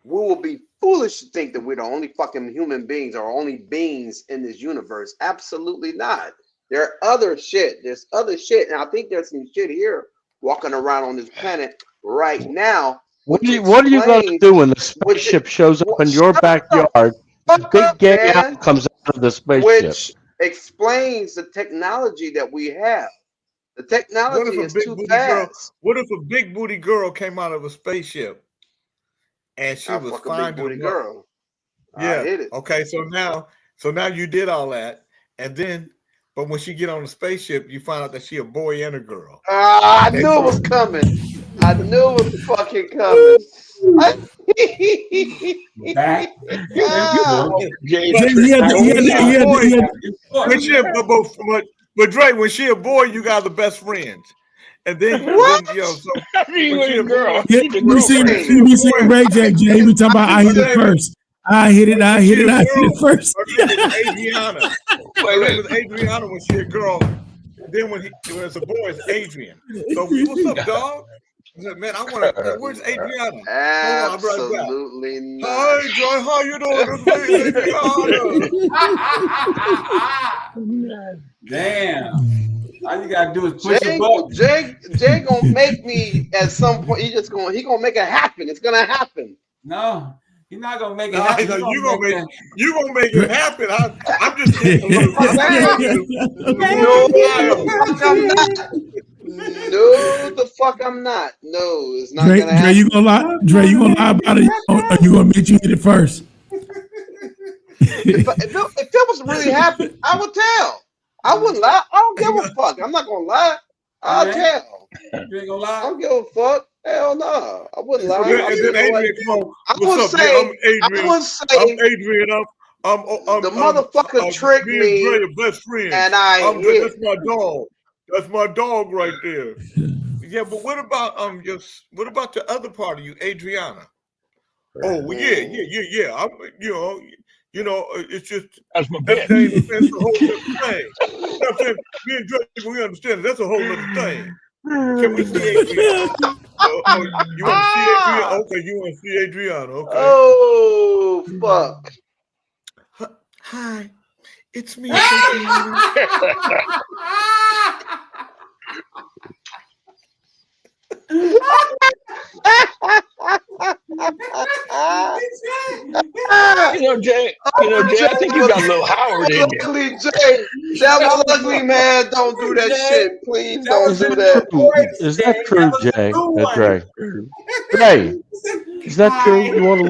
we will be foolish to think that we're the only fucking human beings or only beings in this universe. Absolutely not. There are other shit. There's other shit, and I think there's some shit here walking around on this planet right now. What are you going to do when the spaceship shows up in your backyard? A big gay apple comes out of the spaceship. Which explains the technology that we have. The technology is too fast. What if a big booty girl came out of a spaceship and she was fine booty girl? Yeah. Okay. So now you did all that, and then, but when she get on the spaceship, you find out that she a boy and a girl. I knew it was coming. I knew it was fucking coming. But Dre, when she a boy, you got the best friends, and then so you a girl. We seen Ray J. We talking about I hit it first. I hit it first. Adriana. With Adriana when she a girl. Then when it's a boy, it's Adrian. So what's up, dog? Man, I want to. Where's Adriana? Absolutely not. Hi, Joy. How you doing? Damn. All you gotta do is push the button. Jay gonna make me at some point. He gonna make it happen. It's gonna happen. No. You're not gonna make it happen. You gonna make it happen. I'm just saying. No, the fuck I'm not. No, it's not gonna happen. Dre, you gonna lie? Dre, you gonna lie about it? Or you gonna make you hit it first? If that was really happening, I would tell. I wouldn't lie. I don't give a fuck. I'm not gonna lie. I'll tell. You ain't gonna lie? I don't give a fuck. Hell no. I wouldn't lie. Adrian, come on. What's up, man? I'm Adrian. The motherfucker tricked me. Dre, the best friend. And that's my dog. That's my dog right there. Yeah, but what about the other part of you, Adriana? Oh, well, yeah. I'm, it's just that's my bitch. That's a whole other thing. Me and Dre, we understand it. That's a whole other thing. Can we see Adriana? You want to see Adriana? Okay, you want to see Adriana? Okay. Oh, fuck. Hi, it's me. Jay, I think you got a little Howard in you. Jay, that was ugly, man. Don't do that shit. Please don't do that. Is that true, Jay? Dre? Dre, is that true? You want a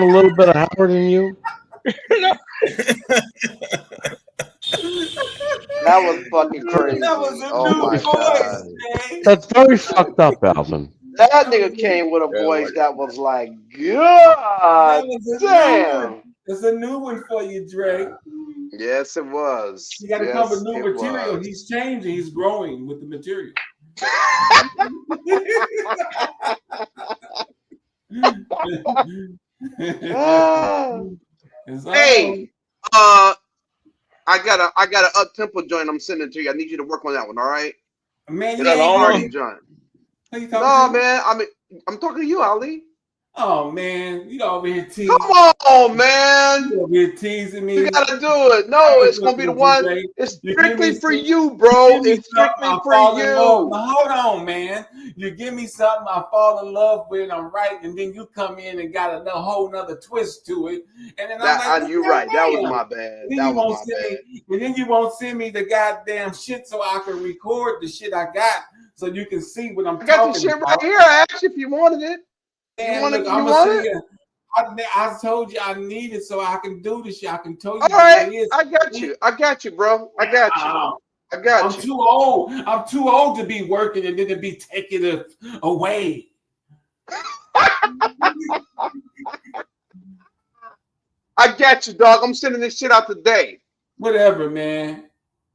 little bit of Howard in you? That was fucking crazy. Oh my god. That's very fucked up, Alvin. That nigga came with a voice that was like, God damn. It's a new one for you, Dre. Yes, it was. You got to come with new material. Was. He's changing. He's growing with the material. Hey, I got a up tempo joint. I'm sending to you. I need you to work on that one. All right, man. You got a party joint. No, man. I'm talking to you, Ali. Oh man, you over here teasing. Come on, man. You over here teasing me. You gotta do it. No, it's gonna be the one. It's strictly for you, bro. It's strictly for you. Hold on, man. You give me something I fall in love with, I'm right, and then you come in and got a whole nother twist to it. And then I'm like, you're right. That was my bad. That was my bad. And then you won't send me the goddamn shit so I can record the shit I got so you can see what I'm talking about. I got the shit right here. I asked you if you wanted it. You want it? I told you I need it so I can do this shit. I can tell you. All right, I got you. I got you, bro. I got you. I'm too old. I'm too old to be working and then to be taking it away. I got you, dog. I'm sending this shit out today. Whatever, man.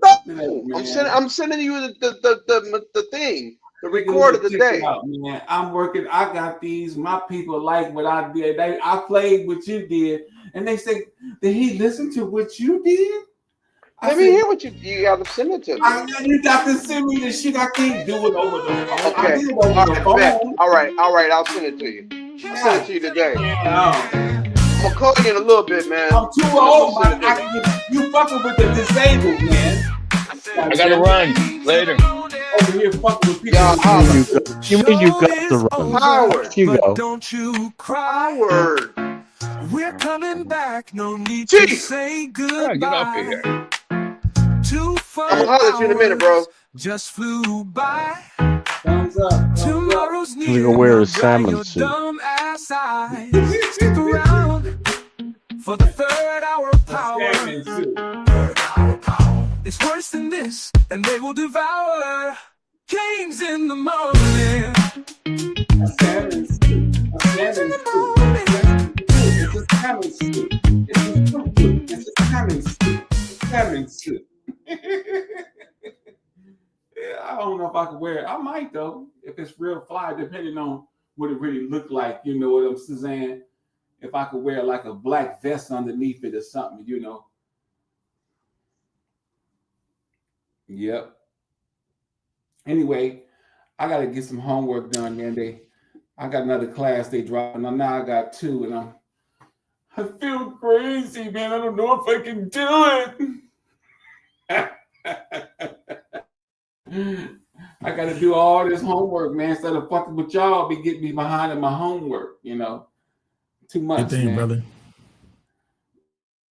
I'm sending you the thing. The record of the day. Man. I'm working. I got these. My people like what I did. I played what you did, and they say, "Did he listen to what you did?" Let me hear what you got to send it to me. You got to send me the shit. I can't do it over the phone. Okay. All right. I'll send it to you. Send it to you today. Yeah, I'm gonna call you in a little bit, man. I'm too old, man. I can get you fucking with the disabled, man. I gotta run later. Over here fucking with people. You mean you got the run? Howard. You go. Don't you cry. Howard. We're coming back. No need to say goodbye. Get off of here. I'm gonna holler at you in a minute, bro. Just flew by. Thumbs up. Tomorrow's He's gonna wear a salmon suit. dumb ass eyes. Stick around for the third hour of power. It's worse than this, and they will devour James in the morning. A salmon suit. A salmon suit. It's a salmon suit. It's a salmon suit. A salmon suit. Yeah, I don't know if I could wear it. I might though, if it's real fly, depending on what it really looked like. You know what I'm saying? If I could wear like a black vest underneath it or something, you know. Yep. Anyway, I gotta get some homework done, man. I got another class they dropping. Now I got two, and I feel crazy, man. I don't know if I can do it. I got to do all this homework, man. Instead of fucking with y'all, be getting me behind in my homework. You know, too much, Good thing, man. brother.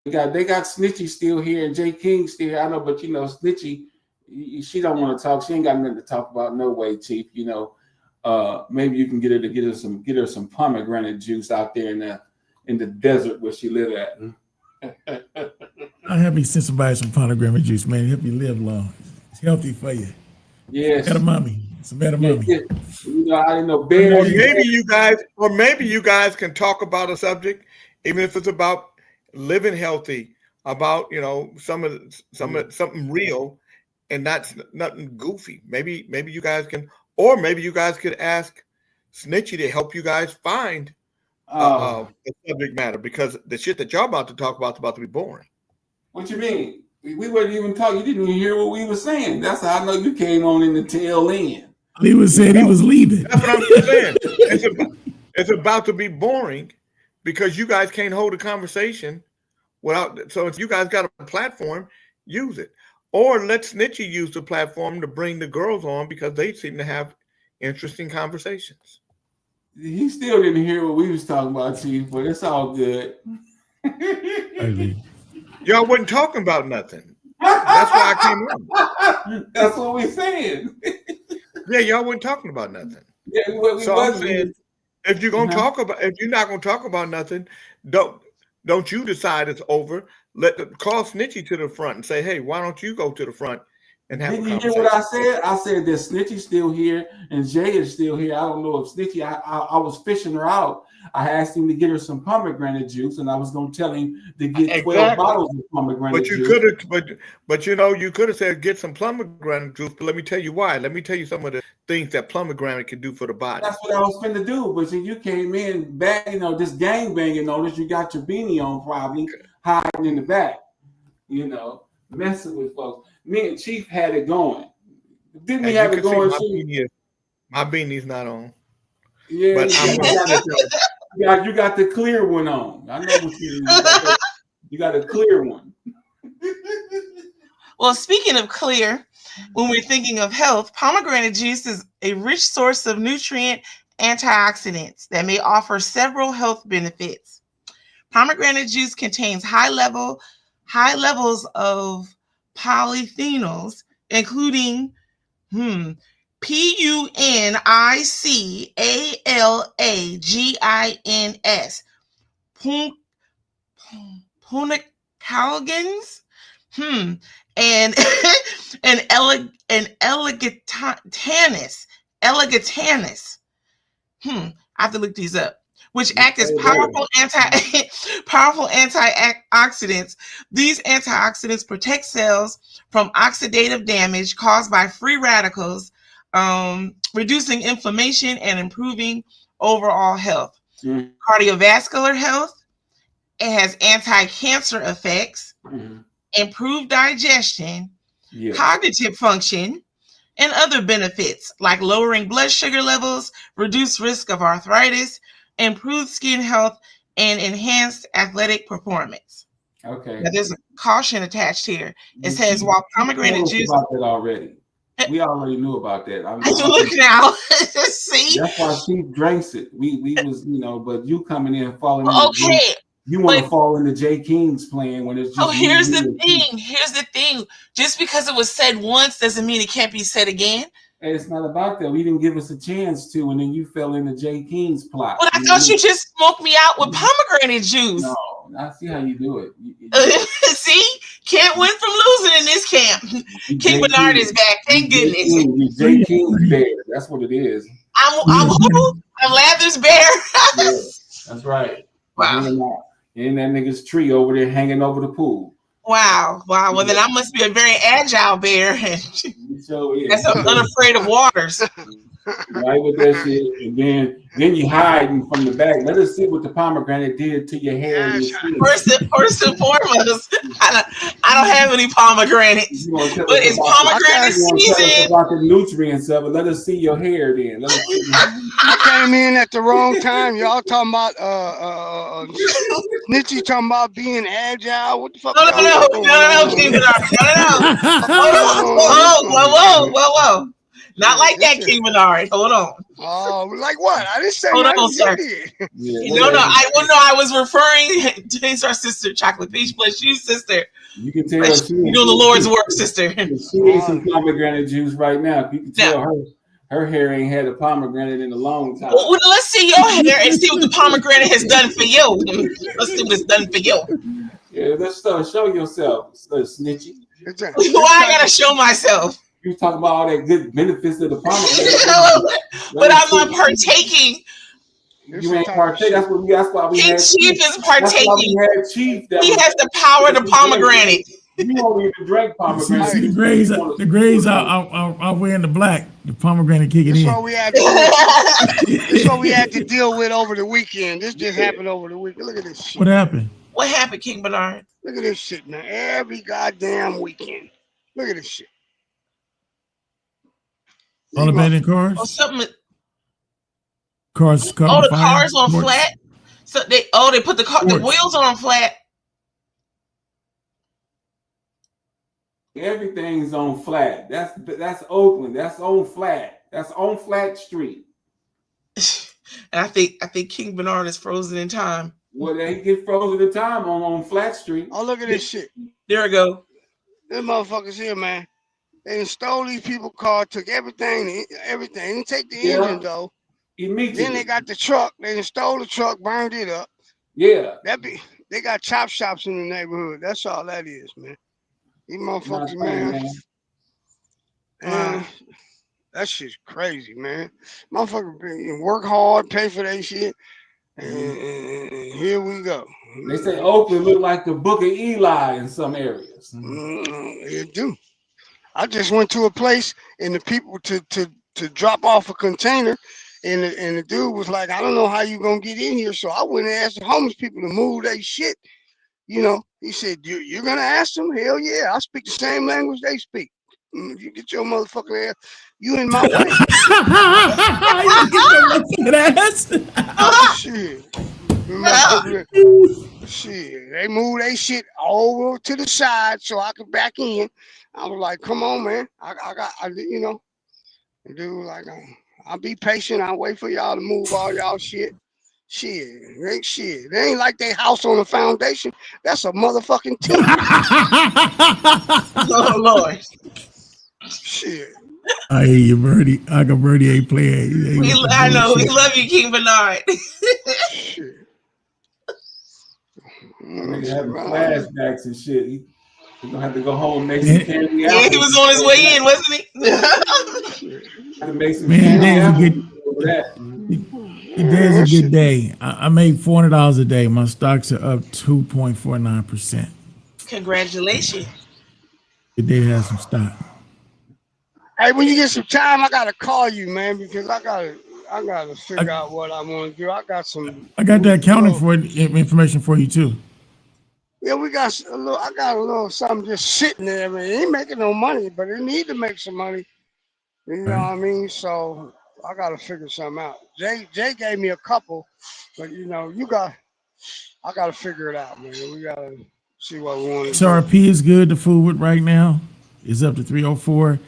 They got Snitchy still here and Jay King still here. I know, but you know, Snitchy, she don't want to talk. She ain't got nothing to talk about. No way, Chief. You know, maybe you can get her some pomegranate juice out there in the desert where she live at. I have me send somebody some pomegranate juice, man. Help you live long. It's healthy for you. Yes. Edamame. Some edamame. Yeah. You know, I didn't know Or berries. maybe you guys can talk about a subject, even if it's about living healthy, about something real, and not nothing goofy. Maybe you guys can, or maybe you guys could ask Snitchy to help you guys find the subject matter, because the shit that y'all about to talk about is about to be boring. What you mean? We weren't even talking. You didn't even hear what we were saying. That's how I know you came on in the tail end. He was saying he was leaving. That's what I'm saying. It's about to be boring because you guys can't hold a conversation without. So if you guys got a platform, use it, or let Snitchy use the platform to bring the girls on because they seem to have interesting conversations. He still didn't hear what we was talking about, Chief, but it's all good. Y'all wasn't talking about nothing. That's why I came on. That's what we're saying. Yeah, y'all wasn't talking about nothing. Yeah, so I'm saying, if you're gonna talk about, if you're not gonna talk about nothing, don't you decide it's over. Call Snitchy to the front and say, hey, why don't you go to the front and have Didn't a you conversation? hear what I said? I said that Snitchy's still here and Jay is still here. I don't know if Snitchy, I was fishing her out. I asked him to get her some pomegranate juice, and I was going to tell him to get 12 bottles of pomegranate juice. But you could have said get some pomegranate juice. But let me tell you why. Let me tell you some of the things that pomegranate can do for the body. That's what I was finna do. But see, you came in back, just gang banging on us. You got your beanie on, probably hiding in the back, messing with folks. Me and Chief had it going. Didn't we have it going? My beanie's not on. Yeah, but you got the clear one on. I know what you mean. You got a clear one. Well, speaking of clear, when we're thinking of health, pomegranate juice is a rich source of nutrient antioxidants that may offer several health benefits. Pomegranate juice contains high levels of polyphenols, including PUNICALAGINS, punicalgins, and elegatanus. I have to look these up. Which act as powerful antioxidants. These antioxidants protect cells from oxidative damage caused by free radicals, reducing inflammation and improving overall health. Cardiovascular health. It has anti-cancer effects, improved digestion, cognitive function, and other benefits like lowering blood sugar levels, reduced risk of arthritis, improved skin health, and enhanced athletic performance. Okay. Now, there's a caution attached here. It says while pomegranate juice. About that already. We already knew about that. Look now. See? That's why she drinks it. We was, but you coming in falling. Okay. You want to fall into Jay King's plan when it's just. Here's the thing. Here's the thing. Just because it was said once doesn't mean it can't be said again. And it's not about that. We didn't give us a chance to, and then you fell into Jay King's plot. But I thought you just smoked me out with pomegranate juice. No, I see how you do it. See? Can't win from losing in this camp. King Bernard is back. Thank goodness. Jay King's bear. That's what it is. I'm who? I'm Lather's bear. Yeah, that's right. Wow. In that nigga's tree over there hanging over the pool. Wow. Well, then I must be a very agile bear. So, yeah. That's unafraid of waters. Right with that shit, and then you hiding from the back. Let us see what the pomegranate did to your hair and your skin. First and foremost, I don't have any pomegranates, but it's pomegranate season. About the nutrients of it. Let us see your hair then. Let us see. I came in at the wrong time. Y'all talking about Snitchy talking about being agile. What the fuck? No, King Bernard. No. Whoa. Not like that, King Bernard. Hold on. Oh, like what? I didn't say. Hold on, sir. Yeah, No. I was referring to our sister, Chocolate Peach Plus you, sister. You can tell you're doing the Lord's work, sister. She needs some pomegranate juice right now. You can tell her hair ain't had a pomegranate in a long time. Well, let's see your hair and see what the pomegranate has done for you. Let's see what it's done for you. Yeah, let's show yourself, Snitchy. Why I gotta show myself? You talking about all that good benefits of the pomegranate, but I'm not partaking. You ain't partaking. That's why we King had Chief is partaking. That's why we had Chief. He has the power to pomegranate. You won't even drink pomegranate. See the grays are wearing the black. The pomegranate kicking in. That's what we had to deal with over the weekend. This just happened over the weekend. Look at this shit. What happened? What happened, King Bernard? Look at this shit, man. Every goddamn weekend. Look at this shit. All abandoned cars? Oh, something. Cars. The cars on flat. So they put the wheels on flat. Everything's on flat. That's Oakland. That's on flat. That's on Flat Street. And I think King Bernard is frozen in time. Well, they get frozen in time on Flat Street. Oh, look at this shit. There we go. This motherfuckers here, man. They stole these people's car, took everything. They didn't take the engine though. Immediately. Then they got the truck. They stole the truck, burned it up. Yeah. They got chop shops in the neighborhood. That's all that is, man. These motherfuckers, man. That shit's crazy, man. Motherfuckers work hard, pay for that shit, and here we go. They say Oakland look like the Book of Eli in some areas. It do. I just went to a place and the people to drop off a container, and the dude was like, I don't know how you gonna get in here. So I went and asked the homeless people to move their shit. He said, you're gonna ask them? Hell yeah, I speak the same language they speak. You get your motherfucking ass. You in my way. Shit. They moved their shit over to the side so I could back in. I was like, come on, man. Dude, like, I'll be patient. I'll wait for y'all to move all y'all shit. Shit. It ain't like they house on a foundation. That's a motherfucking team. Oh, Lord. Shit. I hear you, Birdie. Birdie ain't playing. I know. We love you, King Bernard. Shit. Nigga having flashbacks and shit. He gonna have to go home next weekend. Yeah, he was on his way in, wasn't he? Man, today's a good day. I made $400 a day. My stocks are up 2.49%. Congratulations. Today has some stock. Hey, when you get some time, I gotta call you, man, because I gotta figure out what I want to do. I got the accounting for information for you too. Yeah, I got a little something just sitting there. Man, it ain't making no money, but it need to make some money. You know what I mean? So I gotta figure something out. Jay gave me a couple, but you know, I gotta figure it out, man. We gotta see what we want to do. XRP is good to fool with right now. It's up to 304.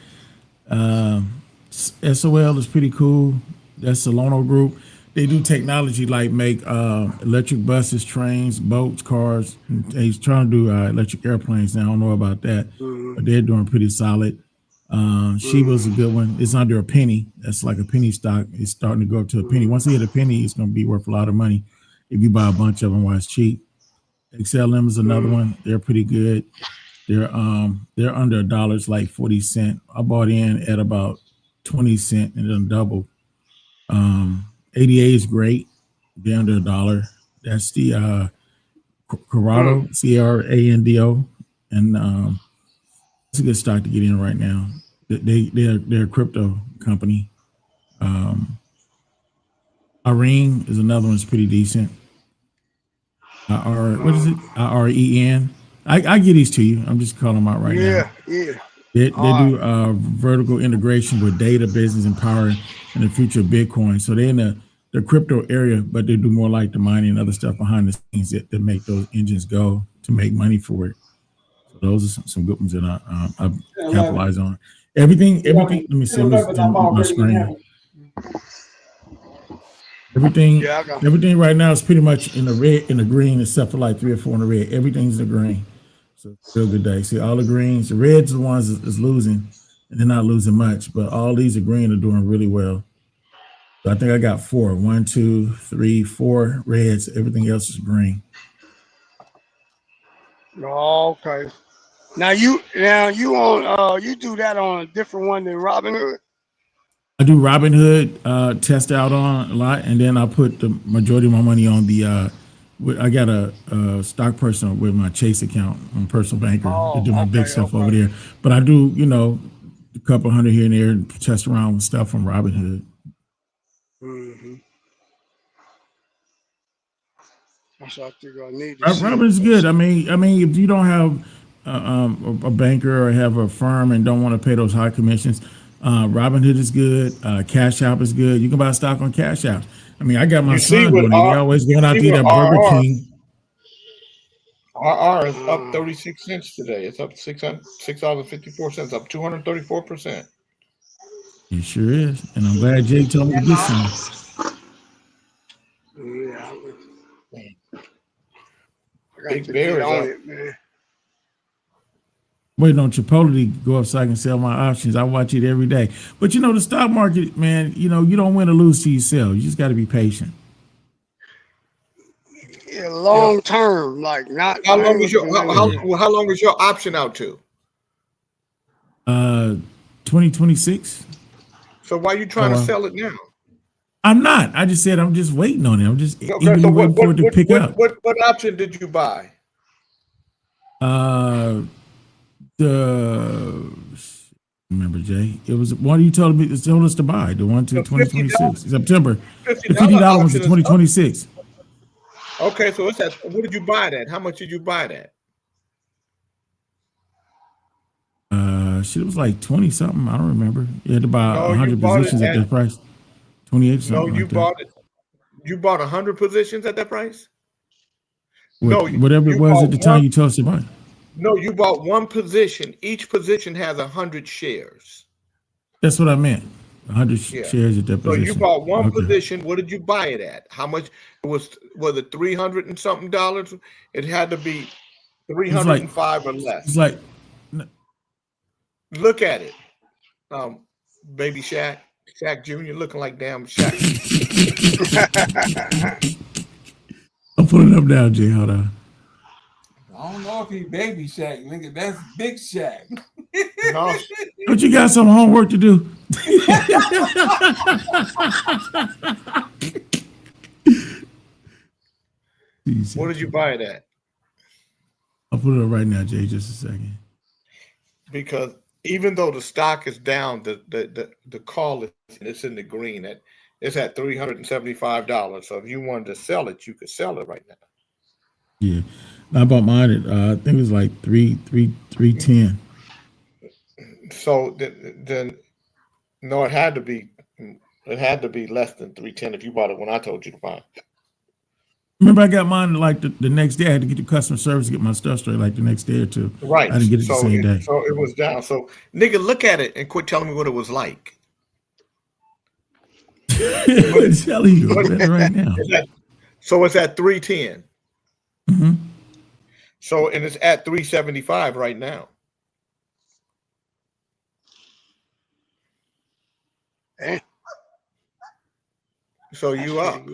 SOL is pretty cool. That's Solano Group. They do technology like make electric buses, trains, boats, cars. They're trying to do electric airplanes now. I don't know about that, but they're doing pretty solid. Shiba's a good one. It's under a penny. That's like a penny stock. It's starting to go up to a penny. Once you hit a penny, it's going to be worth a lot of money if you buy a bunch of them while it's cheap. XLM is another one. They're pretty good. They're under $1. It's like 40 cents. I bought in at about 20 cents and then doubled. ADA is great. They're under $1. That's the Corrado, CRANDO, and it's a good stock to get in right now. They're a crypto company. Irene is another one that's pretty decent. What is it? IREN. I give these to you. I'm just calling them out right now. Yeah. They do vertical integration with data, business, and power in the future of Bitcoin. So they're in the crypto area, but they do more like the mining and other stuff behind the scenes that make those engines go to make money for it. So those are some good ones that I capitalize on. Everything. Let me see. My screen. Everything right now is pretty much in the red, in the green, except for like 3 or 4 in the red. Everything's in the green. So it's a real good day. See all the greens. The reds are the ones is losing, and they're not losing much, but all these are green are doing really well. So I think I got 4. 1, 2, 3, 4 reds. Everything else is green. Okay. Now you on you do that on a different one than Robinhood? I do Robinhood, test out on a lot, and then I put the majority of my money on the. I got a stock person with my Chase account on Personal Banker to do my big stuff over there. But I do, a couple hundred here and there, and test around with stuff from Robinhood. That's what I think I need. Robinhood's good. I mean, if you don't have a banker or have a firm and don't want to pay those high commissions. Robinhood is good. Cash App is good. You can buy stock on Cash App. I mean, I got my son doing it. He always going out to eat at Burger King. RR is up 36 cents today. It's up $6.54, up 234%. It sure is. And I'm glad Jay told me to get some. Yeah. Big Bear is up. It, man. Waiting on Chipotle to go up so I can sell my options. I watch it every day. But the stock market, man, you don't win or lose till you sell. You just got to be patient. Yeah, long term, like not. How long is your option out to? 2026. So why are you trying to sell it now? I'm not. I just said I'm just waiting on it. I'm just waiting for it to pick up. What option did you buy? Remember, Jay, it was one you told us to buy, the one to 2026 September. The $50 was to 2026. Okay, so it's what did you buy that? How much did you buy that? It was like 20 something. I don't remember. You had to buy 100 positions at that price. 28 something. No, you bought it. You bought 100 positions at that price. Whatever it was at the time you told us to buy. No, you bought one position. Each position has 100 shares. That's what I meant. 100 shares at that position. So you bought one position. What did you buy it at? How much? Was it $300 and something dollars? It had to be 305 or less. It's like, look at it, baby Shaq Jr. looking like damn Shaq. I'll put it up now, Jay. Hold on. I don't know if he baby Shaq, nigga. That's big Shaq. No. But you got some homework to do. What did you buy it at? I'll put it up right now, Jay. Just a second. Because even though the stock is down, the call is in the green. It's at $375. So if you wanted to sell it, you could sell it right now. Yeah. I bought mine at I think it was like 310. So then no, it had to be It had to be less than 310 if you bought it when I told you to buy it. Remember, I got mine like the next day. I had to get to customer service to get my stuff straight like the next day or two. Right. I didn't get it the same day. So it was down. So, nigga, look at it and quit telling me what it was like. I'm telling you right now. So it's at 310. Mm-hmm. So, and it's at 375 right now. Eh. So you up.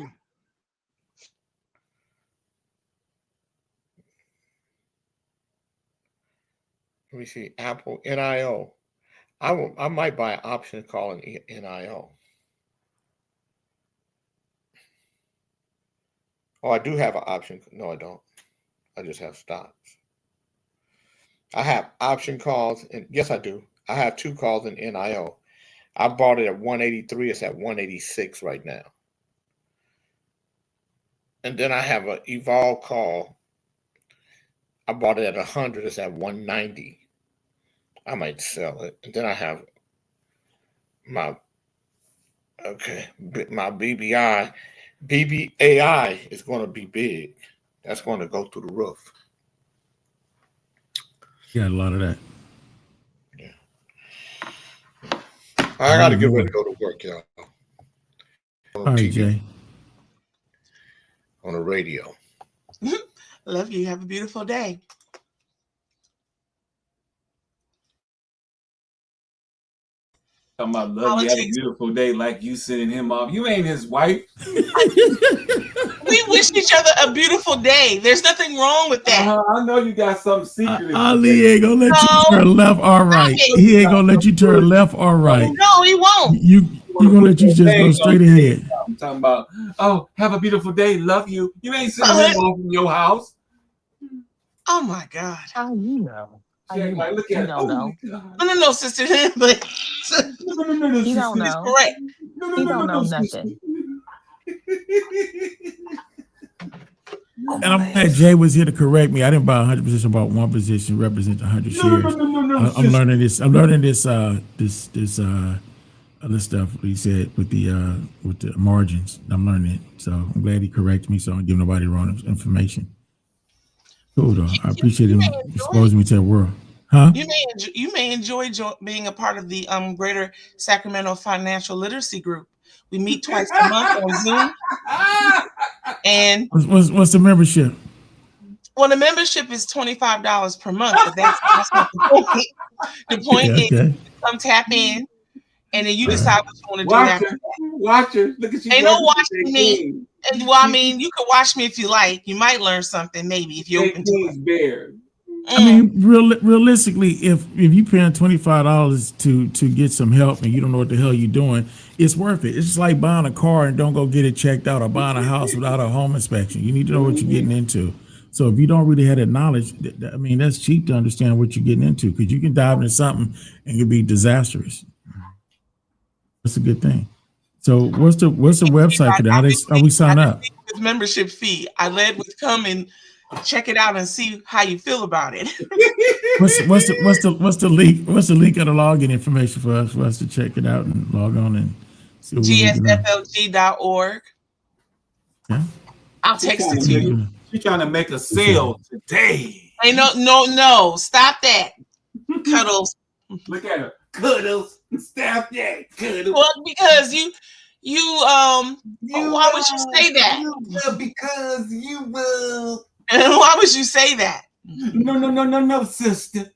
Let me see. Apple NIO. I might buy an option calling NIO. Oh, I do have an option. No, I don't. I just have stocks. I have option calls, and yes, I do. I have 2 calls in NIO. I bought it at 183. It's at 186 right now. And then I have an Evolve call. I bought it at 100. It's at 190. I might sell it. And then I have my BBI. BBAI is going to be big. That's going to go through the roof. Yeah, a lot of that. I got to get ready to go to work, y'all. All right, Jay. On the radio. Love you. Have a beautiful day. Talking about love you, have a beautiful day, like you sending him off. You ain't his wife. We wish each other a beautiful day. There's nothing wrong with that. I know you got something secret. Ali ain't gonna let you turn left or right. He ain't gonna let you turn left or right. No, he won't. You gonna let you just go straight ahead. I'm talking about, oh, have a beautiful day, love you. You ain't sending him off from your house. Oh my God. How you know? Like, look at don't know. No, sister. But He don't know. correct. He don't know nothing. And I'm glad Jay was here to correct me. I didn't buy 100 position. I bought 1 position, represents 100 shares. I'm learning this. I'm learning this. This other stuff he said with the margins. I'm learning it. So I'm glad he corrected me. So I don't give nobody wrong information. Cool though. I appreciate him exposing me to the world. Huh? You may enjoy being a part of the Greater Sacramento Financial Literacy Group. We meet twice a month on Zoom. And what's the membership? Well, the membership is $25 per month, but that's not the point. The point is okay. come tap in, and then you decide what you want to do after. Watch her. Look at you. Ain't no watching me. And well, I mean, you can watch me if you like. You might learn something, maybe, if you're open to it. I mean, realistically, if you paying $25 to get some help and you don't know what the hell you're doing, it's worth it. It's just like buying a car and don't go get it checked out, or buying a house without a home inspection. You need to know what you're getting into. So if you don't really have that knowledge, I mean, that's cheap to understand what you're getting into, because you can dive into something and it can be disastrous. That's a good thing. So what's the website for that? How we sign up? With membership fee. I led with come and check it out and see how you feel about it. What's the link? What's the link of the login information for us to check it out and log on and see what GSFLG.org. Yeah. I'll text it to you. She's trying to make a sale today. Hey, no. Stop that. Cuddles. Look at her. Cuddles. Stop that. Cuddles. Well, because you why would you say that? Because you will. And why would you say that? No, sister.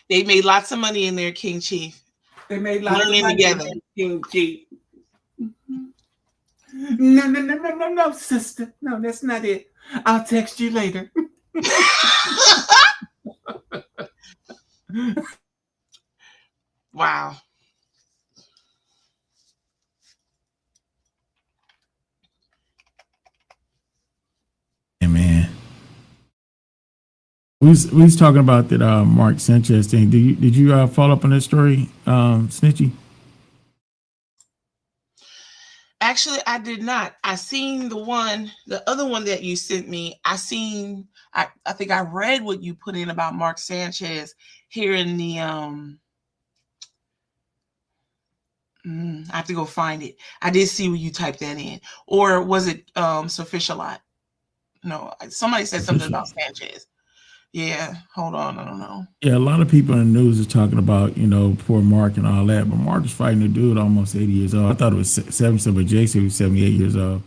They made lots of money in there, King Chief. They made lots of money together. King Chief. No, sister. No, that's not it. I'll text you later. Wow. Yeah, man. We was talking about that Mark Sanchez thing. Did you follow up on that story, Snitchy? Actually, I did not. I seen the other one that you sent me. I think I read what you put in about Mark Sanchez here in the I have to go find it. I did see where you typed that in. Or was it Sufficient? No, somebody said something about Sanchez. Yeah, hold on, I don't know. Yeah, a lot of people in the news are talking about, poor Mark and all that, but Mark is fighting a dude almost 80 years old. I thought it was 77, but Jay said he was 78 years old.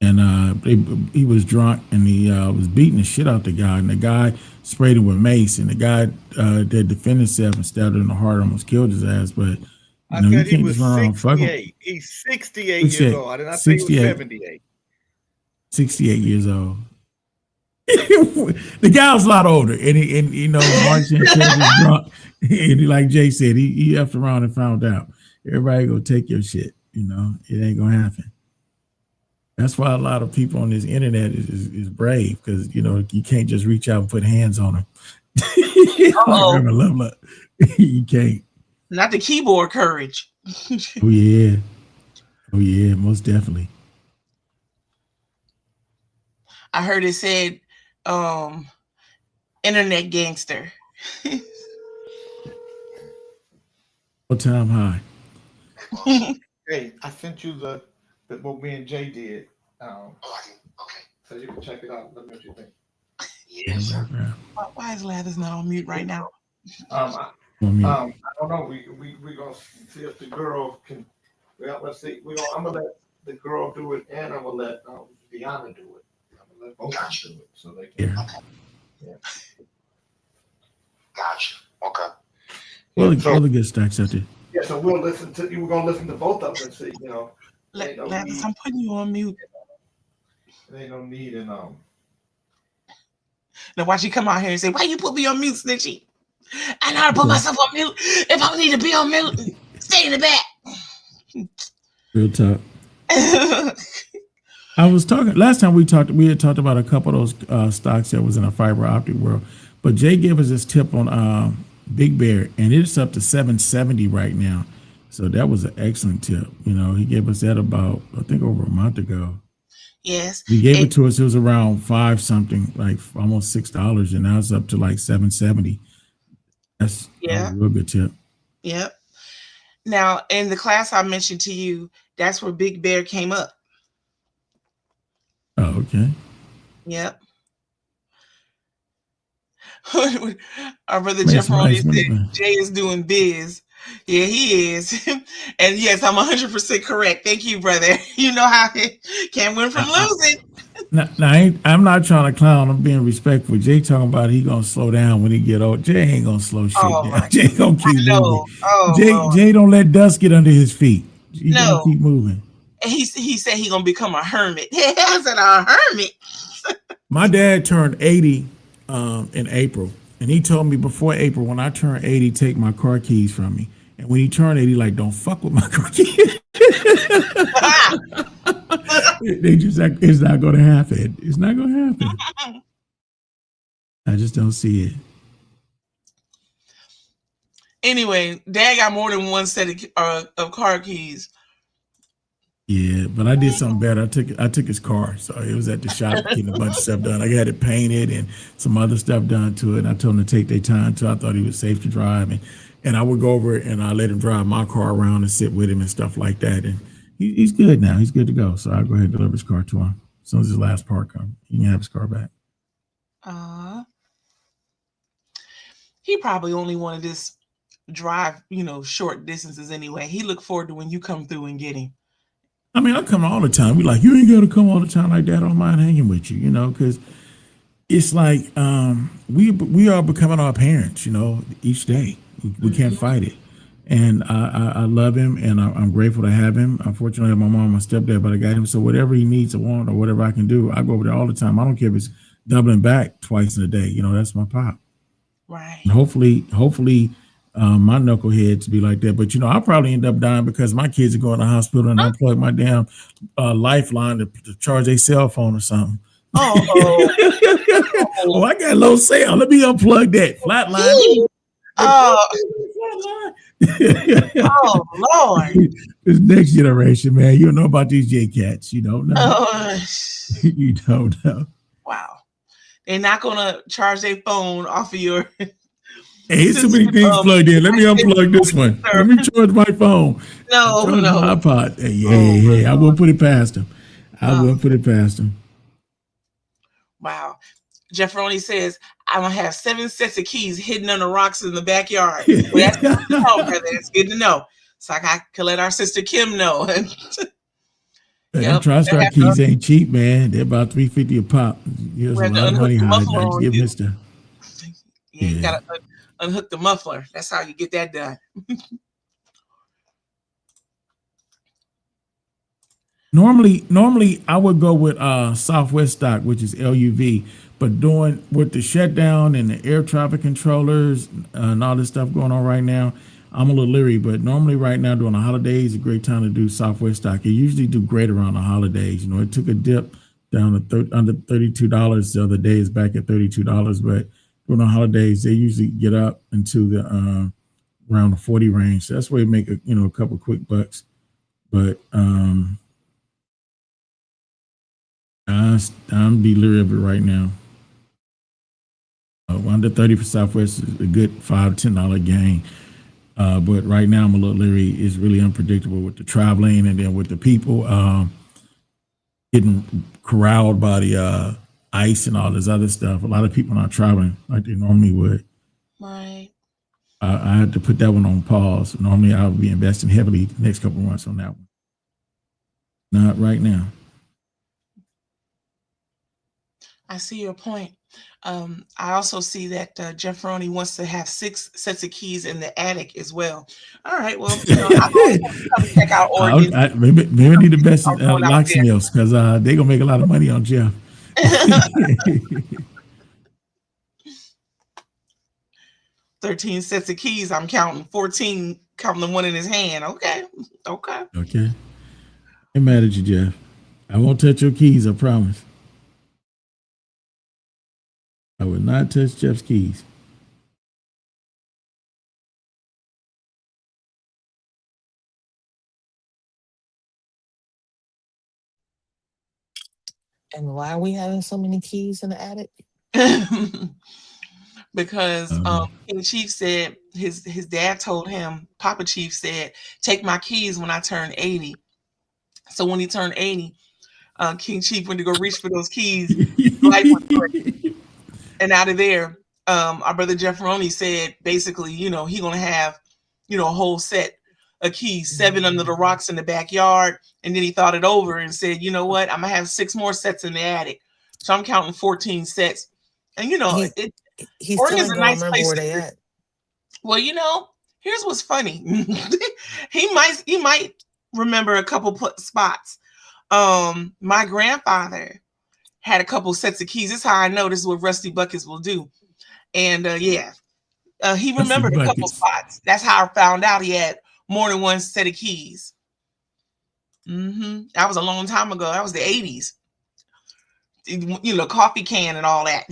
And he was drunk and he was beating the shit out the guy, and the guy sprayed him with mace, and the guy that defended himself and stabbed him in the heart, almost killed his ass. But you can't just run around fucking. 68. He's 68 years old. I did not say he was 78. 68 years old. The guy was a lot older, and Mark Sanchez was drunk, and like Jay said, he effed around and found out. Everybody gonna take your shit, it ain't gonna happen. That's why a lot of people on this internet is brave, because you can't just reach out and put hands on them. You can't. Not the keyboard courage. Oh yeah, most definitely. I heard it said internet gangster. All time high. Hey, I sent you the what me and Jay did. Okay. So you can check it out. Let me know what you think. Yes. Why is Lathers not on mute right now? I don't know. We gonna see if the girl can. Well, let's see. I'm gonna let the girl do it, and I'm gonna let Deanna do it. I'm gonna let both of them do it, so they can. Yeah. Gotcha. Okay. All the good stacks out there. Yeah, so we'll listen to you. We're gonna listen to both of them and see. Lathers, I'm putting you on mute. There ain't no need in Now watch you come out here and say, "Why you put me on mute, Snitchy? I know how to put myself on mute. If I need to be on mute, stay in the back." Real talk. I was talking last time we had talked about a couple of those stocks that was in a fiber optic world, but Jay gave us this tip on Big Bear, and it's up to 770 right now. So that was an excellent tip. He gave us that about, I think, over a month ago. Yes. He gave it to us. It was around $5 something, like almost $6, and now it's up to like 770. That's a real good tip. Yep. Now, in the class I mentioned to you, that's where Big Bear came up. Oh, okay. Yep. Our brother Jeff Roney said Jay is doing biz. Yeah, he is. And yes, I'm 100% correct. Thank you, brother. You know how he can't win from losing. Now, I'm not trying to clown. I'm being respectful. Jay talking about he gonna slow down when he get old. Jay ain't gonna slow shit down. Jay gonna keep moving. Jay don't let dust get under his feet. He gonna keep moving. He said he gonna become a hermit. I said a hermit. My dad turned 80 in April, and he told me before April, when I turn 80, take my car keys from me. And when he turned 80, like, don't fuck with my car keys. They just like, it's not gonna happen. It's not gonna happen. I just don't see it. Anyway, Dad got more than one set of car keys. Yeah, but I did something better. I took his car, so it was at the shop getting a bunch of stuff done. I got it painted and some other stuff done to it. And I told him to take their time too. I thought he was safe to drive, and I would go over and I let him drive my car around and sit with him and stuff like that. And he's good now. He's good to go. So I'll go ahead and deliver his car to him as soon as his last part comes. He can have his car back. He probably only wanted this drive, short distances anyway. He looked forward to when you come through and get him. I mean, I come all the time. We like, you ain't got to come all the time like that. I don't mind hanging with you, because it's like we are becoming our parents, each day. We can't fight it. And I love him, and I'm grateful to have him. Unfortunately, I have my mom and my stepdad, but I got him. So whatever he needs or want or whatever I can do, I go over there all the time. I don't care if it's doubling back twice in a day. That's my pop. Right. And hopefully, my knuckleheads be like that. But, I'll probably end up dying because my kids are going to the hospital and unplug my damn lifeline to charge their cell phone or something. Oh, I got low cell. Let me unplug that. Flatline. Oh Lord. This next generation, man, you don't know about these J-Cats. You don't know. Oh, You don't know. wow. They're not gonna charge their phone off of your. Hey, so many things plugged in. Let me unplug this one. Let me charge my phone. No, Charge no. my iPod. Hey, I won't put it past them. I won't put it past them. Wow. Jefferoni says, I'm gonna have 7 sets of keys hidden under rocks in the backyard. Well, that's good to know, brother. It's good to know. So I can let our sister Kim know. Them TriStar keys ain't cheap, man. They're about $350 a pop. There's a lot of money hiding. I give Mister. You gotta unhook the muffler. That's how you get that done. Normally I would go with Southwest stock, which is LUV, but with the shutdown and the air traffic controllers and all this stuff going on right now, I'm a little leery. But normally right now during the holidays, a great time to do Southwest stock. It usually do great around the holidays. You know, it took a dip down to under $32 the other day. It's back at $32, but during the holidays they usually get up into the around the 40 range. So that's where you make a couple quick bucks. But I'm be leery of it right now. Under 30 for Southwest is a good $5-10 gain. But right now I'm a little leery. It's really unpredictable with the traveling and then with the people getting corralled by the ICE and all this other stuff. A lot of people not traveling like they normally would. Right. I had to put that one on pause. Normally I would be investing heavily the next couple of months on that one. Not right now. I see your point. I also see that Jefferoni wants to have 6 sets of keys in the attic as well. All right, well, I'm gonna check out Oregon. Maybe I need the best locksmiths because they're gonna make a lot of money on Jeff. 13 sets of keys. I'm counting 14, counting the one in his hand. Okay. I'm mad at you, Jeff. I won't touch your keys, I promise. I would not touch Jeff's keys. And why are we having so many keys in the attic? Because King Chief said his dad told him, Papa Chief said, take my keys when I turn 80. So when he turned 80, King Chief went to go reach for those keys. Life was great. And out of there, our brother Jefferoni said basically, he gonna have, a whole set of keys, 7 under the rocks in the backyard. And then he thought it over and said, you know what, I'm gonna have 6 more sets in the attic. So I'm counting 14 sets. And he's Oregon's a nice remember place where they at. Well, here's what's funny. he might remember a couple spots. My grandfather had a couple sets of keys. This is how I know this is what Rusty Buckets will do. And he remembered a couple spots. That's how I found out he had more than one set of keys. That was a long time ago. That was the 80s. Coffee can and all that.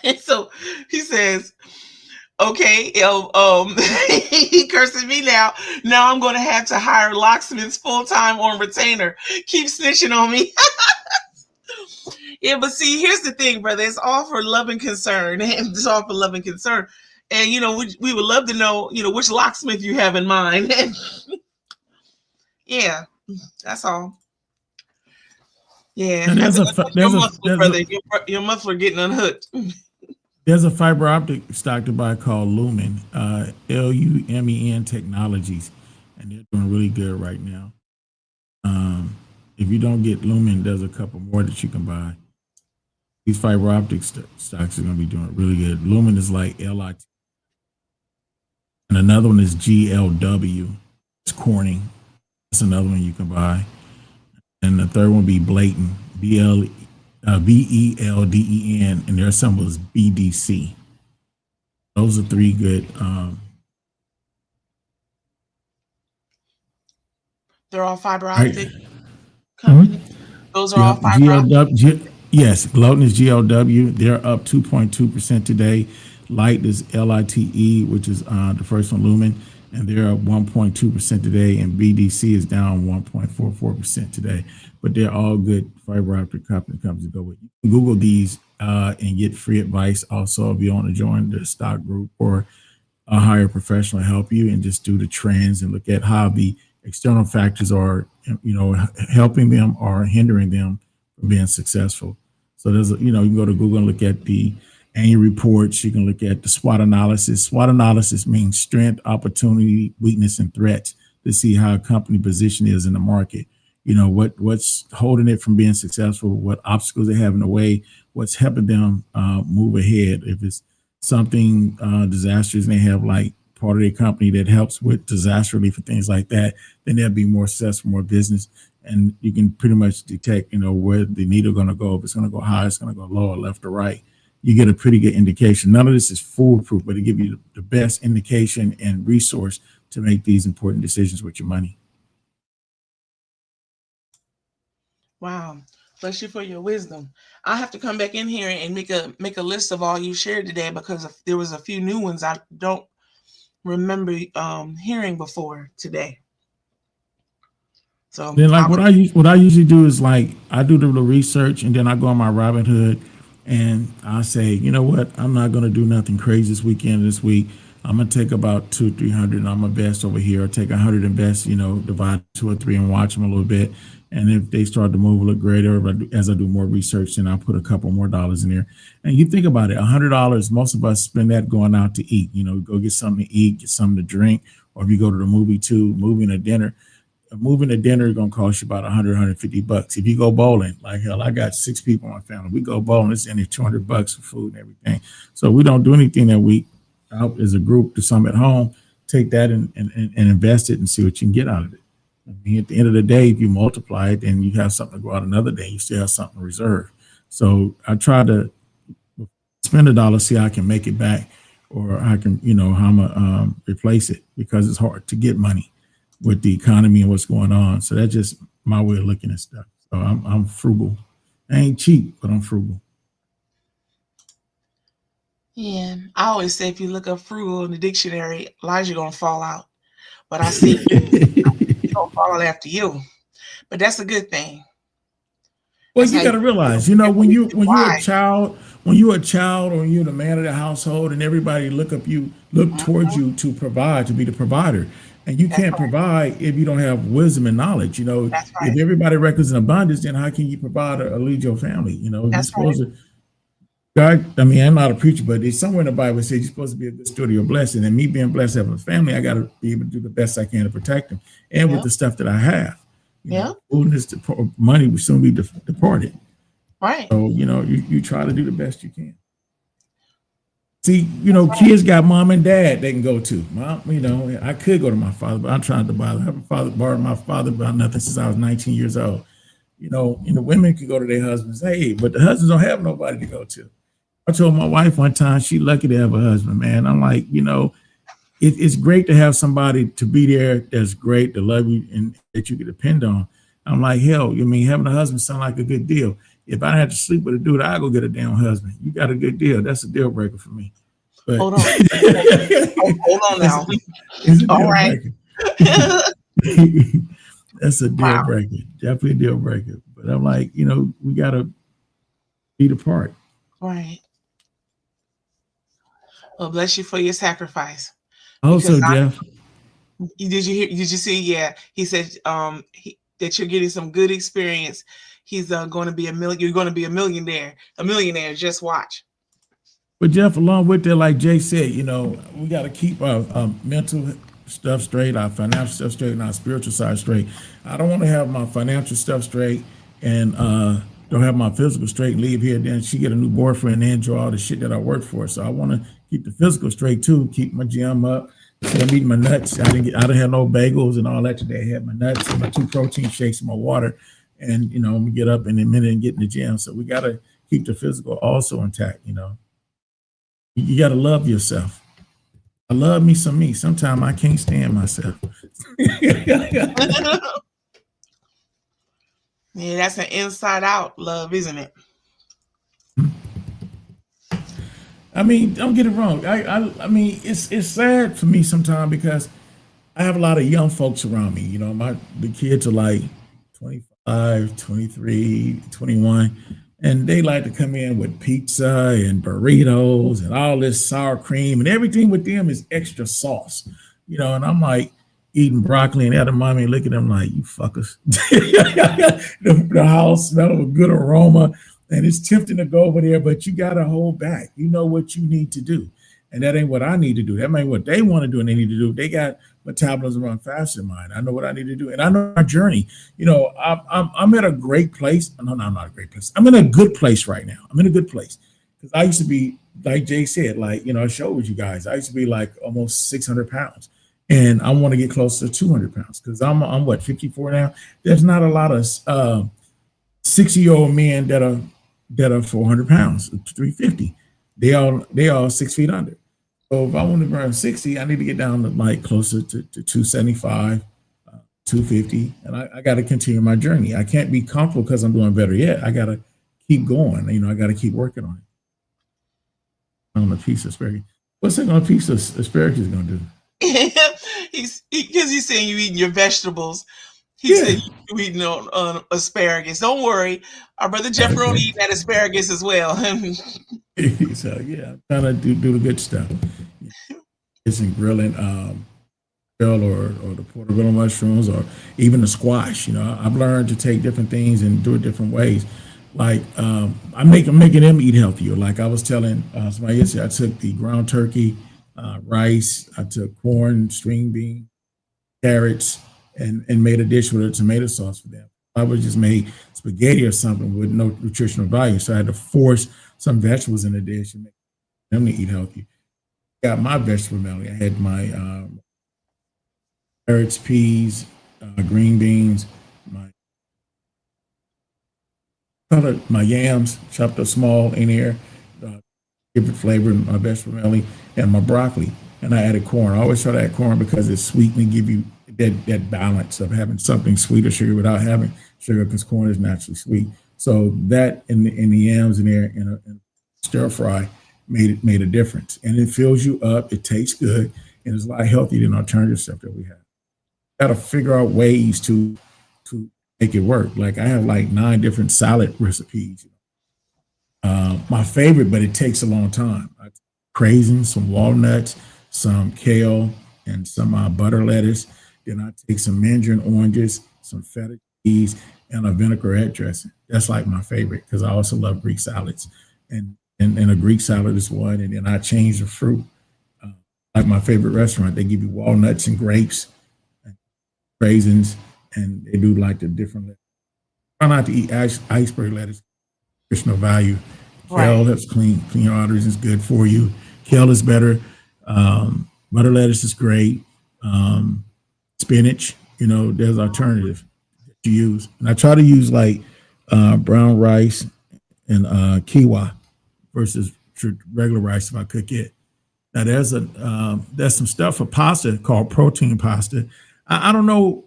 And so he says, okay, he cursing me now. Now I'm going to have to hire locksmiths full-time on retainer. Keep snitching on me. Yeah, but see, here's the thing, brother. It's all for love and concern. It's all for love and concern. And, we would love to know, which locksmith you have in mind. Yeah, that's all. Yeah, your muffler getting unhooked. There's a fiber optic stock to buy called Lumen, Lumen Technologies, and they're doing really good right now. If you don't get Lumen, there's a couple more that you can buy. These fiber optic stocks are going to be doing really good. Lumen is like LIT, and another one is GLW. It's Corning. That's another one you can buy. And the third one would be Bladen, BELDEN, and their symbol is BDC. Those are 3 good. They're all fiber optic company. Those are all fiber optic. Yes, Gloten is GLW. They're up 2.2% today. Light is LITE, which is the first one, Lumen, and they're up 1.2% today, and BDC is down 1.44% today. But they're all good fiber optic companies to go with. You can Google these and get free advice. Also, if you want to join the stock group or hire a professional to help you and just do the trends and look at how the external factors are, helping them or hindering them from being successful. So there's, you can go to Google and look at the annual reports. You can look at the SWOT analysis. SWOT analysis means strength, opportunity, weakness, and threats to see how a company position is in the market. What's holding it from being successful, what obstacles they have in the way, what's helping them move ahead. If it's something disastrous and they have like part of their company that helps with disaster relief and things like that, then they'll be more successful, more business. And you can pretty much detect, where the needle going to go. If it's going to go high, it's going to go lower, left or right. You get a pretty good indication. None of this is foolproof, but it gives you the best indication and resource to make these important decisions with your money. Wow. Bless you for your wisdom. I have to come back in here and make a list of all you shared today, because there was a few new ones I don't remember hearing before today. So then, like, what I usually do is, like, I do the research and then I go on my Robinhood and I say, you know what, I'm not going to do nothing crazy this week. I'm going to take about 200-300 and I'm going to invest over here. Or take 100 and invest, divide 2 or 3 and watch them a little bit. And if they start to move a little greater, as I do more research, then I'll put a couple more dollars in there. And you think about it, $100, most of us spend that going out to eat, go get something to eat, get something to drink, or if you go to the movie and a dinner. Moving to dinner is going to cost you about $150. If you go bowling, like hell, I got 6 people in my family. We go bowling, it's only $200 for food and everything. So we don't do anything that week out as a group. To some at home, take that and invest it and see what you can get out of it. I mean, at the end of the day, if you multiply it and you have something to go out another day, you still have something reserved. So I try to spend $1, see how I can make it back, or I can, how I'm gonna replace it, because it's hard to get money with the economy and what's going on. So that's just my way of looking at stuff. So I'm frugal. I ain't cheap, but I'm frugal. Yeah, I always say if you look up frugal in the dictionary, Elijah gonna fall out. But I see he's gonna fall after you. But that's a good thing. Well, you got to realize, when you're a child, or you're the man of the household, and everybody look towards you to provide, to be the provider. And you can't provide if you don't have wisdom and knowledge. If everybody records in abundance, then how can you provide or lead your family? You're supposed to. God, I'm not a preacher, but there's somewhere in the Bible that says you're supposed to be a good steward of your blessing. And me being blessed having a family, I got to be able to do the best I can to protect them, and with the stuff that I have. Money will soon be departed. Right. So you try to do the best you can. See, kids got mom and dad they can go to. Mom, I could go to my father, but I'm trying to bother. I haven't borrowed my father about nothing since I was 19 years old. Women could go to their husbands. Hey, but the husbands don't have nobody to go to. I told my wife one time, she's lucky to have a husband, man. I'm like, it's great to have somebody to be there that's great, to love you, and that you can depend on. I'm like, hell, having a husband sound like a good deal. If I had to sleep with a dude, I'd go get a damn husband. You got a good deal. That's a deal breaker for me. But, hold on. Hold on now. All right. That's a deal breaker. Definitely a deal breaker. But I'm like, we got to be the part. Right. Well, bless you for your sacrifice. Also, Jeff. Did you see? Yeah. He said that you're getting some good experience. He's going to be you're going to be a millionaire. Just watch. But Jeff, along with that, like Jay said, we got to keep our mental stuff straight, our financial stuff straight, and our spiritual side straight. I don't want to have my financial stuff straight and don't have my physical straight and leave here. Then she get a new boyfriend and enjoy all the shit that I worked for. So I want to keep the physical straight too. Keep my gym up. So I'm eating my nuts. I didn't have no bagels and all that today. I had my nuts and my 2 protein shakes and my water. And I'm gonna get up in a minute and get in the gym. So we gotta keep the physical also intact. You gotta love yourself. I love me some me. Sometimes I can't stand myself. Yeah, that's an inside out love, isn't it? I mean, don't get it wrong. I mean, it's sad for me sometimes because I have a lot of young folks around me. You know, the kids are like 25, 23, 21, and they like to come in with pizza and burritos and all this sour cream, and everything with them is extra sauce. You know, and I'm like eating broccoli, and edamame, look at them like, you fuckers. the house smell of a good aroma, and it's tempting to go over there, but you got to hold back. You know what you need to do. And that ain't what I need to do. That ain't what they want to do and they need to do. They got metabolism run faster than mine. I know what I need to do. And I know my journey. You know, I'm at a great place. No, I'm not a great place. I'm in a good place right now. I'm in a good place. Because I used to be, like Jay said, like, you know, I showed with you guys. I used to be like almost 600 pounds. And I want to get close to 200 pounds because I'm what, 54 now? There's not a lot of 60-year-old men that are 400 pounds, 350. They all 6 feet under. So if I want to burn 60, I need to get down to like closer to 275, 250. And I got to continue my journey. I can't be comfortable because I'm doing better yet. I got to keep going. You know, I got to keep working on it. On a piece of asparagus. What's that on a piece of asparagus going to do? Because he's saying you eating your vegetables. He said you eating on asparagus. Don't worry, our brother Jeffrey will eat that asparagus as well. So yeah, I'm trying to do the good stuff. Isn't grilling grill or the portobello mushrooms or even the squash. You know, I've learned to take different things and do it different ways. Like I'm making them eat healthier. Like I was telling somebody yesterday, I took the ground turkey, rice, I took corn, string bean, carrots, and made a dish with a tomato sauce for them. I would just make spaghetti or something with no nutritional value. So I had to force some vegetables in the dish and make them to eat healthy. Got my vegetable belly. I had my carrots, peas, green beans, my yams chopped up small in here, give it flavor in my vegetable belly, and my broccoli. And I added corn. I always try to add corn because it's sweet and give you that balance of having something sweet or sugar without having sugar, because corn is naturally sweet. So that in the yams in there in a stir fry made a difference. And it fills you up, it tastes good, and it's a lot healthier than alternative stuff that we have. Got to figure out ways to make it work. Like I have like 9 different salad recipes. My favorite, but it takes a long time. Craisins, some walnuts, some kale, and some butter lettuce. Then I take some mandarin oranges, some feta cheese, and a vinaigrette dressing. That's like my favorite because I also love Greek salads. And a Greek salad is one. And then I change the fruit. Like my favorite restaurant, they give you walnuts and grapes, and raisins, and they do like the different lettuce. Try not to eat iceberg lettuce. Nutritional value. Kale helps clean your arteries, is good for you. Kale is better. Butter lettuce is great. Spinach, you know, there's alternative to use. And I try to use like brown rice and quinoa versus regular rice if I cook it. Now there's some stuff for pasta called protein pasta. I don't know.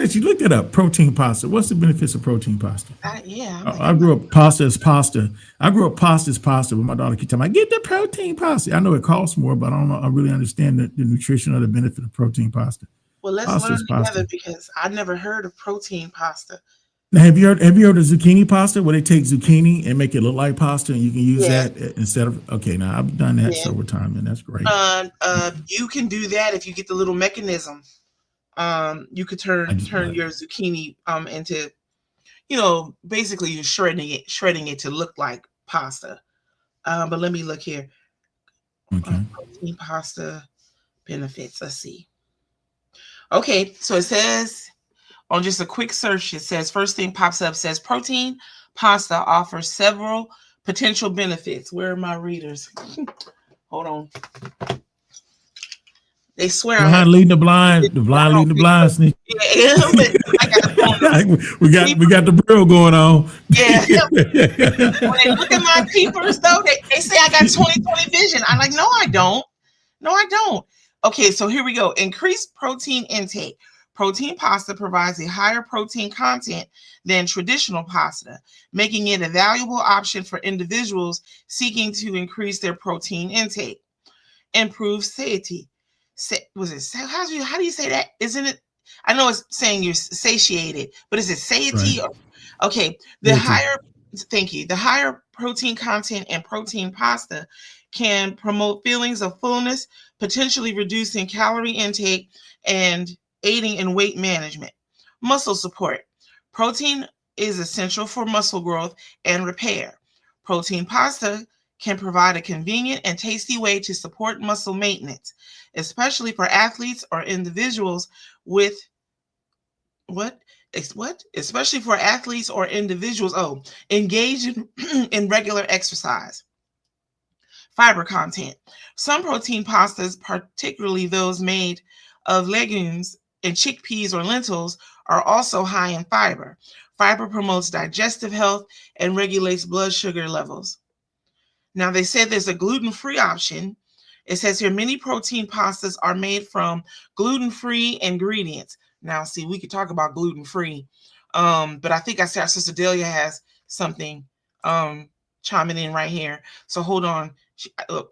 You looked it up, protein pasta. What's the benefits of protein pasta? I grew up pasta is pasta. I grew up pasta is pasta, but my daughter kept telling me, get the protein pasta. I know it costs more, but I don't know. I really understand the nutrition or the benefit of protein pasta. Well, let's Pasta learn is pasta. together because I never heard of protein pasta. Now, have you heard of zucchini pasta, where they take zucchini and make it look like pasta, and you can use that instead of? Okay, now I've done that several times, and that's great. You can do that if you get the little mechanism. You could turn your zucchini into, you know, basically you're shredding it to look like pasta. But let me look here. Okay. Protein pasta benefits. Let's see. Okay, so it says on just a quick search, it says first thing pops up says protein pasta offers several potential benefits. Where are my readers? Hold on. They swear Blind leading the blind, leading the blind. Sneak. Yeah, we got the brill going on. Yeah. When they look at my peepers, though, they say I got 20/20 vision. I'm like, no, I don't. No, I don't. Okay, so here we go. Increased protein intake. Protein pasta provides a higher protein content than traditional pasta, making it a valuable option for individuals seeking to increase their protein intake. Improve satiety. How do you say that? Isn't it? I know it's saying you're satiated, but is it satiety? Right. Okay. Thank you. The higher protein content in protein pasta can promote feelings of fullness, potentially reducing calorie intake and aiding in weight management. Muscle support. Protein is essential for muscle growth and repair. Protein pasta can provide a convenient and tasty way to support muscle maintenance, especially for athletes or individuals with especially for athletes or individuals engaged in regular exercise. Fiber content. Some protein pastas, particularly those made of legumes and chickpeas or lentils, are also high in fiber. Fiber promotes digestive health and regulates blood sugar levels. Now, they said there's a gluten-free option. It says here many protein pastas are made from gluten-free ingredients. Now, see, we could talk about gluten-free, but I think I said our sister Delia has something chiming in right here. So hold on.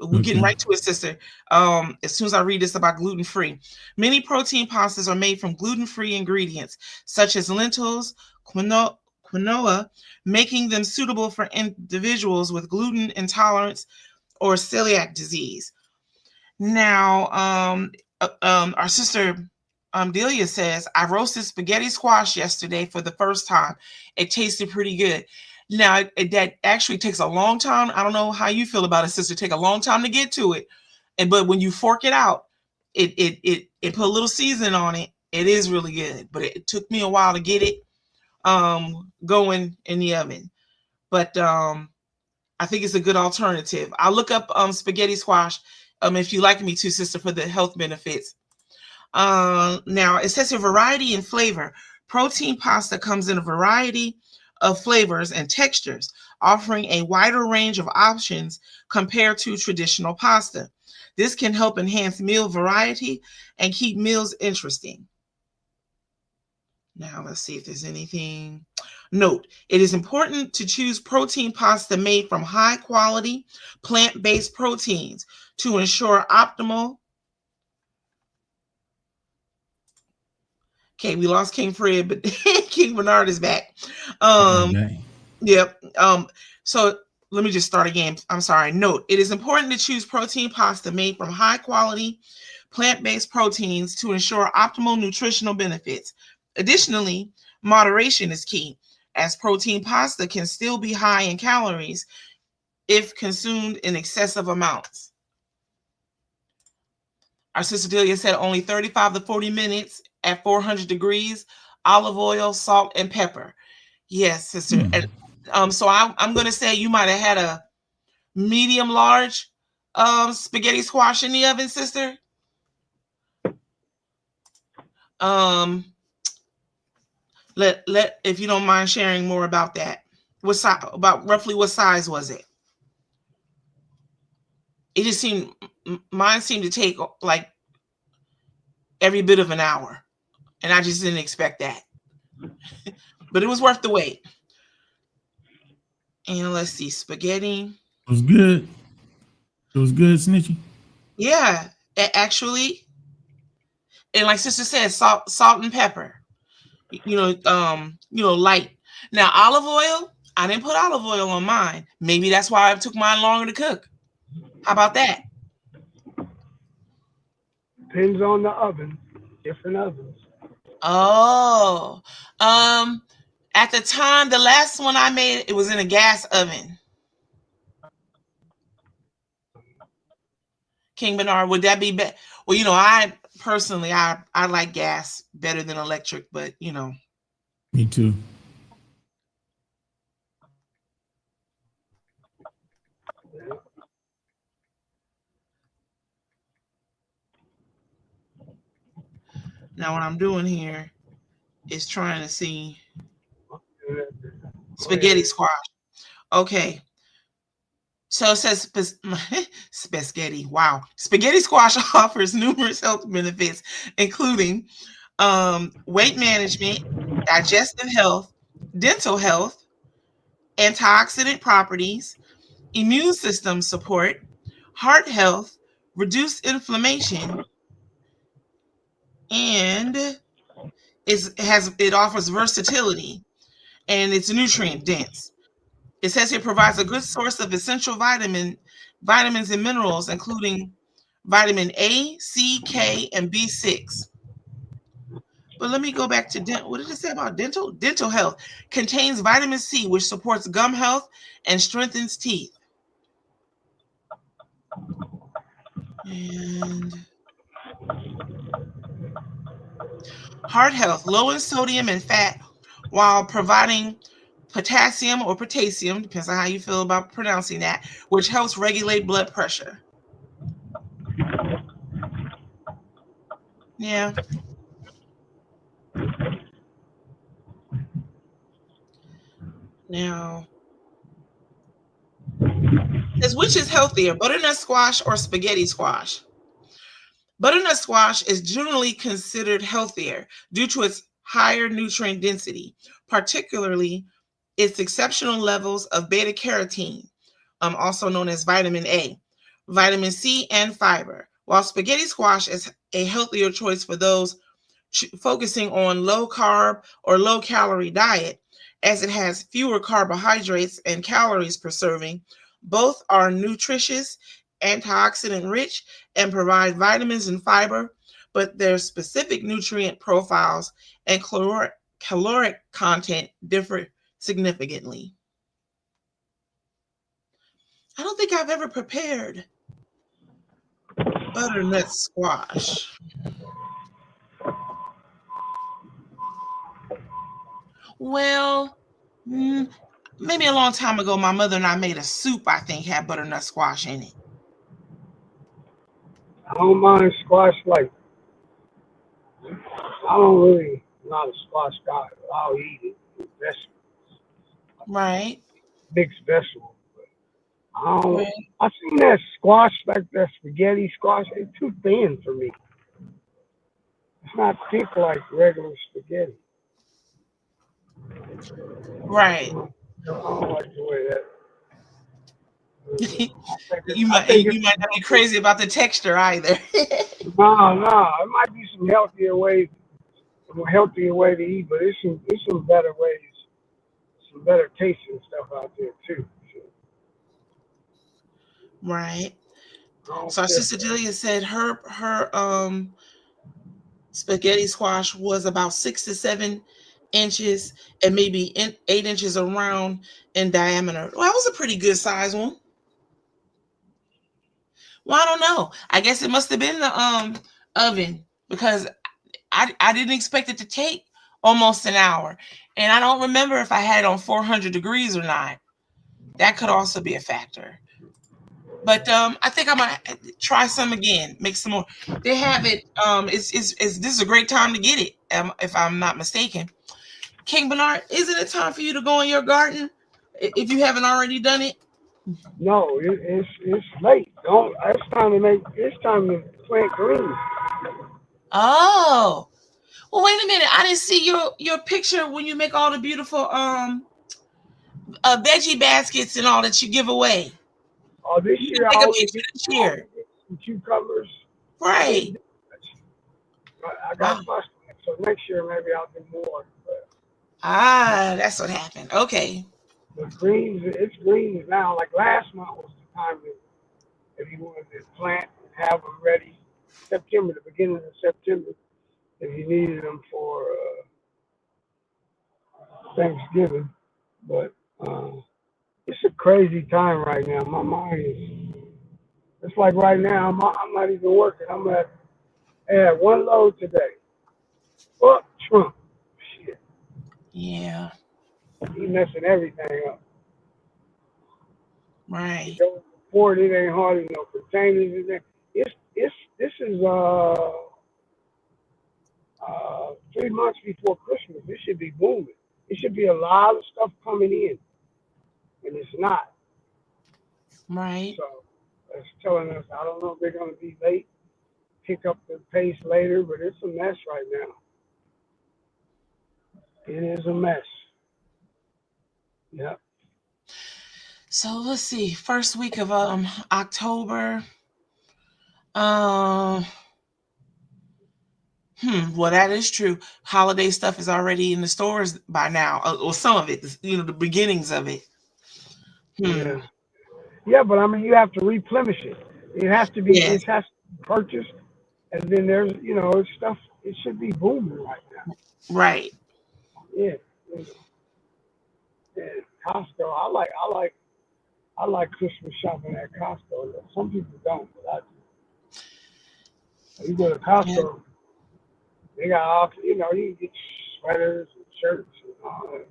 We're getting right to it, sister. As soon as I read this about gluten-free. Many protein pastas are made from gluten-free ingredients, such as lentils, quinoa, making them suitable for individuals with gluten intolerance or celiac disease. Now, our sister Delia says, I roasted spaghetti squash yesterday for the first time. It tasted pretty good. Now, that actually takes a long time. I don't know how you feel about it, sister. Take a long time to get to it. But when you fork it out, it put a little seasoning on it. It is really good. But it took me a while to get it going in the oven. But I think it's a good alternative. I'll look up spaghetti squash if you like me to, sister, for the health benefits. Now, it says a variety and flavor. Protein pasta comes in a variety of flavors and textures, offering a wider range of options compared to traditional pasta. This can help enhance meal variety and keep meals interesting. Now, let's see if there's anything. Note, it is important to choose protein pasta made from high-quality plant-based proteins to ensure optimal. Okay, we lost King Fred, but King Bernard is back. Yep. So let me just start again. I'm sorry. Note, it is important to choose protein pasta made from high-quality plant-based proteins to ensure optimal nutritional benefits. Additionally, moderation is key, as protein pasta can still be high in calories if consumed in excessive amounts. Our sister Delia said only 35 to 40 minutes at 400 degrees, olive oil, salt, and pepper. Yes, sister. And, so I'm going to say you might have had a medium large spaghetti squash in the oven, sister. Let if you don't mind sharing more about that. Roughly what size was it? It just seemed, mine seemed to take like every bit of an hour, and I just didn't expect that. But it was worth the wait. And let's see, spaghetti. It was good. It was good, Snitchy. Yeah, actually, and like sister said, salt and pepper. Light. Now, olive oil, I didn't put olive oil on mine. Maybe that's why it took mine longer to cook. How about that? Depends on the oven. Different ovens. Oh, at the time, the last one I made, it was in a gas oven. King Bernard, would that be better? Well, I personally, I like gas better than electric, but Me too. Now what I'm doing here is trying to see spaghetti squash. Okay. So it says spaghetti. Wow. Spaghetti squash offers numerous health benefits, including weight management, digestive health, dental health, antioxidant properties, immune system support, heart health, reduce inflammation, and it offers versatility, and it's nutrient dense. It says it provides a good source of essential vitamins and minerals, including vitamin A, C, K, and B6. But let me go back to dental. What did it say about dental? Dental health contains vitamin C, which supports gum health and strengthens teeth. And heart health, low in sodium and fat, while providing potassium or potassium, depends on how you feel about pronouncing that, which helps regulate blood pressure. Yeah. Now, says which is healthier, butternut squash or spaghetti squash? Butternut squash is generally considered healthier due to its higher nutrient density, particularly its exceptional levels of beta carotene, also known as vitamin A, vitamin C, and fiber. While spaghetti squash is a healthier choice for those focusing on low carb or low calorie diet, as it has fewer carbohydrates and calories per serving. Both are nutritious, antioxidant rich, and provide vitamins and fiber, but their specific nutrient profiles and caloric content differ significantly. I don't think I've ever prepared butternut squash. Well, maybe a long time ago, my mother and I made a soup, I think, had butternut squash in it. I don't mind squash like I don't really not a squash guy, but I'll eat it. Vegetables. Right. Mixed vegetables. I don't. Right. I seen that squash like that spaghetti squash. It's too thin for me. It's not thick like regular spaghetti. Right. I don't like the way that. You might not be crazy about the texture either. No. It might be some healthier way to eat, but it's some better ways, some better tasting stuff out there too. Right. So, So our sister Delia said her spaghetti squash was about 6 to 7 inches and maybe 8 inches around in diameter. Well, that was a pretty good size one. Well, I don't know. I guess it must have been the oven, because I didn't expect it to take almost an hour. And I don't remember if I had it on 400 degrees or not. That could also be a factor. But I think I'm gonna try some again, make some more. They have it. This is a great time to get it, if I'm not mistaken. King Bernard, isn't it time for you to go in your garden if you haven't already done it? no, it's late. Don't. It's time to plant greens. Oh, well, wait a minute. I didn't see your picture when you make all the beautiful veggie baskets and all that you give away. Oh, this You year can I take a only picture did this year. some cucumbers. Right. I got busted, so next year maybe I'll do more. But That's what happened. Okay. the greens, it's greens now. Like last month was the time if you wanted to plant and have them ready. September, the beginning of September, if you needed them for Thanksgiving. But it's a crazy time right now. My mind is. It's like right now I'm not even working. I had one load today. Fuck Trump. Shit. Yeah. He messing everything up. Right. Port, it ain't hardly no containers in there. This is 3 months before Christmas. This should be booming. It should be a lot of stuff coming in, and it's not. Right. So that's telling us I don't know if they're gonna be late, pick up the pace later, but it's a mess right now. It is a mess. Yep. So let's see. First week of October. Well, that is true. Holiday stuff is already in the stores by now, or some of it. The beginnings of it. Yeah. Yeah, but I mean, you have to replenish it. It has to be. Yes. It has to be purchased, and then there's, it's stuff. It should be booming right now. Right. Yeah. Yeah. Costco. I like Christmas shopping at Costco. Some people don't, but I do. You go to Costco, they got all, you can get sweaters and shirts and all that.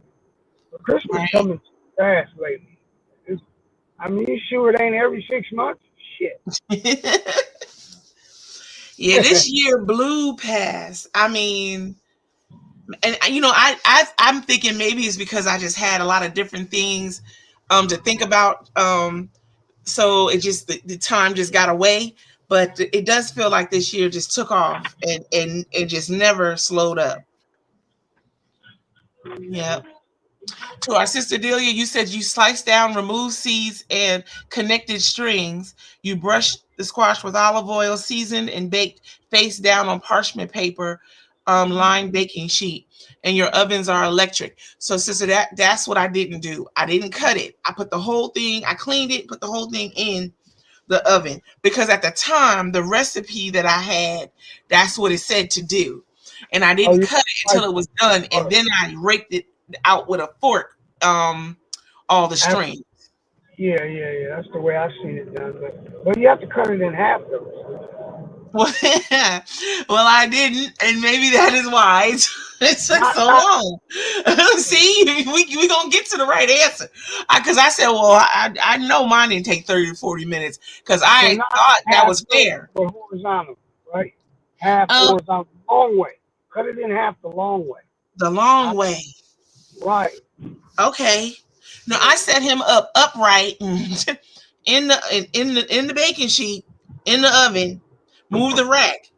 But Christmas coming fast lately. You sure it ain't every 6 months? Shit. Yeah, this year blew past. I mean, and I'm thinking maybe it's because I just had a lot of different things to think about. So it just the time just got away. But it does feel like this year just took off and it just never slowed up. Yep. To our sister Delia, you said you sliced down, removed seeds, and connected strings. You brushed the squash with olive oil, seasoned, and baked face down on parchment paper, lined baking sheet. And your ovens are electric. So, sister, that's what I didn't do. I didn't cut it. I put the whole thing, I cleaned it, put the whole thing in the oven. Because at the time, the recipe that I had, that's what it said to do. And I didn't cut it until it was done. And then I raked it out with a fork, all the strings. Yeah. That's the way I've seen it done. But you have to cut it in half, though. Well, I didn't, and maybe that is why it took so long. See, we gonna get to the right answer. Because I said, well, I know mine didn't take 30 to 40 minutes because I thought that was fair. Or horizontal, right? Half horizontal, long way. Cut it in half the long way. The long way. Right. Okay. No, I set him up upright in the baking sheet in the oven. Move the rack,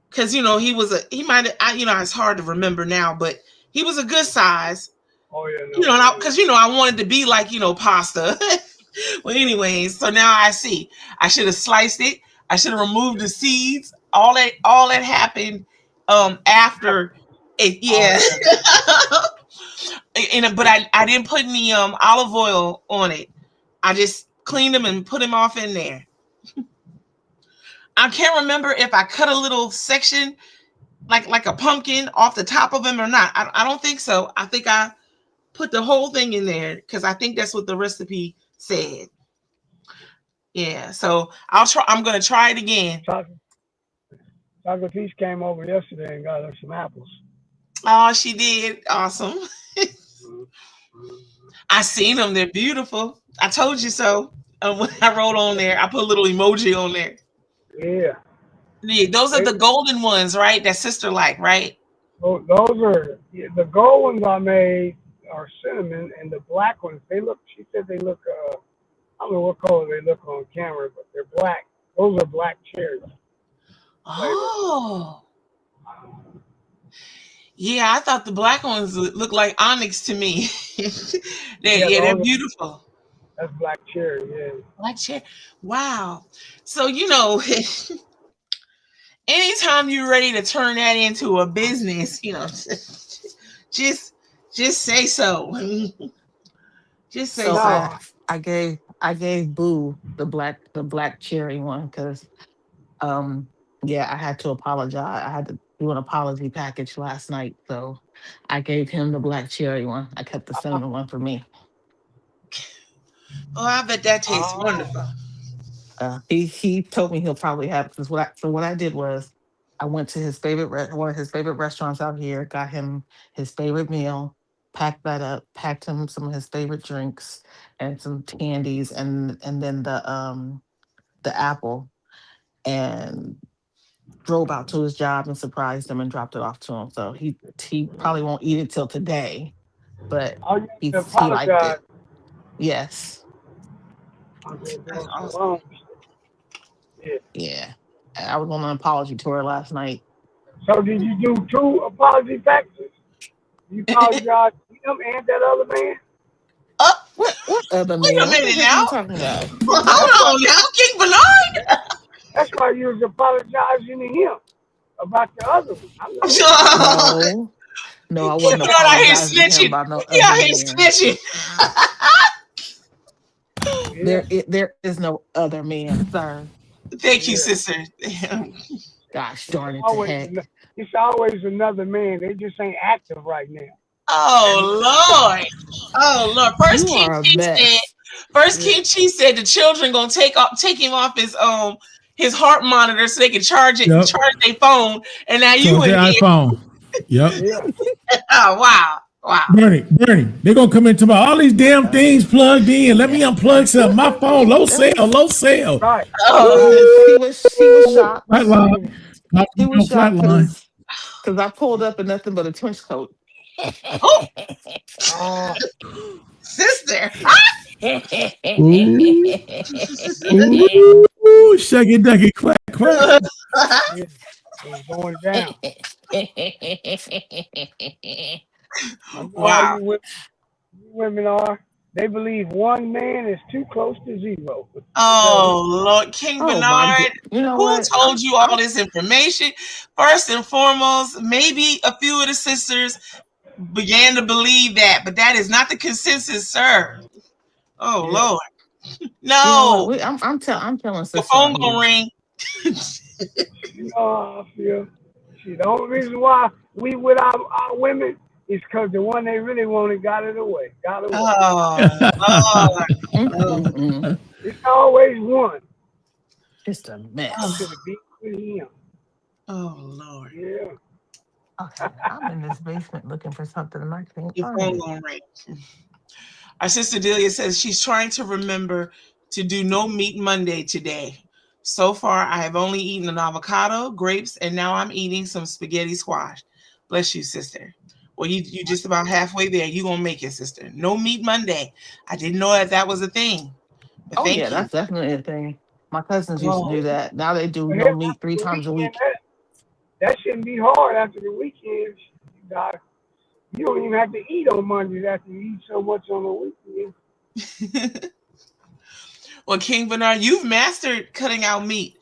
because he might have. It's hard to remember now, but he was a good size. Oh yeah. I wanted to be like pasta. Well, anyways, so now I see. I should have sliced it. I should have removed the seeds. All that happened after it. Yeah. But I didn't put any olive oil on it. I just cleaned them and put them off in there. I can't remember if I cut a little section like a pumpkin off the top of them or not. I don't think so. I think I put the whole thing in there because I think that's what the recipe said. Yeah, so I'm gonna try it again. Chocolate Peach came over yesterday and got her some apples. Oh, she did. Awesome. I seen them. They're beautiful. I told you so. When I wrote on there, I put a little emoji on there. Yeah. Those are the golden ones, right? That sister like, right? Those are the gold ones I made are cinnamon, and the black ones she said they look I don't know what color they look on camera, but they're black. Those are black cherries. Oh. Yeah, I thought the black ones looked like onyx to me. they're beautiful. That's black cherry, yeah. Black cherry. Wow. So anytime you're ready to turn that into a business, just say so. Just say so. I gave Boo the black cherry one because I had to apologize. I had to do an apology package last night, so I gave him the black cherry one. I kept the cinnamon one for me. Oh, I bet that tastes wonderful. He told me he'll probably have it. So what I did was I went to one of his favorite restaurants out here, got him his favorite meal, packed that up, packed him some of his favorite drinks and some candies, and then the apple, and drove out to his job and surprised him and dropped it off to him. So he probably won't eat it till today, but he liked it. Yes. That's awesome. Yeah. I was on an apology tour last night. So did you do 2 apology packages? You apologize to him and that other man? What other Wait man? a What the minute heck are now. you talking about? Well, hold on now, King Bernard. That's why you was apologizing to him about the other one. I'm like, No, I King wasn't Bernard out here apologizing to him snitching. about no He other out here man. snitching. There is no other man, sir. Thank you, sister. Gosh darn it to heck. It's always another man. They just ain't active right now. Oh Lord. Oh Lord. First You King are a Chief said. mess. King Chief said the children gonna take him off his heart monitor so they can charge Yep. their phone. And now you Charge in their here. iPhone. Yep. Oh wow. Bernie, they're gonna come into all these damn things plugged in. Let me unplug something. My phone, low sale. Right. He was shocked. Flatline. He was shocked Flatline. because I pulled up in nothing but a trench coat. Sister. Ooh, shucky ducky quack quack. It's going down. I know Wow. how you women are. They believe one man is too close to zero. Oh Lord, King Bernard, you know who what? told you all this information? First and foremost, maybe a few of the sisters began to believe that, but that is not the consensus, sir. Oh Lord, no. You know I'm telling sister. The phone gonna ring. You know, I feel. See, the only reason why we with our women is because the one they really wanted got it away. Oh, it's always one. Just a mess. To be with him. Oh Lord. Yeah. Okay, I'm in this basement looking for something and I can't Your find phone it. gonna ring. Our sister Delia says she's trying to remember to do no meat Monday today. So far, I have only eaten an avocado, grapes, and now I'm eating some spaghetti squash. Bless you, sister. Well, you just about halfway there. You gonna make it, sister. No meat Monday. I didn't know that was a thing. But Oh thank yeah, you. that's definitely a thing. My cousins used to do that. Now they do no meat 3 times a week. That shouldn't be hard after the weekend. You don't even have to eat on Mondays after you eat so much on the weekend. Well, King Bernard, you've mastered cutting out meat.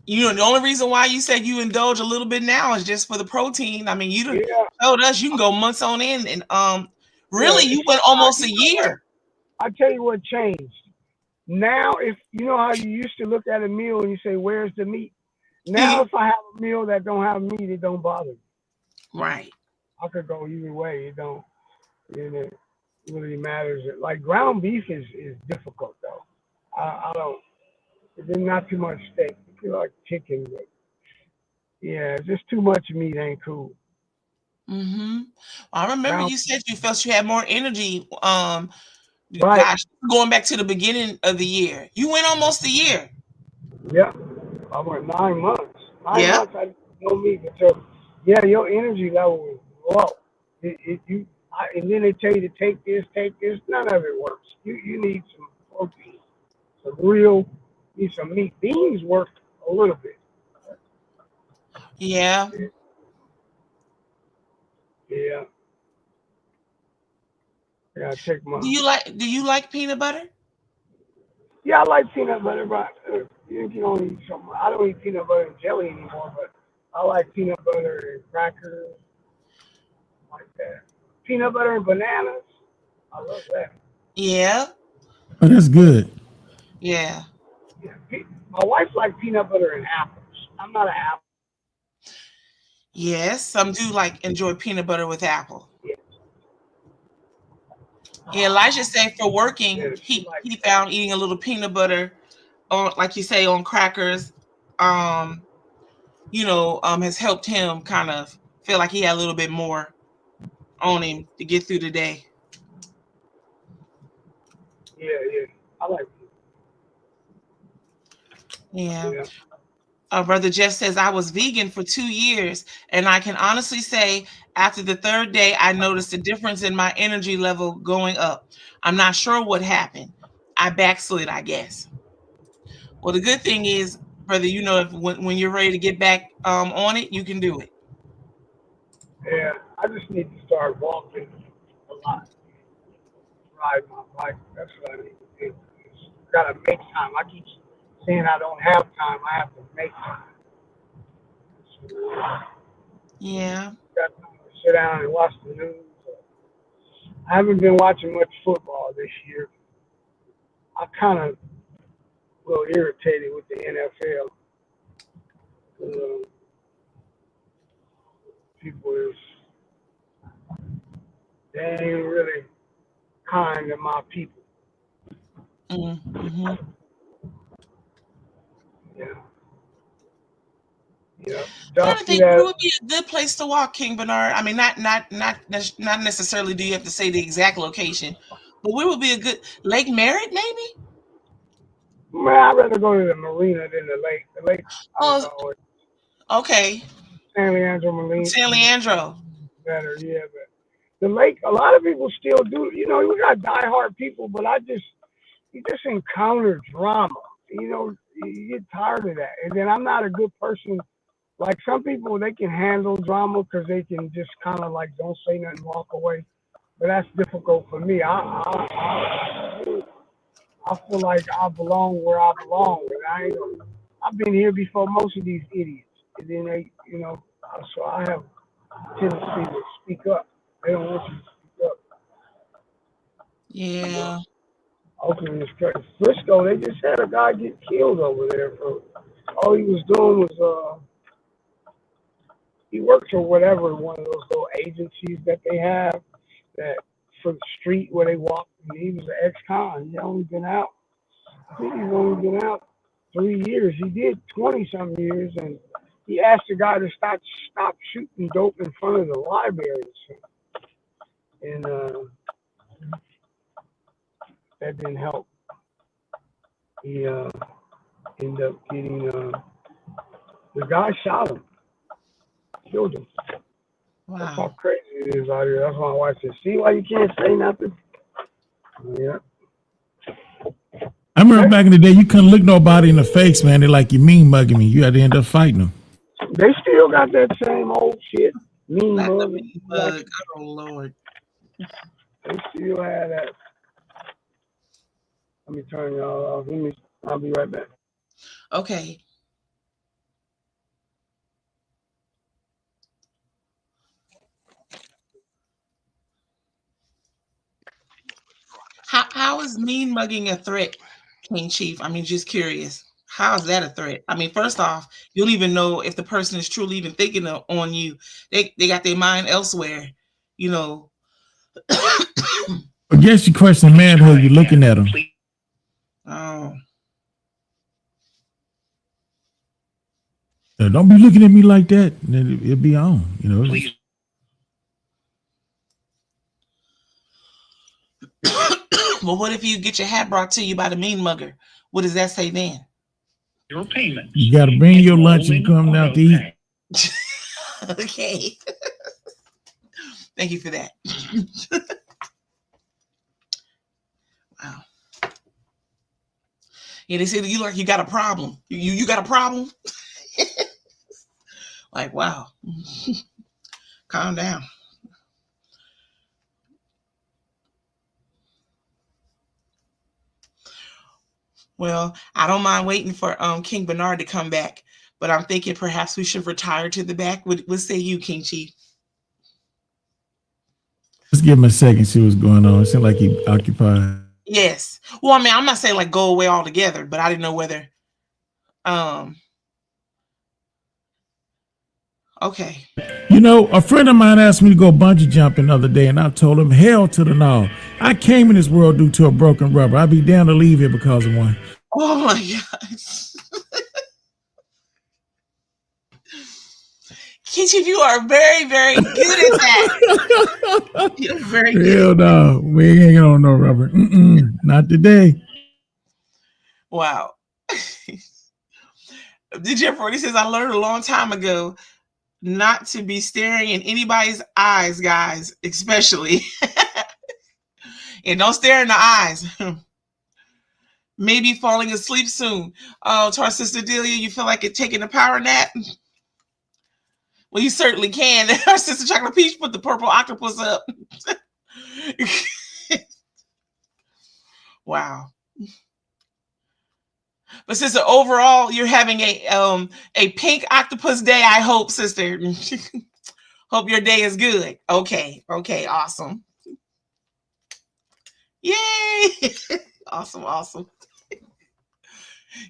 You know, the only reason why you said you indulge a little bit now is just for the protein. I mean, you told us you can go months on end, and really, you went almost a year. I tell you what changed. Now, if you know how you used to look at a meal and you say, "Where's the meat?" Now, if I have a meal that don't have meat, it don't bother me. Right. I could go either way. It don't. It really matters. Like ground beef is difficult though. I don't. There's not too much steak. I feel like chicken, but yeah, just too much meat ain't cool. Mm-hmm. I remember you said you felt you had more energy. Right. Gosh, going back to the beginning of the year, you went almost a year. Yeah, I went 9 months. 9 Yeah. months I didn't know meat, so yeah, your energy level was low. And then they tell you to take this. None of it works. You need some protein, need some meat. Beans work a little bit. Yeah. Yeah. I gotta take my. Do you like peanut butter? Yeah, I like peanut butter, but you don't eat something. I don't eat peanut butter and jelly anymore, but I like peanut butter and crackers, like that. Peanut butter and bananas. I love that. Yeah. Oh, that's good. Yeah. My wife likes peanut butter and apples. I'm not an apple. Yes, some do enjoy peanut butter with apple. Yeah, Elijah said for working, he found eating a little peanut butter on, like you say, on crackers, has helped him kind of feel like he had a little bit more on him to get through the day. Yeah, I like it. Yeah. Brother Jeff says, I was vegan for 2 years, and I can honestly say after the 3rd day, I noticed a difference in my energy level going up. I'm not sure what happened. I backslid, I guess. Well, the good thing is, brother, when you're ready to get back on it, you can do it. Yeah. I just need to start walking a lot, ride my bike. That's what I need to do. Gotta make time. I keep saying I don't have time. I have to make time. Yeah. Got time to sit down and watch the news. I haven't been watching much football this year. I'm kind of a little irritated with the NFL. People is they ain't really kind to my people. Mm-hmm. Yeah. Yeah. I'm trying to think where would be a good place to walk, King Bernard. I mean, not necessarily do you have to say the exact location, but where would be a good Lake Merritt, maybe? Man, I'd rather go to the marina than the lake. The lake. Oh, okay. San Leandro Marina. San Leandro. Better, yeah, but the lake. A lot of people still do. You know, we got diehard people, but you just encounter drama. You know, you get tired of that, and then I'm not a good person. Like some people, they can handle drama because they can just kind of like don't say nothing, walk away. But that's difficult for me. I feel like I belong where I belong, and I've been here before most of these idiots, and then they, you know, so I have a tendency to speak up. They don't want you to speak up. Yeah. Oakland is crazy. Frisco, they just had a guy get killed over there for all he was doing was he worked for whatever one of those little agencies that they have that for the street where they walk. He was an ex-con. He's only been out. I think he's only been out 3 years. He did 20-some years, and he asked the guy to stop shooting dope in front of the library. And that didn't help. He ended up getting the guy shot him. Killed him. Wow. That's how crazy it is out here. That's why my wife said, see why you can't say nothing? Yeah. I remember back in the day, you couldn't look nobody in the face, man. They're like, you mean mugging me. You had to end up fighting them. They still got that same old shit. Mean Not mug. the mean mug. Oh, Lord. They still have that. Let me turn y'all off. I'll be right back. Okay. How is mean mugging a threat, King Chief? I mean, just curious. How is that a threat? I mean, first off, you don't even know if the person is truly even thinking on you. They got their mind elsewhere, you know. I guess you question manhood, you're looking at them. Oh. Don't be looking at me like that. And then it'll be on, you know. Well, what if you get your hat brought to you by the mean mugger? What does that say then? Your payment. You got to bring your lunch and come out to eat. Okay. Thank you for that. Wow. Yeah, they say that you got a problem. You got a problem? Like, wow. Calm down. Well, I don't mind waiting for King Bernard to come back, but I'm thinking perhaps we should retire to the back. What say you, King Chief? Let's give him a second, see what's going on. It seems like he occupied. Yes. Well, I mean, I'm not saying like go away altogether, but I didn't know whether. Okay. You know, a friend of mine asked me to go bungee jumping the other day, and I told him, hell to the no. I came in this world due to a broken rubber. I'd be down to leave here because of one. Oh my gosh. King Chief, you are very, very good at that. You're very good. Hell no. We ain't hanging on no rubber. Not today. Wow. Did you ever? He says, I learned a long time ago not to be staring in anybody's eyes, guys, especially. And don't stare in the eyes. Maybe falling asleep soon. Oh, to our sister Delia, you feel like it taking a power nap? Well, you certainly can. Our sister Chocolate Peach put the purple octopus up. Wow. But sister, overall, you're having a pink octopus day. I hope, sister. Hope your day is good. Okay, awesome. Yay! Awesome.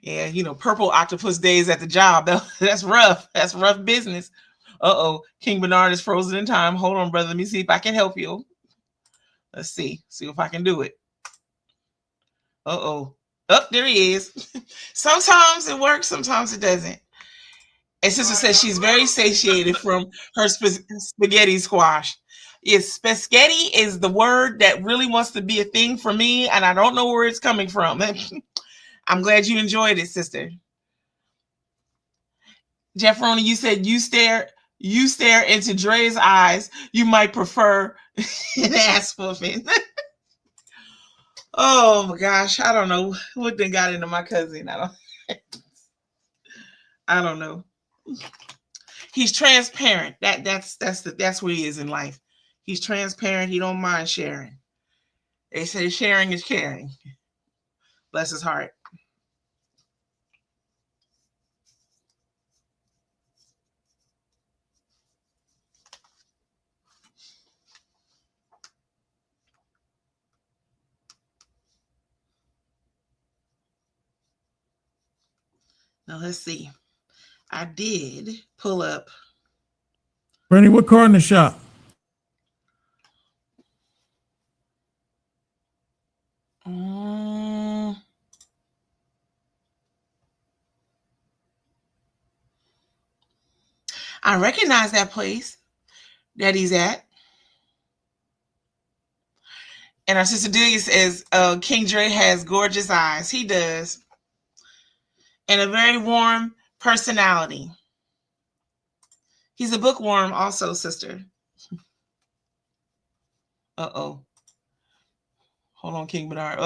Yeah, purple octopus days at the job. That's rough. That's rough business. King Bernard is frozen in time. Hold on, brother. Let me see if I can help you. Let's see if I can do it. Oh, there he is. Sometimes it works, sometimes it doesn't. And sister says she's very satiated from her spaghetti squash. Yes, spaghetti is the word that really wants to be a thing for me, and I don't know where it's coming from. I'm glad you enjoyed it, sister. Jeff Roney, you said you stare into Dre's eyes. You might prefer an ass whooping. Oh my gosh, I don't know what then got into my cousin. I don't know. He's transparent. That's where he is in life. He's transparent. He don't mind sharing. They say sharing is caring. Bless his heart. Now let's see. I did pull up. Bernie, what car in the shop? I recognize that place that he's at. And our sister Delia says King Dre has gorgeous eyes. He does. And a very warm personality. He's a bookworm also, sister. Hold on, King Bernard.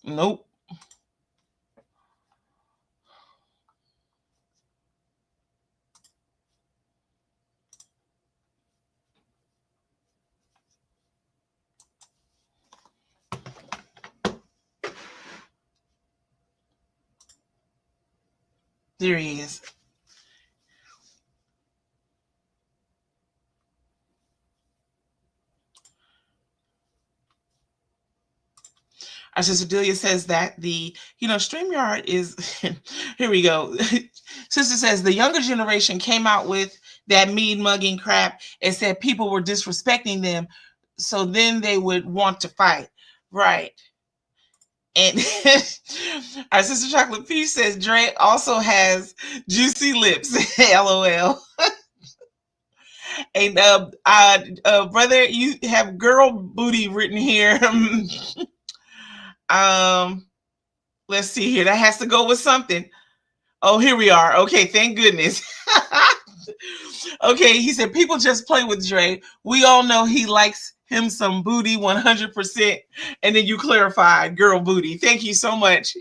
Nope. There he is. Our sister Delia says that StreamYard is, here we go. Sister says the younger generation came out with that mean mugging crap and said people were disrespecting them. So then they would want to fight. Right. And our sister Chocolate Peach says Dre also has juicy lips. LOL. And brother, you have girl booty written here. Let's see here. That has to go with something. Oh, here we are. Okay, thank goodness. Okay, he said people just play with Dre. We all know he likes him some booty 100%. And then you clarified girl booty. Thank you so much.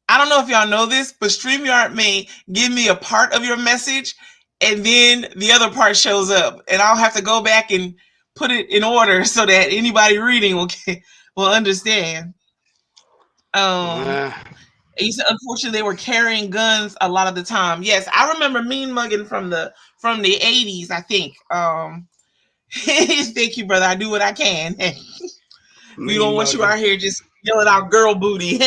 I don't know if y'all know this, but StreamYard may give me a part of your message and then the other part shows up. And I'll have to go back and put it in order so that anybody reading will understand. He said, unfortunately, they were carrying guns a lot of the time. Yes, I remember mean mugging from the 80s, I think. Thank you, brother. I do what I can. We don't want you out here just yelling out girl booty.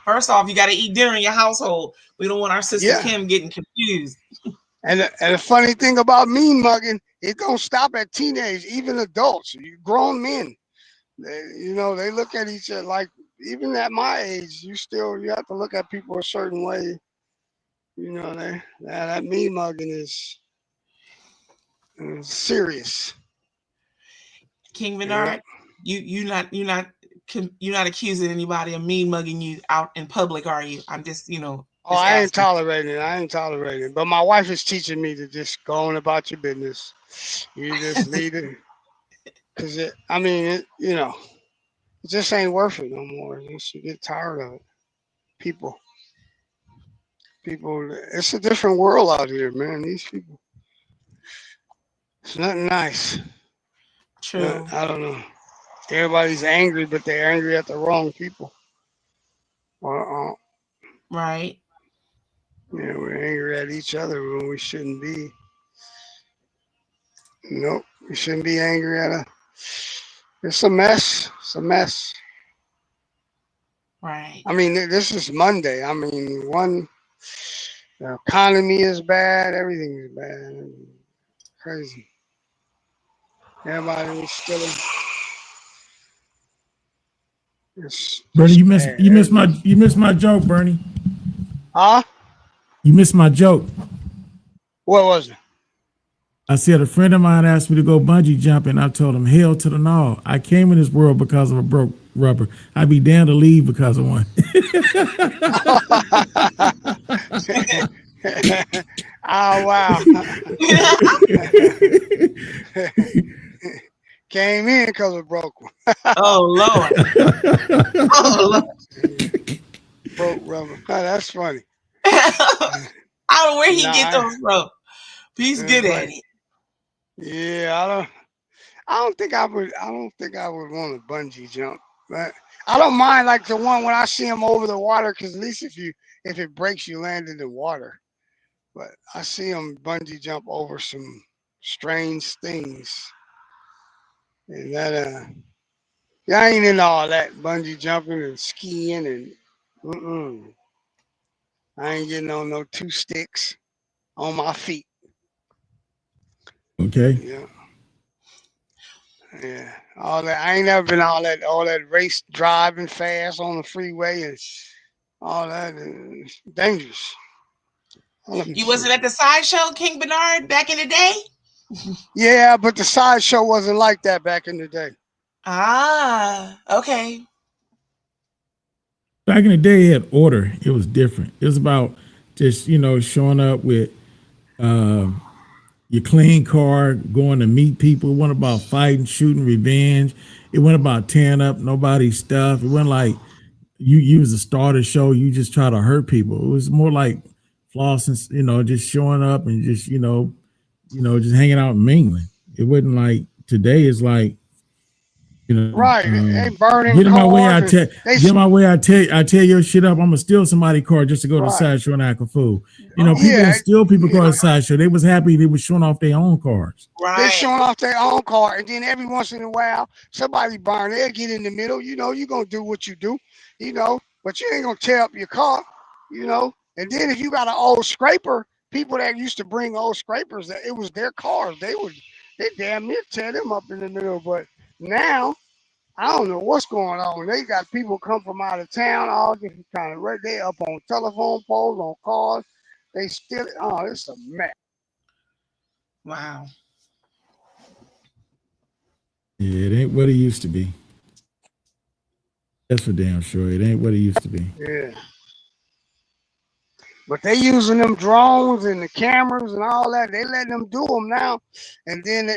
First off, you got to eat dinner in your household. We don't want our sister Kim getting confused. And the funny thing about mean mugging, it don't stop at teenage, even adults, grown men. They look at each other like, even at my age, you have to look at people a certain way. That mean mugging is serious. King Bernard, you're not accusing anybody of mean mugging you out in public, are you? I'm just, Oh, I ain't tolerating it. But my wife is teaching me to just go on about your business. You just leave it. Because it just ain't worth it no more. You get tired of it. People. People, it's a different world out here, man. These people, it's nothing nice. True. I don't know. Everybody's angry, but they're angry at the wrong people. Right. Yeah, we're angry at each other when we shouldn't be. Nope, we shouldn't be angry at it's a mess. It's a mess. Right. I mean, this is Monday. I mean, the economy is bad. Everything is bad. Crazy. Everybody is stealing. Bernie, you missed my joke, Bernie. Huh? You missed my joke. What was it? I said a friend of mine asked me to go bungee jumping. I told him, hell to the no. I came in this world because of a broke rubber. I'd be damned to leave because of one. Oh, wow. Came in because of broke one. Oh, Lord. Oh, Lord. Broke rubber. Oh, that's funny. I don't know where he get those from. He's good at it. Yeah, I don't think I would want to bungee jump, but I don't mind like the one when I see him over the water, because at least if it breaks, you land in the water. But I see him bungee jump over some strange things, and that yeah, I ain't into all that bungee jumping and skiing and I ain't getting on no 2 sticks on my feet. Okay. Yeah. Yeah, all that. I ain't never been all that race driving fast on the freeway and all that. Is dangerous. You wasn't at the sideshow, King Bernard, back in the day? Yeah, but the sideshow wasn't like that back in the day. Ah, okay. Back in the day, it had order. It was different. It was about just, showing up with your clean car, going to meet people. It wasn't about fighting, shooting, revenge. It wasn't about tearing up nobody's stuff. It wasn't like you was a star of the show. You just try to hurt people. It was more like flossing, just showing up and just, just hanging out and mingling. It wasn't like today is like, right. They burning get in my cars. way. I tear your shit up. I'm gonna steal somebody's car just to go to the Right. sideshow and act a fool. People didn't steal people's cars at the sideshow. They was happy they was showing off their own cars. They showing off their own car, and then every once in a while, somebody burn. They'll get in the middle. You're gonna do what you do. But you ain't gonna tear up your car. And then if you got an old scraper, people that used to bring old scrapers, that it was their cars. They damn near tear them up in the middle. But now, I don't know what's going on. They got people come from out of town, all different kind of right. They up on telephone poles, on cars. They still, it's a mess. Wow. Yeah, it ain't what it used to be. That's for damn sure. It ain't what it used to be. Yeah. But they using them drones and the cameras and all that. They letting them do them now, and then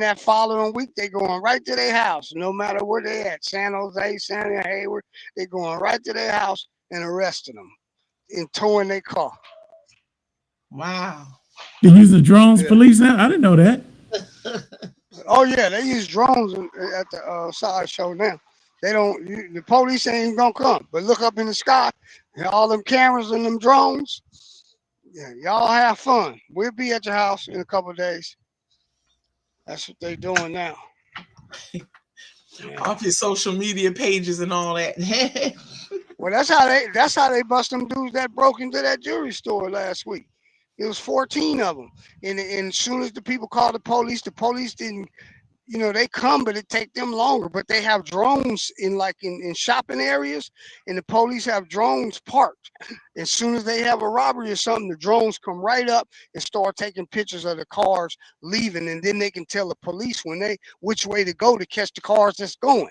that following week they going right to their house, no matter where they at. San Jose, San Hayward, they going right to their house and arresting them and towing their car. Wow. They're using drones, police now. I didn't know that. Oh yeah, they use drones at the sideshow now. They don't. The police ain't even gonna come. But look up in the sky, and all them cameras and them drones. Yeah, y'all have fun. We'll be at your house in a couple of days. That's what they doing now. Off your social media pages and all that. Well, that's how they bust them dudes that broke into that jewelry store last week. It was 14 of them, and as soon as the people called the police didn't. They come, but it take them longer. But they have drones in shopping areas, and the police have drones parked. As soon as they have a robbery or something, the drones come right up and start taking pictures of the cars leaving, and then they can tell the police which way to go to catch the cars that's going.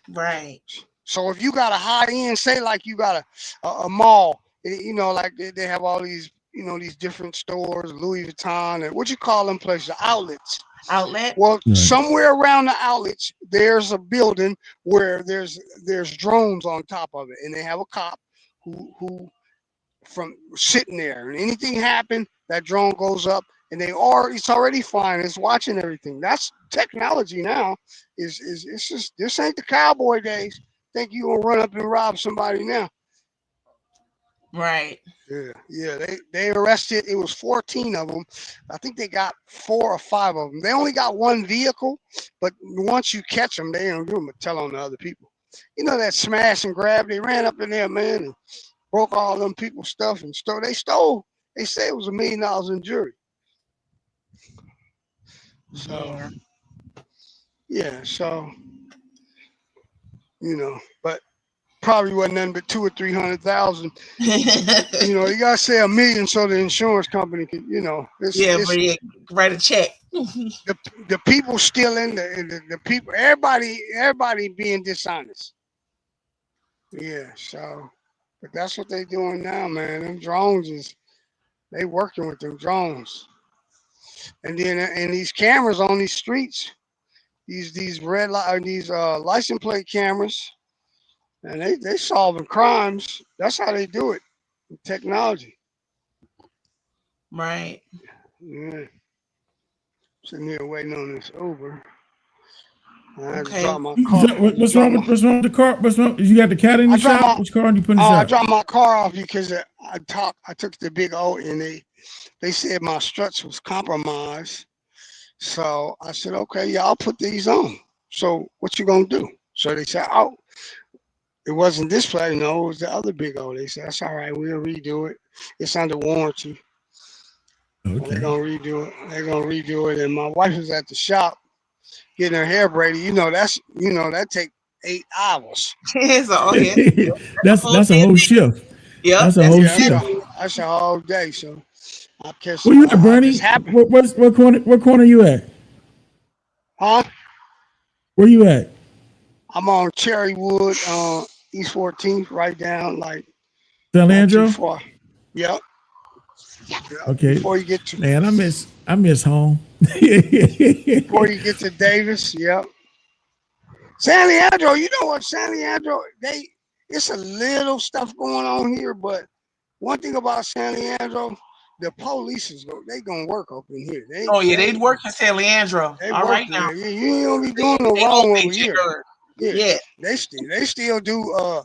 Right. So if you got a high end, say like you got a mall, like they have all these. These different stores, Louis Vuitton, and what you call them places, outlets. Outlet? Well, somewhere around the outlets, there's a building where there's drones on top of it, and they have a cop who from sitting there, and anything happen, that drone goes up, and it's already flying, it's watching everything. That's technology now. It's just, this ain't the cowboy days. Think you gonna run up and rob somebody now? Right. Yeah. They arrested. It was 14 of them. I think they got 4 or 5 of them. They only got one vehicle, but once you catch them, they don't give them a tell on the other people. You know that smash and grab? They ran up in there, man, and broke all them people's stuff and stole. They stole. They say it was $1 million in jewelry. So yeah, so but probably wasn't nothing but 200,000 or 300,000. You gotta say $1 million so the insurance company can, but write a check. the people stealing, the people, everybody being dishonest. Yeah, so, but that's what they doing now, man. Them drones they working with them drones, and then and these cameras on these streets, these red light, these license plate cameras, and they solving crimes. That's how they do it. With technology. Right. Yeah. Sitting here waiting on this Uber. I had to Okay. drop my car. What's wrong with the car? What's wrong? You got the cat in the shop? Which car are you putting in the I shop? dropped my car off because I took the big O, and they said my struts was compromised. So I said, okay, yeah, I'll put these on. So what you gonna do? So they said, oh, it wasn't this plate, no, it was the other big O. They said, that's all right, we'll redo it. It's under warranty. Okay. They're gonna redo it. And my wife was at the shop getting her hair braided. That take 8 hours. That's a whole shift. Yeah, that's a whole shift. That's a whole day. So I guess. Where you at, Bernie? What corner you at? Huh? Where you at? I'm on Cherrywood, East 14th, right down like San not Leandro? too far. Yep. Okay. Before you get to Man, I miss home. before you get to Davis, yep. San Leandro, you know what? San Leandro, it's a little stuff going on here, but one thing about San Leandro, the police they gonna work up in here. They work in San Leandro. They All work right there. now. You don't be doing no They wrong open over here. jigger. Yeah. They still do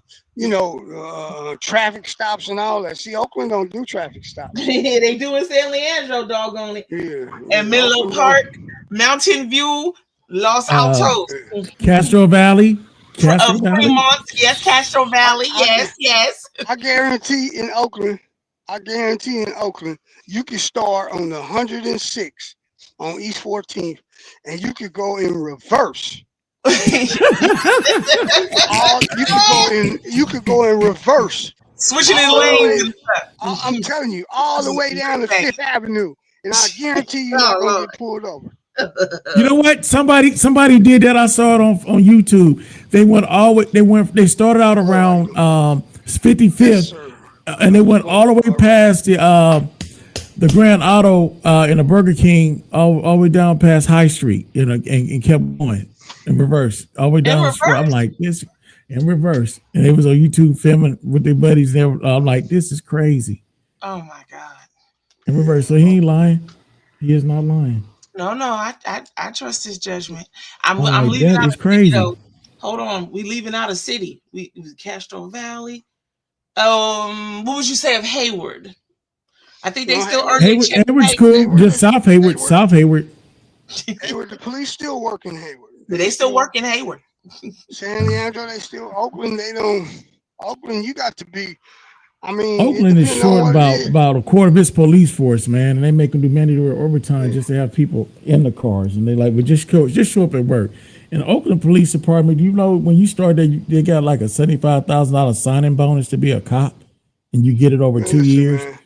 traffic stops and all that. See, Oakland don't do traffic stops. They do in San Leandro, doggone it. Yeah. And Menlo Park, Mountain View, Los Altos, Castro Valley. Fremont, yes, Castro Valley, yes. I guarantee in Oakland, you can start on the 106 on East 14th, and you could go in reverse. You could go in reverse. Switching in lanes. I'm telling you, all the way down to Fifth Avenue, and I guarantee you're not gonna get pulled over. You know what? Somebody did that. I saw it on YouTube. They started out around 55th, and they went all the way past the Grand Auto in the Burger King all the way down past High Street, and kept going in reverse all the way down. I'm like, this in reverse, and it was on YouTube filming with their buddies. I'm like, this is crazy. Oh my God. In reverse, so he ain't lying. He is not lying. No, I trust his judgment. I'm Oh, leaving that out is of crazy. hold on, we leaving out of city. We Castro Valley. What would you say of Hayward? I think they still earn their check. Hayward's cool. Just South Hayward. Hayward, the police still work in Hayward. They still work in Hayward. San Leandro, they still Oakland. They don't. Oakland, you got to be. I mean, Oakland is short about a quarter of its police force, man, and they make them do mandatory overtime just to have people in the cars, and they like, well, just show up at work. In the Oakland Police Department, when you start there, they got like a $75,000 signing bonus to be a cop, and you get it over 2 years. Man,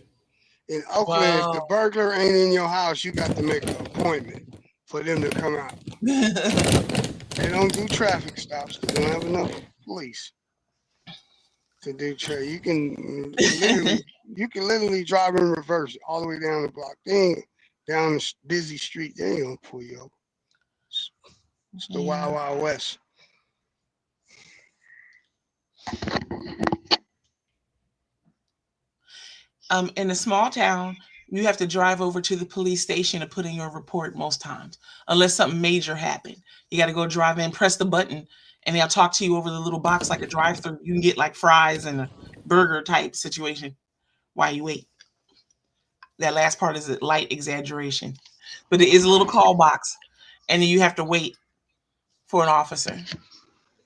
in Oakland, if the burglar ain't in your house, you got to make an appointment for them to come out. They don't do traffic stops. They don't have enough police to do traffic. You can literally drive in reverse all the way down the block. They ain't down the busy street. They ain't gonna pull you over. It's the Wild Wild West. in a small town, you have to drive over to the police station to put in your report most times, unless something major happened. You got to go drive in, press the button, and they'll talk to you over the little box like a drive-through. You can get like fries and a burger type situation while you wait. That last part is a light exaggeration, but it is a little call box, and then you have to wait for an officer.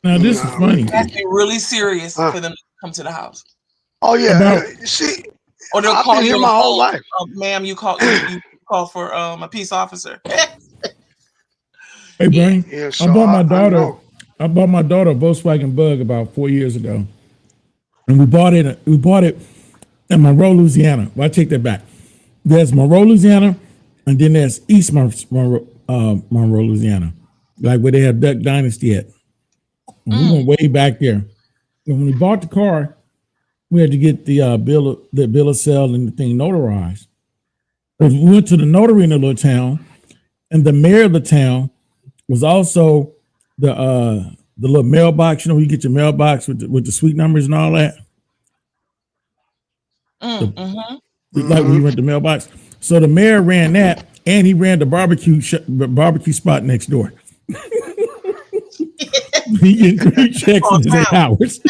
Now this is funny. You have to be really serious for them to come to the house. Oh yeah, see, or they'll I've call been you here on my the whole phone, life. Ma'am, you call for a peace officer. Hey, Brian, Yeah, I so bought my I daughter. know. I bought my daughter a Volkswagen Bug about 4 years ago, and we bought it in Monroe, Louisiana. Well, I take that back. There's Monroe, Louisiana, and then there's East Monroe, Louisiana, like where they have Duck Dynasty at. And we went way back there. And when we bought the car, we had to get the bill of sale and the thing notarized. But we went to the notary in the little town, and the mayor of the town was also the little mailbox. You know, you get your mailbox with the suite numbers and all that. Like when you rent the mailbox. So the mayor ran that, and he ran the barbecue spot next door. He getting 3 checks in 8 hours.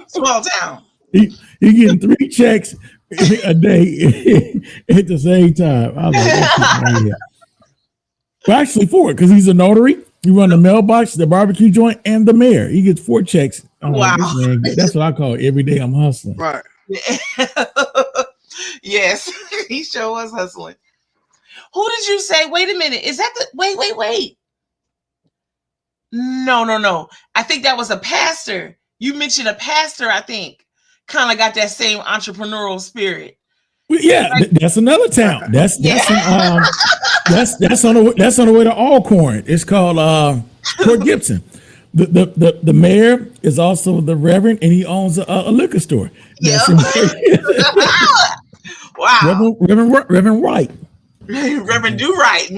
Small town. He getting 3 checks a day at the same time. I was like, that's right. Well, actually 4, because he's a notary. He run the mailbox, the barbecue joint, and the mayor. He gets 4 checks. I'm like, this man, that's what I call it. Every day I'm hustling. Right. Yes, he sure was hustling. Who did you say? Wait a minute. Is that the wait? No. I think that was a pastor. You mentioned a pastor, I think. Kind of got that same entrepreneurial spirit. Well, yeah, that's another town. That's on the way to Alcorn. It's called Port Gibson. The mayor is also the reverend, and he owns a liquor store. Wow. Reverend Wright. Reverend Do Right.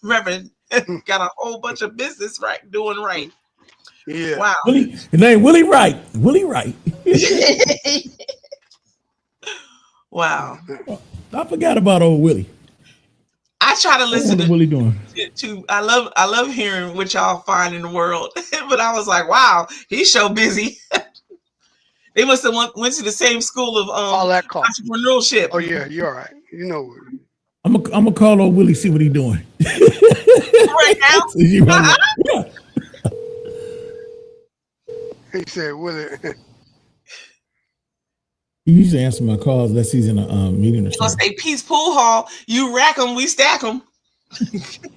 Reverend got a whole bunch of business doing right. Yeah. Wow. His name Willie Wright. Willie Wright. Wow. I forgot about old Willie. I try to listen What Willie doing? to I love hearing what y'all find in the world. But I was like, wow, he's so busy. They must have went to the same school of all that entrepreneurship. Oh yeah, you're all right. You know. I'm gonna call old Willie, see what he's doing. Right now? Yeah. He said, Willie. He usually answer my calls unless he's in a meeting or You're gonna something. say Peace Pool Hall. You rack them, we stack them.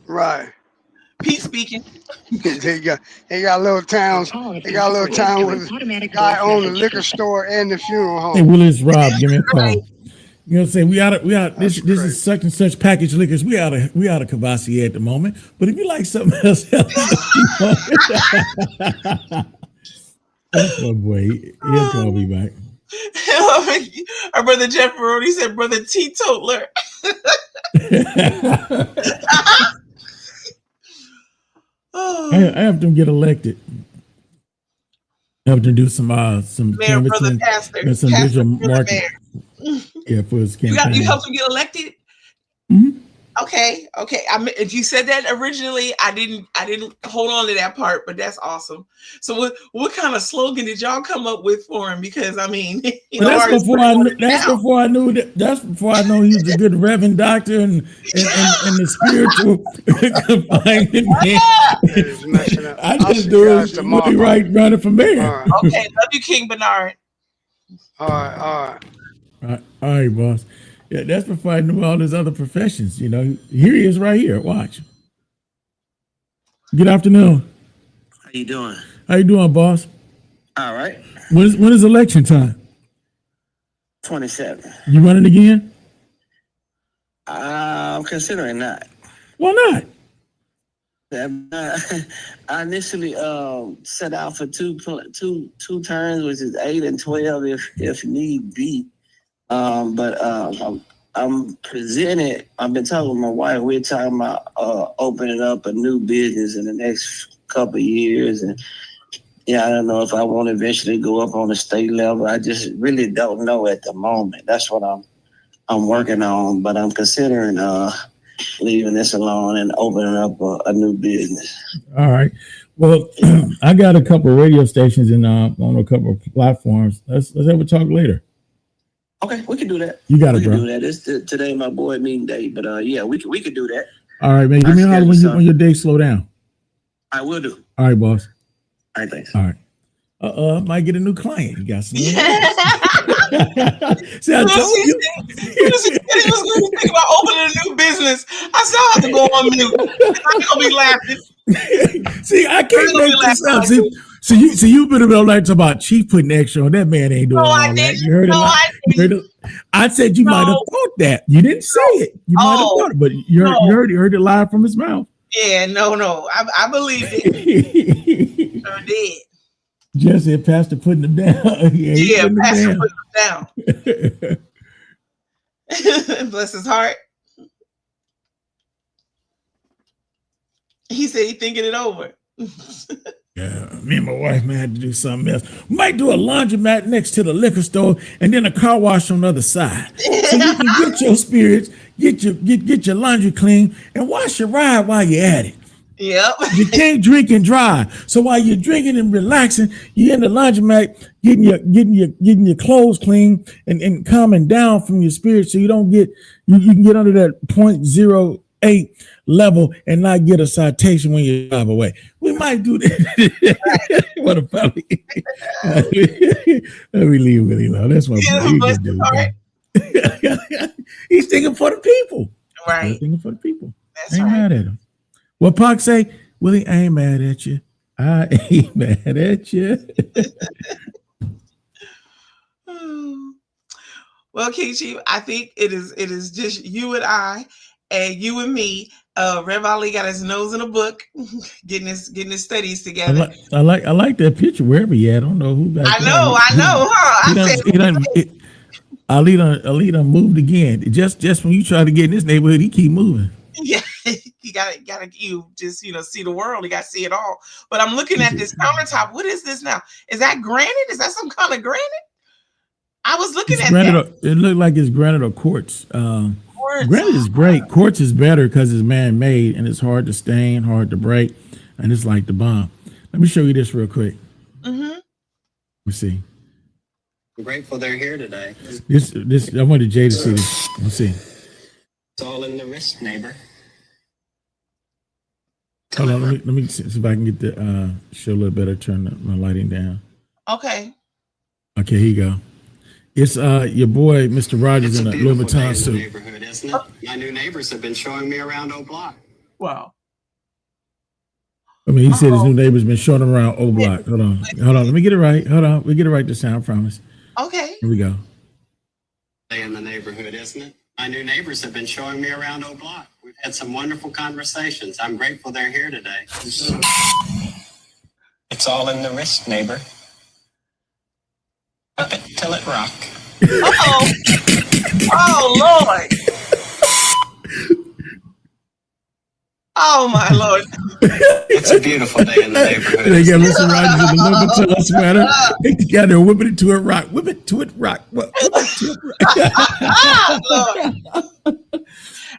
Right. Pete speaking. They got little towns. They got a little town with a guy owned the liquor store and the funeral home. Hey, Willie, it's Rob. Give me a call. You know what I'm saying? We out. This is such and such packaged liquors. We out of Cavassier at the moment. But if you like something else, that's my boy. He'll call me back. Our brother Jeff Baroni said, "Brother Teetotaler." I have them get elected. I have to do some Mayor, brother, pastor, and some pastor, digital brother, marketing. mayor. Yeah, for his campaign. You helped him get elected. Mhm. Okay. If you said that originally, I didn't hold on to that part, but that's awesome. So what kind of slogan did y'all come up with for him? Because I mean, That's before I knew he was a good Reverend doctor and the spiritual confinement man. I just do it really right running for mayor. Okay, love you, King Bernard. All right, boss. Yeah, that's before I knew all his other professions. You know, here he is right here. Watch. Good afternoon. How you doing? How you doing, boss? All right. When is election time? 27. You running again? I'm considering not. Why not? I initially set out for two terms, which is 8 and 12, if need be. But I'm presented. I've been talking with my wife. We're talking about opening up a new business in the next couple of years, and Yeah, I don't know if I want to eventually go up on the state level. I just really don't know at the moment. That's what I'm working on, but I'm considering leaving this alone and opening up a new business. All right. Well, I got a couple of radio stations and on a couple of platforms. Let's have a talk later. Okay, we can do that. You got we it, can bro. do that. It's today my boy meeting day, but yeah, we could do that. All right, man. Give me a holler when your day slow down. I will do. All right, boss. All right, thanks. All right. Might get a new client. You got some. See, I told you. He was thinking about opening a new business. I still have to go on mute. I'm gonna be laughing. See, I can't make this up. See, you better be like about Chief putting extra on. That man ain't doing all that. You heard it. I said you might have thought that. You didn't say it. You might have thought it, but you heard it live from his mouth. Yeah, no. I believed it. Sure did. Just said Pastor putting them down. Yeah, Pastor putting them down. Bless his heart. He said he thinking it over. Yeah, me and my wife may have to do something else. Might do a laundromat next to the liquor store and then a car wash on the other side. So you can get your spirits, get your laundry clean, and wash your ride while you're at it. Yep. You can't drink and drive. So while you're drinking and relaxing, you're in the laundromat getting your clothes clean and calming down from your spirit so you don't get you can get under that 0.08 level and not get a citation when you drive away. We might do that. What a puppy. Let me leave Willie alone. That's my boy. He's thinking for the people. Right. He's thinking for the people. That's ain't right. mad at him. What Pac say? Willie, I ain't mad at you. I ain't mad at you. Well, King Chief, I think it is just you and I, and you and me. Rev Ali got his nose in a book, getting his studies together. I like that picture wherever he at. I don't know who back I know, huh? Ali done moved again. Just when you try to get in this neighborhood, he keep moving. Yeah, you gotta you just see the world. You gotta see it all. But I'm looking at this countertop. What is this now? Is that granite? Is that some kind of granite? I was looking at that. It looked like it's granite or quartz. Granite is great. Quartz is better because it's man-made and it's hard to stain, hard to break, and it's like the bomb. Let me show you this real quick. Mm-hmm. Let me see. I'm grateful they're here today. This I wanted Jay to see this. Let's see. It's all in the wrist, neighbor. Hold on, let me see if I can get the show a little better. Turn my lighting down. Okay. Okay, here you go. It's your boy, Mr. Rogers, in a Louis Vuitton suit. Neighborhood, isn't it? My new neighbors have been showing me around O Block. Wow. I mean, he said his new neighbor's been showing him around O Block. Hold on. Let me get it right. Hold on, we get it right this time. I promise. Okay. Here we go. In the neighborhood, isn't it? My new neighbors have been showing me around O Block. We've had some wonderful conversations. I'm grateful they're here today. It's all in the wrist, neighbor. Up it till it rock. Uh-oh. Oh, Lord. Oh, my Lord. It's a beautiful day in the neighborhood. They got Mr. Rogers in the Louis Vuitton sweater. They got there whipping it to it rock. Whip it to it rock. Whip it to it rock. Lord.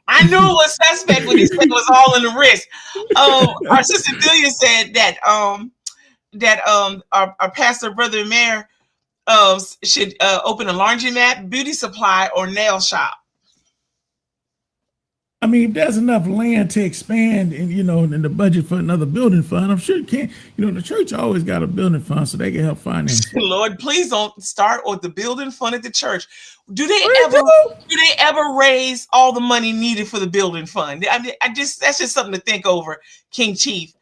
I knew it was suspect when he said it was all in the wrist. Our sister Delia said that our pastor brother Mayor should open a laundromat, beauty supply, or nail shop. I mean, if there's enough land to expand and, in the budget for another building fund, I'm sure it can't. The church always got a building fund so they can help finance it. Lord, please don't start with the building fund at the church. Do they ever raise all the money needed for the building fund? I mean, that's just something to think over, King Chief.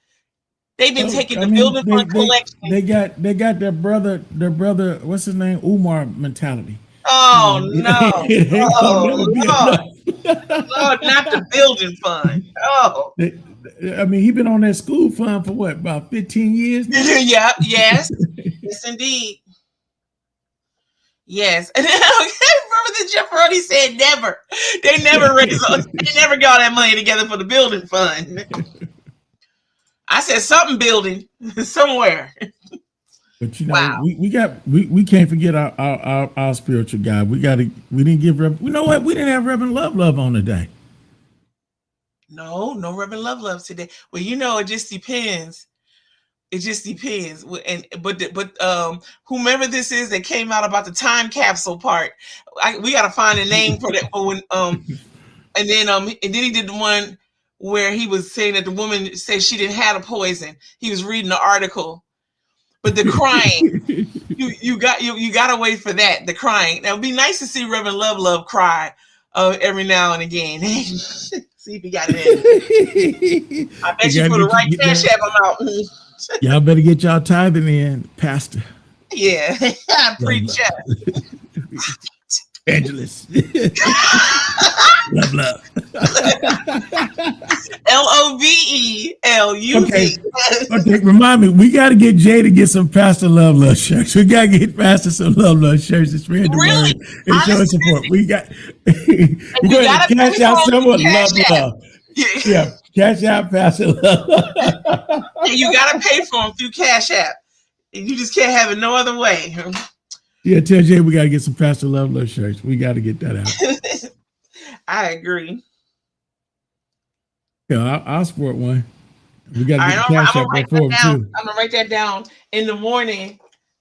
They've been taking the building fund collection. They got their brother, what's his name? Umar mentality. Oh no. Lord, not the building fund. Oh. I mean, he been on that school fund for what, about 15 years now? Yeah, yes. Yes, indeed. Yes. And then Brother Jeff Brody said never. They never got that money together for the building fund. I said something building somewhere. But you know, we can't forget our spiritual guy. We didn't give you know what? We didn't have Reverend Love on today. No Reverend Love today. Well, you know, it just depends. It just depends. But whomever this is that came out about the time capsule part, we got to find a name for that. For when and then he did the one where he was saying that the woman said she didn't have a poison. He was reading the article, but the crying, you got to wait for that. The crying. Now it'd be nice to see Reverend Love cry every now and again. See if he got it in. I bet you for the right cash app out. Y'all better get y'all tithing in, Pastor. Yeah, preacher. Angelus. Love. LOVELUV. Okay, remind me, we got to get Jay to get some Pastor Love shirts. We got to get Pastor some Love shirts to spread the word and show support. We got to cash out someone love. Yeah, cash out Pastor Love. And you got to pay for them through Cash App. You just can't have it no other way. Yeah, tell Jay we got to get some Pastor Love shirts. We got to get that out. I agree. Yeah, I'll support one. We got to get the Cash App for him too. I'm gonna write that down in the morning.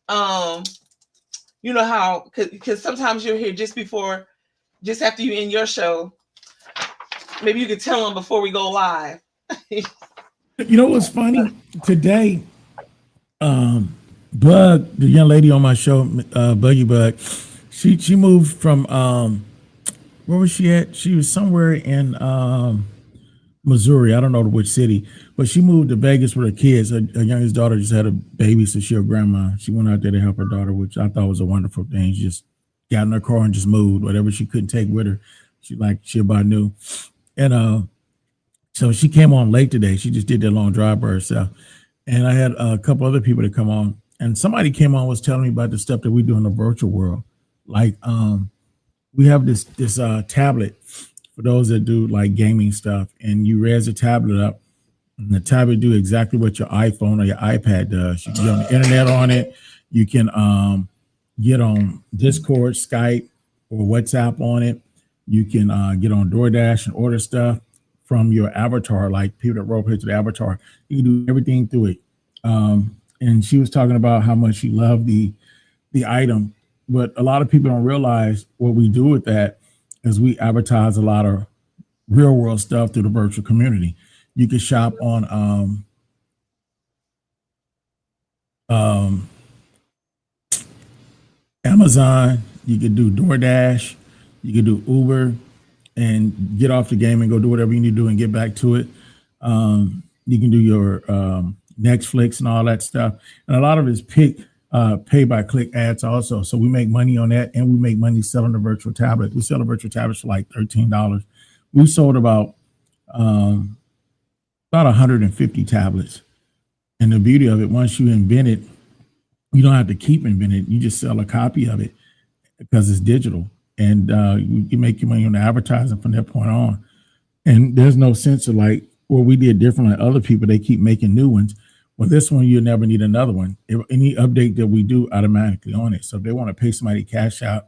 You know how because sometimes you're here just after you end your show. Maybe you could tell them before we go live. You know what's funny? Today, Bug, the young lady on my show, Buggy Bug, she moved from where was she at? She was somewhere in Missouri. I don't know which city, but she moved to Vegas with her kids. Her youngest daughter just had a baby, so she's a grandma. She went out there to help her daughter, which I thought was a wonderful thing. She just got in her car and just moved. Whatever she couldn't take with her, she about knew. And so she came on late today. She just did that long drive by herself. And I had a couple other people that come on. And somebody came on was telling me about the stuff that we do in the virtual world. Like we have this tablet for those that do like gaming stuff. And you raise the tablet up and the tablet do exactly what your iPhone or your iPad does. You can get on the internet on it. You can get on Discord, Skype, or WhatsApp on it. You can get on DoorDash and order stuff from your avatar, like people that role play to the avatar. You can do everything through it. And she was talking about how much she loved the item. But a lot of people don't realize what we do with that is we advertise a lot of real world stuff through the virtual community. You can shop on Amazon. You could do DoorDash. You can do Uber and get off the game and go do whatever you need to do and get back to it. You can do your Netflix and all that stuff. And a lot of it is pay by click ads also. So we make money on that and we make money selling the virtual tablet. We sell the virtual tablets for like $13. We sold about 150 tablets. And the beauty of it, once you invent it, you don't have to keep inventing it. You just sell a copy of it because it's digital. And you make your money on the advertising from that point on. And there's no sense of like, well, we did different than other people. They keep making new ones. Well, this one, you'll never need another one. Any update that we do automatically on it. So if they want to pay somebody cash out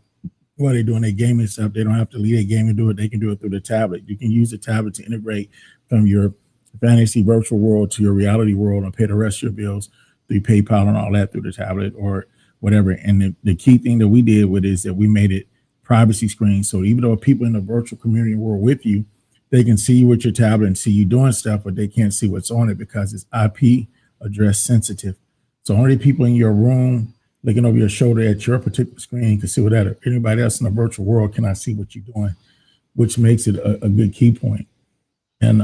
while they're doing their gaming stuff, they don't have to leave their game and do it. They can do it through the tablet. You can use the tablet to integrate from your fantasy virtual world to your reality world and pay the rest of your bills through PayPal and all that through the tablet or whatever. And the key thing that we did with it is that we made it privacy screen. So even though people in the virtual community world with you, they can see you with your tablet and see you doing stuff, but they can't see what's on it because it's IP address sensitive. So only people in your room looking over your shoulder at your particular screen can see what anybody else in the virtual world cannot see what you're doing, which makes it a good key point. And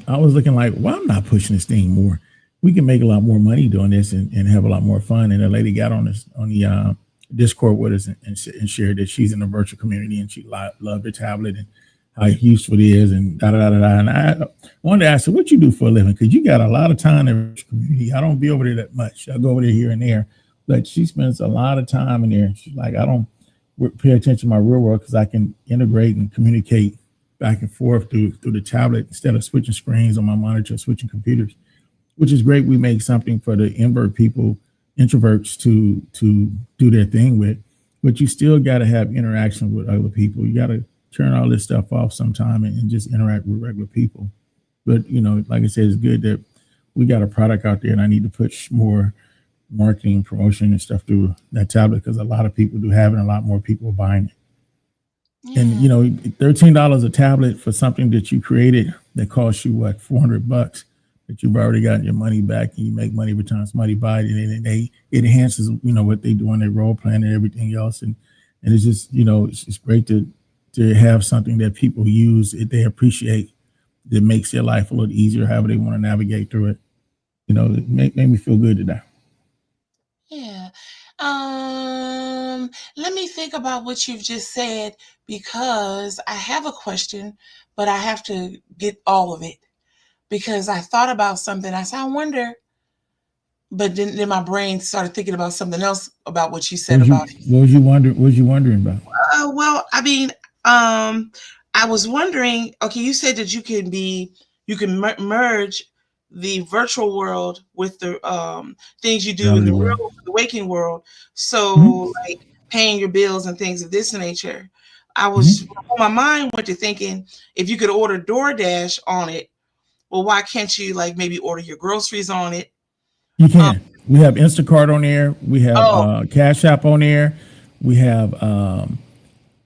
I was looking like, well, I'm not pushing this thing more. We can make a lot more money doing this and have a lot more fun. And the lady got on the Discord with us and shared that she's in the virtual community and she loved the tablet and how useful it is and da-da-da-da-da. And I wanted to ask her, what you do for a living? Because you got a lot of time in the virtual community. I don't be over there that much. I go over there here and there. But she spends a lot of time in there. She's like, I don't pay attention to my real world because I can integrate and communicate back and forth through the tablet instead of switching screens on my monitor, switching computers, which is great. We make something for the invert people introverts to do their thing with, but you still got to have interaction with other people. You got to turn all this stuff off sometime and just interact with regular people. But, you know, like I said, it's good that we got a product out there, and I need to push more marketing, promotion, and stuff through that tablet, because a lot of people do have it, and a lot more people are buying it. Yeah. And, you know, $13 a tablet for something that you created that costs you, what, $400, that you've already gotten your money back, and you make money every time somebody buys it, and it enhances, you know, what they do in their role playing and everything else. And it's just, you know, it's great to have something that people use, they appreciate, that makes their life a little easier, however they want to navigate through it. You know, it made me feel good today. Yeah. Let me think about what you've just said, because I have a question, but I have to get all of it, because I thought about something. I said, I wonder, but then my brain started thinking about something else about what you said about it. What was you wondering about? Well, I mean, I was wondering, okay, you said that you can merge the virtual world with the things you do in the real, the waking world. So like paying your bills and things of this nature. I was, my mind went to thinking, if you could order DoorDash on it, well, why can't you like maybe order your groceries on it? You can. We have Instacart on there. We have Cash App on there. We have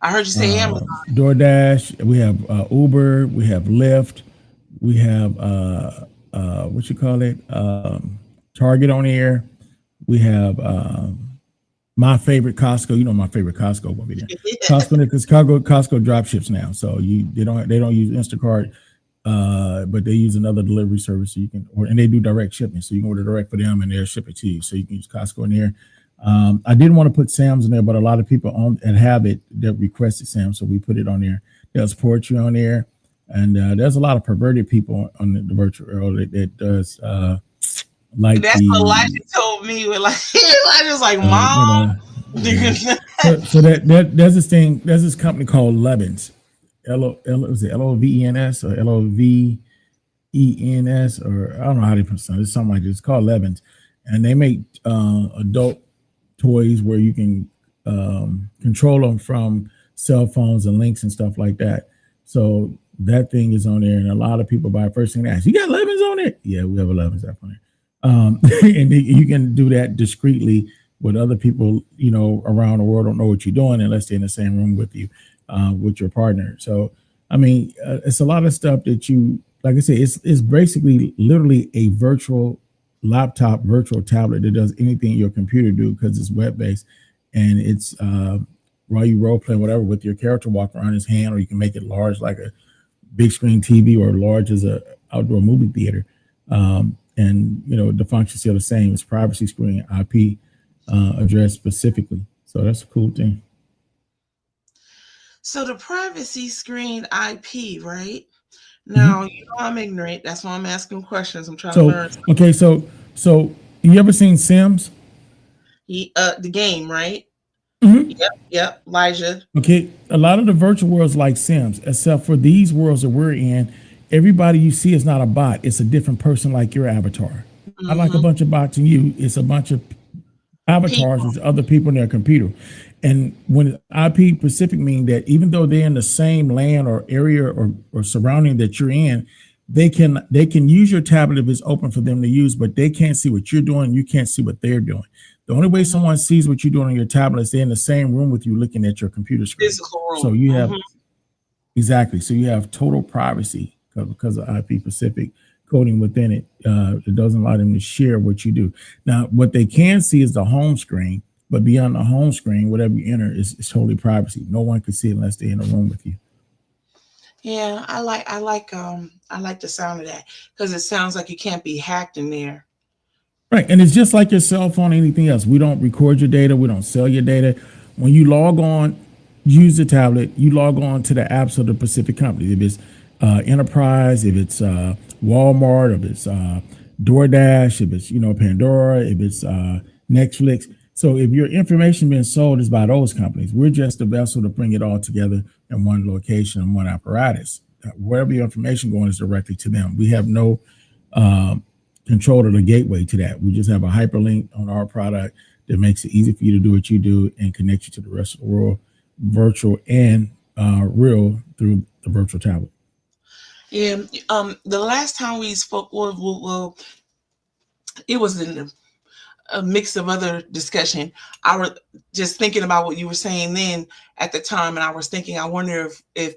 I heard you say Amazon. DoorDash. We have Uber. We have Lyft. We have what you call it? Target on here. We have my favorite Costco. You know my favorite Costco will be there. Costco, because Costco drop ships now, so they don't use Instacart, but they use another delivery service, so you can and they do direct shipping, so you can order direct for them and they'll ship it to you. So you can use Costco in there. I didn't want to put Sam's in there, but a lot of people own and have it that requested Sam's, so we put it on there. There's poetry on there, and there's a lot of perverted people on the virtual world that does like that's what Elijah told me. Elijah's like, Mom. So there's this thing. There's this company called Lovens, Lovens or Lovens, or I don't know how they pronounce it. It's something like this. It's called Lovens, and they make adult toys where you can control them from cell phones and links and stuff like that. So that thing is on there, and a lot of people buy. First thing they ask, you got Lovens on it? Yeah, we have a Lovens app on there. And you can do that discreetly with other people, you know, around the world don't know what you're doing unless they're in the same room with you, with your partner. So, I mean, it's a lot of stuff that you, like I said, it's basically literally a virtual laptop, virtual tablet that does anything your computer do, because it's web-based, and it's while you role play whatever with your character walking around his hand, or you can make it large like a big screen TV, or large as a outdoor movie theater. And you know, the functions still the same. It's privacy screen, IP address specifically. So that's a cool thing. So the privacy screen IP, right? Now, you know I'm ignorant. That's why I'm asking questions. I'm trying to learn. Okay, so you ever seen Sims? The game, right? Yep, Elijah. Okay, a lot of the virtual worlds like Sims, except for these worlds that we're in, everybody you see is not a bot. It's a different person like your avatar. I like a bunch of bots in you. It's a bunch of avatars with other people in their computer. And when IP specific mean that even though they're in the same land or area or surrounding that you're in, they can use your tablet if it's open for them to use, but they can't see what you're doing. You can't see what they're doing. The only way someone sees what you're doing on your tablet is they're in the same room with you looking at your computer screen. Physical room. So you have exactly. So you have total privacy because of IP specific coding within it. It doesn't allow them to share what you do. Now, what they can see is the home screen, but beyond the home screen, whatever you enter is totally privacy. No one can see it unless they're in a room with you. Yeah, I like the sound of that, because it sounds like you can't be hacked in there. Right, and it's just like your cell phone, anything else. We don't record your data. We don't sell your data. When you log on, use the tablet. You log on to the apps of the Pacific companies. If it's Enterprise, if it's Walmart, if it's DoorDash, if it's Pandora, if it's Netflix. So if your information being sold is by those companies, we're just a vessel to bring it all together in one location and one apparatus. Wherever your information going is directly to them. We have no control of the gateway to that. We just have a hyperlink on our product that makes it easy for you to do what you do and connect you to the rest of the world, virtual and real, through the virtual tablet. Yeah. The last time we spoke, well, it was in a mix of other discussion. I was just thinking about what you were saying then at the time, and I was thinking, I wonder if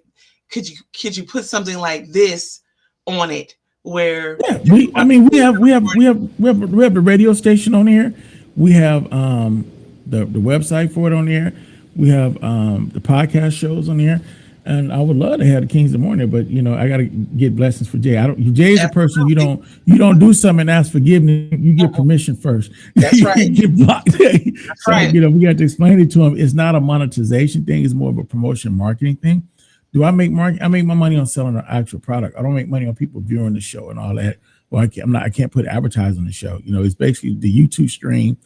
could you put something like this on it where we have the radio station on here. We have the website for it on there. We have the podcast shows on there. And I would love to have the Kings of the Morning, but you know, I gotta get blessings for Jay. Jay is a person you don't do something and ask forgiveness. You get permission first. That's right. Get blocked. That's right. You know, we got to explain it to him. It's not a monetization thing, it's more of a promotion marketing thing. Do I make I make my money on selling an actual product. I don't make money on people viewing the show and all that. Well, I can't put advertising on the show. You know, it's basically the YouTube stream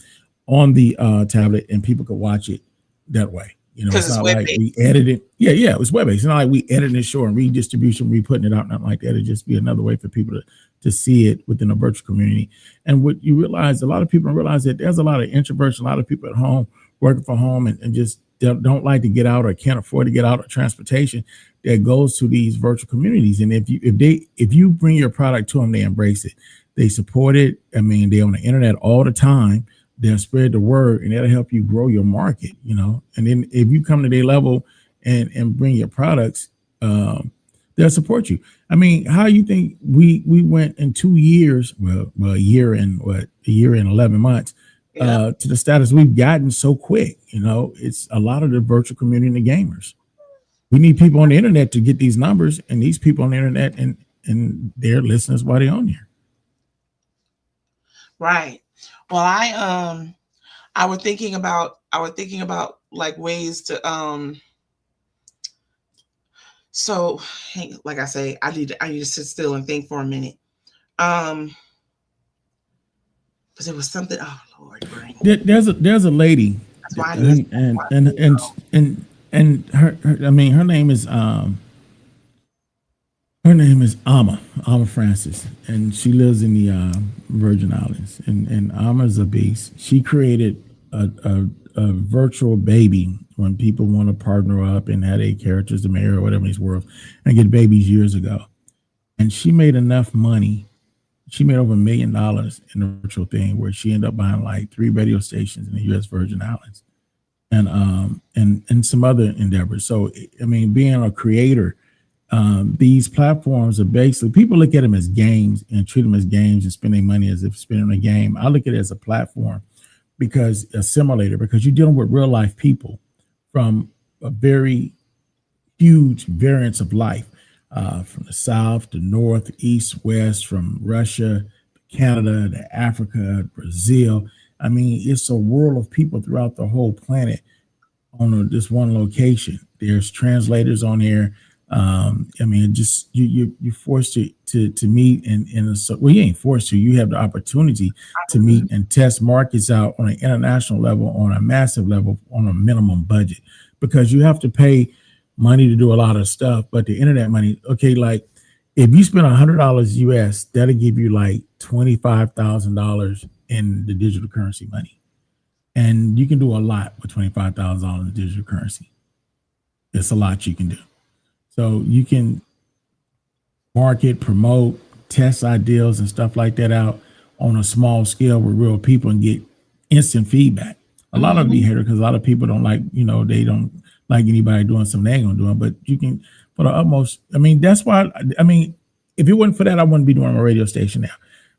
on the tablet, and people could watch it that way. You know, it's not like we edit it. Yeah, it was web-based. It's not like we edit this show and redistribution, re-putting it out, nothing like that. It'd just be another way for people to see it within a virtual community. And what you realize, a lot of people don't realize that there's a lot of introverts, a lot of people at home working from home and just don't like to get out or can't afford to get out, or transportation that goes to these virtual communities. And if you bring your product to them, they embrace it. They support it. I mean, they're on the internet all the time. They'll spread the word, and that'll help you grow your market, you know. And then if you come to their level and bring your products, they'll support you. I mean, how you think we went in 2 years, well, a year and 11 months, to the status we've gotten so quick? You know, it's a lot of the virtual community and the gamers. We need people on the internet to get these numbers, and these people on the internet and their listeners while they're on here. Right. Well, I was thinking about like ways to so like I say, I need to sit still and think for a minute. Because it was something. Oh Lord, brain. There's a lady. That's why and her name is Amma Francis, and she lives in the Virgin Islands. And Amma's a beast. She created a virtual baby when people want to partner up and have a characters to marry or whatever in these worlds and get babies years ago. And she made enough money. She made over $1 million in the virtual thing, where she ended up buying like 3 radio stations in the U.S. Virgin Islands, and some other endeavors. So I mean, being a creator. These platforms are basically, people look at them as games and treat them as games and spending money as if spending a game. I look at it as a platform, because a simulator, because you're dealing with real life people from a very huge variance of life, from the South, the North, East, West, from Russia, Canada, to Africa, Brazil. I mean, it's a world of people throughout the whole planet on this one location. There's translators on here. I mean, just you're forced to meet well, you ain't forced to. You have the opportunity to meet and test markets out on an international level, on a massive level, on a minimum budget, because you have to pay money to do a lot of stuff. But the internet money, okay, like if you spend $100 US, that'll give you like $25,000 in the digital currency money, and you can do a lot with $25,000 in digital currency. It's a lot you can do. So you can market, promote, test ideas and stuff like that out on a small scale with real people and get instant feedback. A lot of it be hater, because a lot of people don't like, you know, they don't like anybody doing something they ain't gonna do it. But you can, for the utmost, I mean, that's why, I mean, if it wasn't for that, I wouldn't be doing a radio station now.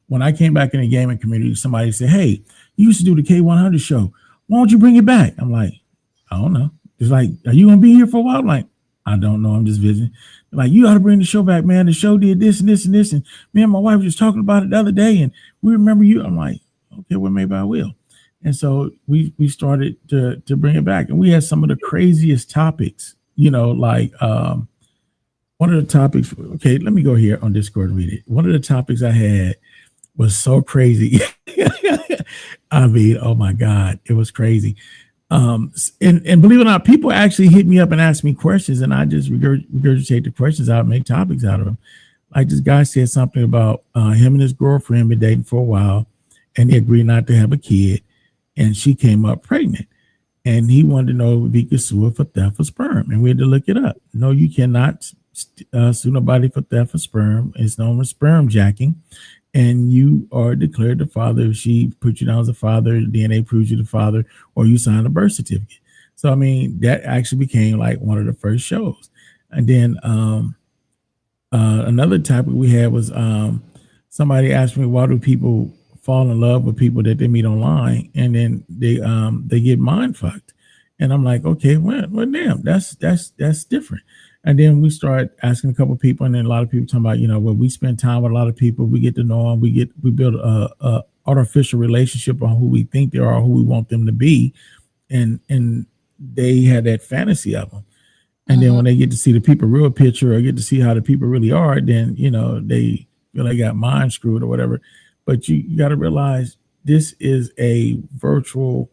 When I came back in the gaming community, somebody said, hey, you used to do the K100 show. Why don't you bring it back? I'm like, I don't know. It's like, are you gonna be here for a while? I'm like, I don't know. I'm just visiting. Like, you ought to bring the show back, man. The show did this and this and this. And me and my wife were just talking about it the other day, and we remember you. I'm like, okay, well, maybe I will. And so we started to bring it back. And we had some of the craziest topics, you know, like one of the topics. Okay, let me go here on Discord and read it. One of the topics I had was so crazy. I mean, oh my God, it was crazy. And believe it or not, people actually hit me up and ask me questions, and I just regurgitate the questions out and make topics out of them. Like this guy said something about him and his girlfriend been dating for a while, and they agreed not to have a kid, and she came up pregnant. And he wanted to know if he could sue her for theft of sperm. And we had to look it up. No, you cannot sue nobody for theft of sperm. It's known as sperm jacking. And you are declared the father if she put you down as a father, DNA proves you the father, or you sign a birth certificate. So, I mean, that actually became like one of the first shows. And then another topic we had was somebody asked me, why do people fall in love with people that they meet online, and then they get mind fucked? And I'm like, okay, well damn, that's different. And then we start asking a couple of people, and then a lot of people talking about, when we spend time with a lot of people, we get to know them, we build a artificial relationship on who we think they are, who we want them to be, and they had that fantasy of them. And then when they get to see the people real picture, or get to see how the people really are, then they feel they got mind screwed or whatever. But you got to realize this is a virtual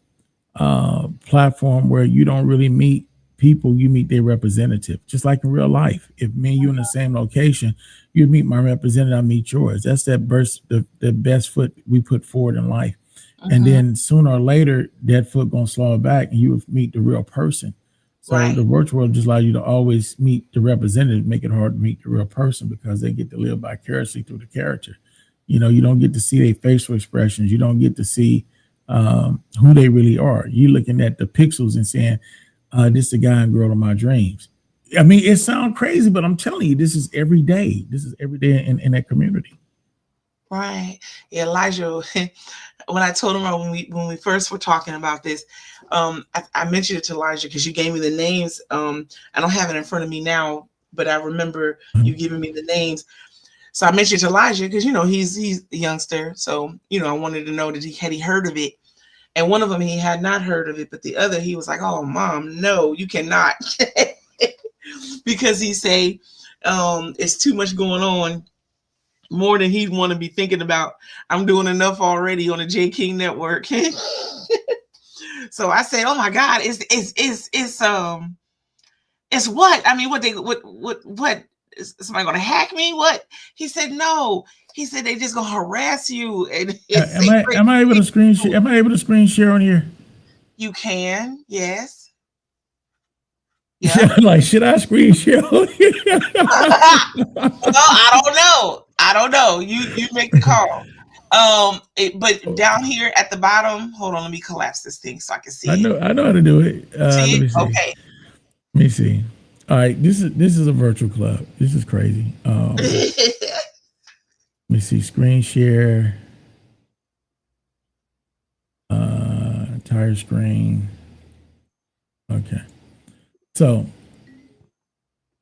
platform where you don't really meet people, you meet their representative. Just like in real life, if me and you in the same location, you meet my representative, I meet yours. That's the best foot we put forward in life. And then sooner or later, that foot gonna slow back, and you will meet the real person. So the virtual world just allows you to always meet the representative, make it hard to meet the real person, because they get to live vicariously through the character. You don't get to see their facial expressions. You don't get to see who they really are. You're looking at the pixels and saying, this is the guy and girl of my dreams. I mean, it sounds crazy, but I'm telling you, this is every day. This is every day in that community. Right. Yeah, Elijah, when I told him when we first were talking about this, I mentioned it to Elijah because you gave me the names. I don't have it in front of me now, but I remember you giving me the names. So I mentioned to Elijah because he's a youngster, so I wanted to know that he heard of it, and one of them he had not heard of it, but the other he was like, "Oh, Mom, no, you cannot," because he say it's too much going on, more than he'd want to be thinking about. I'm doing enough already on the J King Network. So I said, "Oh my God, it's what? I mean, what? Is somebody going to hack me? What?" He said, "No." He said, "They just going to harass you." And am I able to screen share? Am I able to screen share on here? You can, yes. Yeah. Like, should I screen share? Well, I don't know. You make the call. But down here at the bottom, hold on, let me collapse this thing so I can see it. I know how to do it. See it? Okay. Let me see. All right, this is a virtual club. This is crazy. Let me see, screen share, entire screen. Okay, so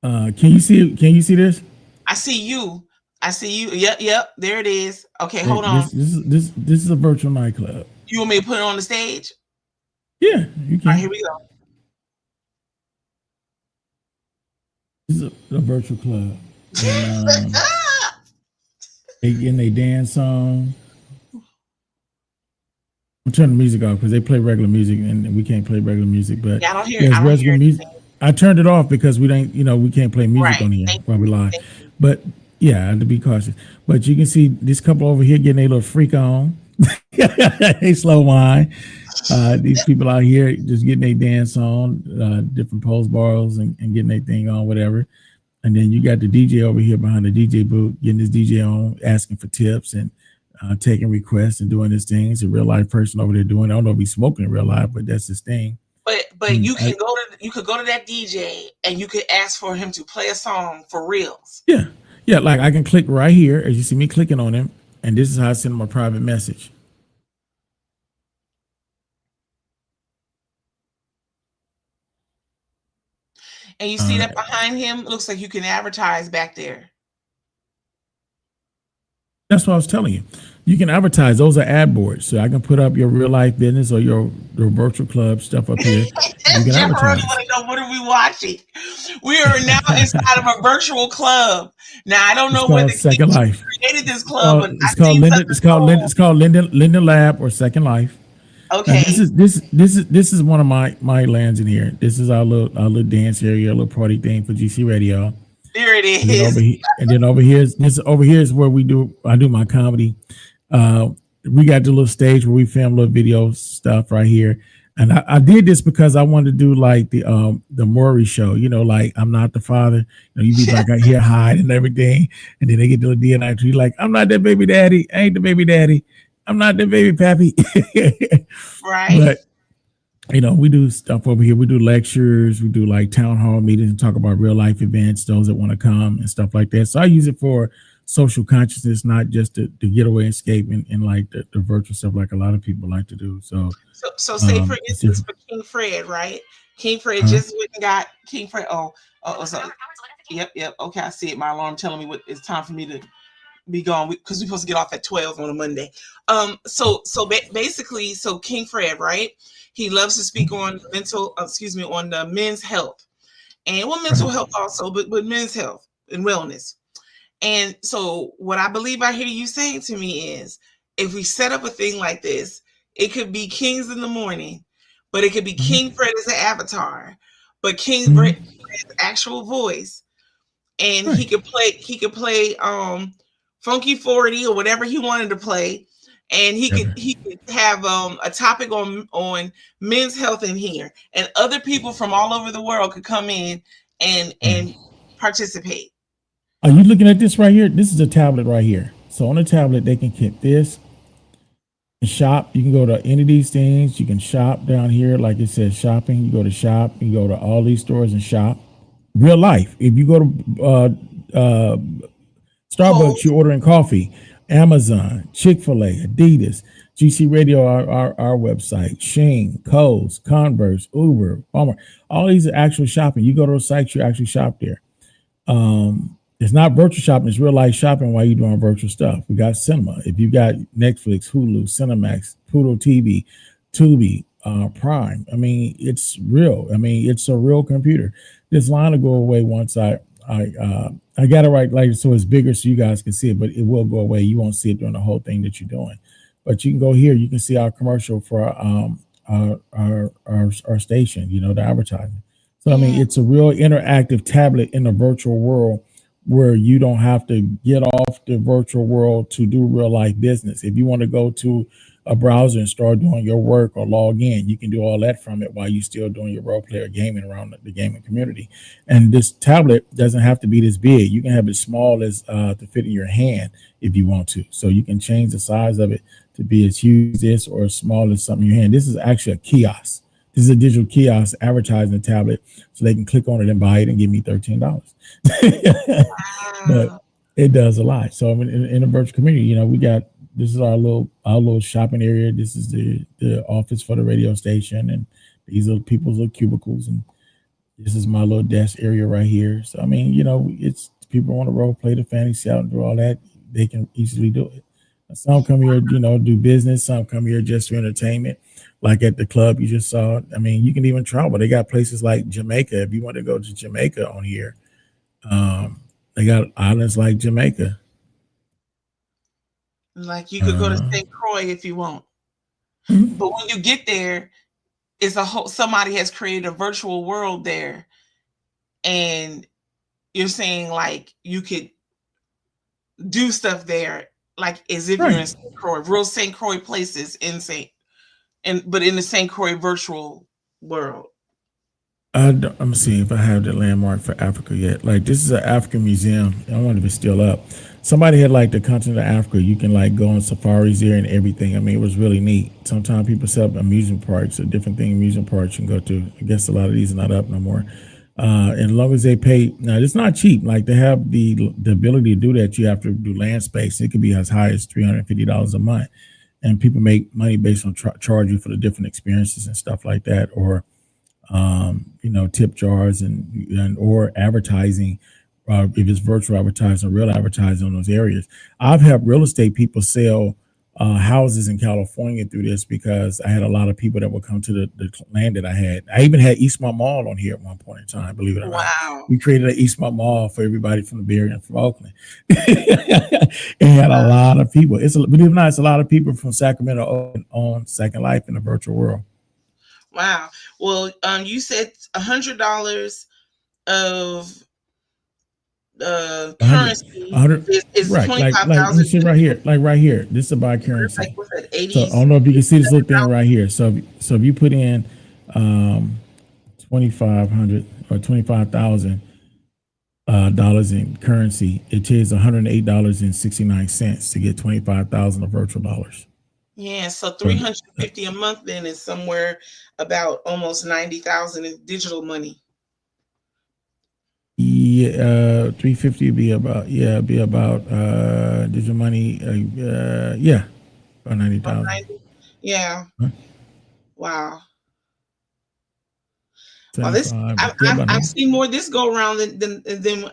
can you see this? I see you. Yep. There it is. Okay, hold on. This is a virtual nightclub. You want me to put it on the stage? Yeah, you can. All right, here we go. This is a virtual club. And, they getting a dance song. I'm turning the music off because they play regular music and we can't play regular music. But I don't hear music. I turned it off because we can't play music on here while we live. But yeah, I have to be cautious. But you can see this couple over here getting a little freak on. They slow wine. These people out here just getting their dance on, different pose bars and getting their thing on, whatever. And then you got the DJ over here behind the DJ booth, getting his DJ on, asking for tips and taking requests and doing his thing. It's a real life person over there doing it. I don't know if he's smoking in real life, but that's his thing. But you could go to that DJ and you could ask for him to play a song for reals. Yeah. Yeah, like I can click right here, as you see me clicking on him, and this is how I send him a private message. And you see that behind him, it looks like you can advertise back there. That's what I was telling you. You can advertise. Those are ad boards. So I can put up your real life business or your virtual club stuff up here. You can advertise. What are we watching? We are now inside of a virtual club. Now I don't know what Second Life created this club, but it's called Linden Lab or Second Life. Okay. Now this is one of my lands in here. This is our little dance area, a little party thing for GC Radio. There it And then is. over here is where I do my comedy. We got the little stage where we film little video stuff right here. And I did this because I wanted to do like the Maury show, like I'm not the father. You be like I hear hide and everything, and then they get to the DNA. You like, I'm not that baby daddy. I ain't the baby daddy. I'm not the baby pappy. Right. But we do stuff over here. We do lectures. We do like town hall meetings and talk about real life events, those that want to come and stuff like that. So I use it for social consciousness, not just to get away and escape and like the virtual stuff like a lot of people like to do. So say for instance for King Fred, right? King Fred just went and got King Fred. So yep. Okay, I see it. My alarm telling me it's time for me to be gone because we're supposed to get off at 12 on a Monday. Basically, King Fred, right? He loves to speak on on men's health and mental health also, but men's health and wellness. And so what I believe I hear you saying to me is, if we set up a thing like this, it could be Kings in the Morning, but it could be King Fred as an avatar, but King Fred's actual voice, and he could play Funky 40 or whatever he wanted to play, and he could have a topic on men's health in here, and other people from all over the world could come in and participate. Are you looking at this right here? This is a tablet right here. So on the tablet, they can get this and shop. You can go to any of these things. You can shop down here. Like it says shopping. You go to shop. You go to all these stores and shop. Real life. If you go to Starbucks, you're ordering coffee. Amazon, Chick-fil-A, Adidas, GC Radio, our website, Sheen, Kohl's, Converse, Uber, Walmart. All these are actual shopping. You go to those sites, you actually shop there. It's not virtual shopping, it's real life shopping while you're doing virtual stuff. We got cinema. If you got Netflix, Hulu, Cinemax, Pluto TV, Tubi, Prime, I mean, it's real. I mean, it's a real computer. This line will go away once I got it right, like so it's bigger so you guys can see it, but it will go away. You won't see it during the whole thing that you're doing. But you can go here, you can see our commercial for our station, the advertising. So I mean, it's a real interactive tablet in the virtual world where you don't have to get off the virtual world to do real life business. If you want to go to a browser and start doing your work or log in, you can do all that from it while you're still doing your role player gaming around the gaming community. And this tablet doesn't have to be this big. You can have it small as to fit in your hand if you want to. So you can change the size of it to be as huge as this or as small as something in your hand. This is actually a kiosk. This is a digital kiosk advertising the tablet, so they can click on it and buy it and give me $13. But it does a lot. So I mean, in the virtual community, we got, this is our little shopping area. This is the office for the radio station, and these are people's little cubicles, and this is my little desk area right here. So I mean, it's people want to role play the fantasy out and do all that, they can easily do it. Some come here, do business. Some come here just for entertainment. Like at the club you just saw. I mean, you can even travel. They got places like Jamaica. If you want to go to Jamaica on here, they got islands like Jamaica. Like you could go to St. Croix if you want. But when you get there, it's somebody has created a virtual world there. And you're saying like you could do stuff there, like as if you're in St. Croix, real St. Croix places but in the St. Croix virtual world. I'm gonna see if I have the landmark for Africa yet. Like this is an African museum. I wonder if it's still up. Somebody had like the continent of Africa. You can like go on safaris there and everything. I mean, it was really neat. Sometimes people set up amusement parks, a different thing amusement parks you can go to. I guess a lot of these are not up no more. And as long as they pay, now it's not cheap. Like to have the ability to do that, you have to do land space. It could be as high as $350 a month. And people make money based on charging for the different experiences and stuff like that, or tip jars and or advertising, if it's virtual advertising or real advertising on those areas. I've helped real estate people sell houses in California through this because I had a lot of people that would come to the land that I had. I even had Eastmont Mall on here at one point in time, believe it or not. We created an Eastmont Mall for everybody from the Bay Area and from Oakland. It had a lot of people. Believe it or not, it's a lot of people from Sacramento on Second Life in the virtual world. Wow. Well, you said $100 of currency 100, is right? Like let me 25,000. see right here, like right here. This is about currency. Like what's that? So I 80s. don't know if you can see this little thing right here. So if you put in 2,500 or $25,000 dollars in currency, it takes $108.69 to get 25,000 of virtual dollars. Yeah, so 350 a month then is somewhere about almost 90,000 in digital money. Yeah, 350 would be about digital money. Yeah, about 90,000. Yeah. Huh? Wow. Well, this 75, I've seen more this go around than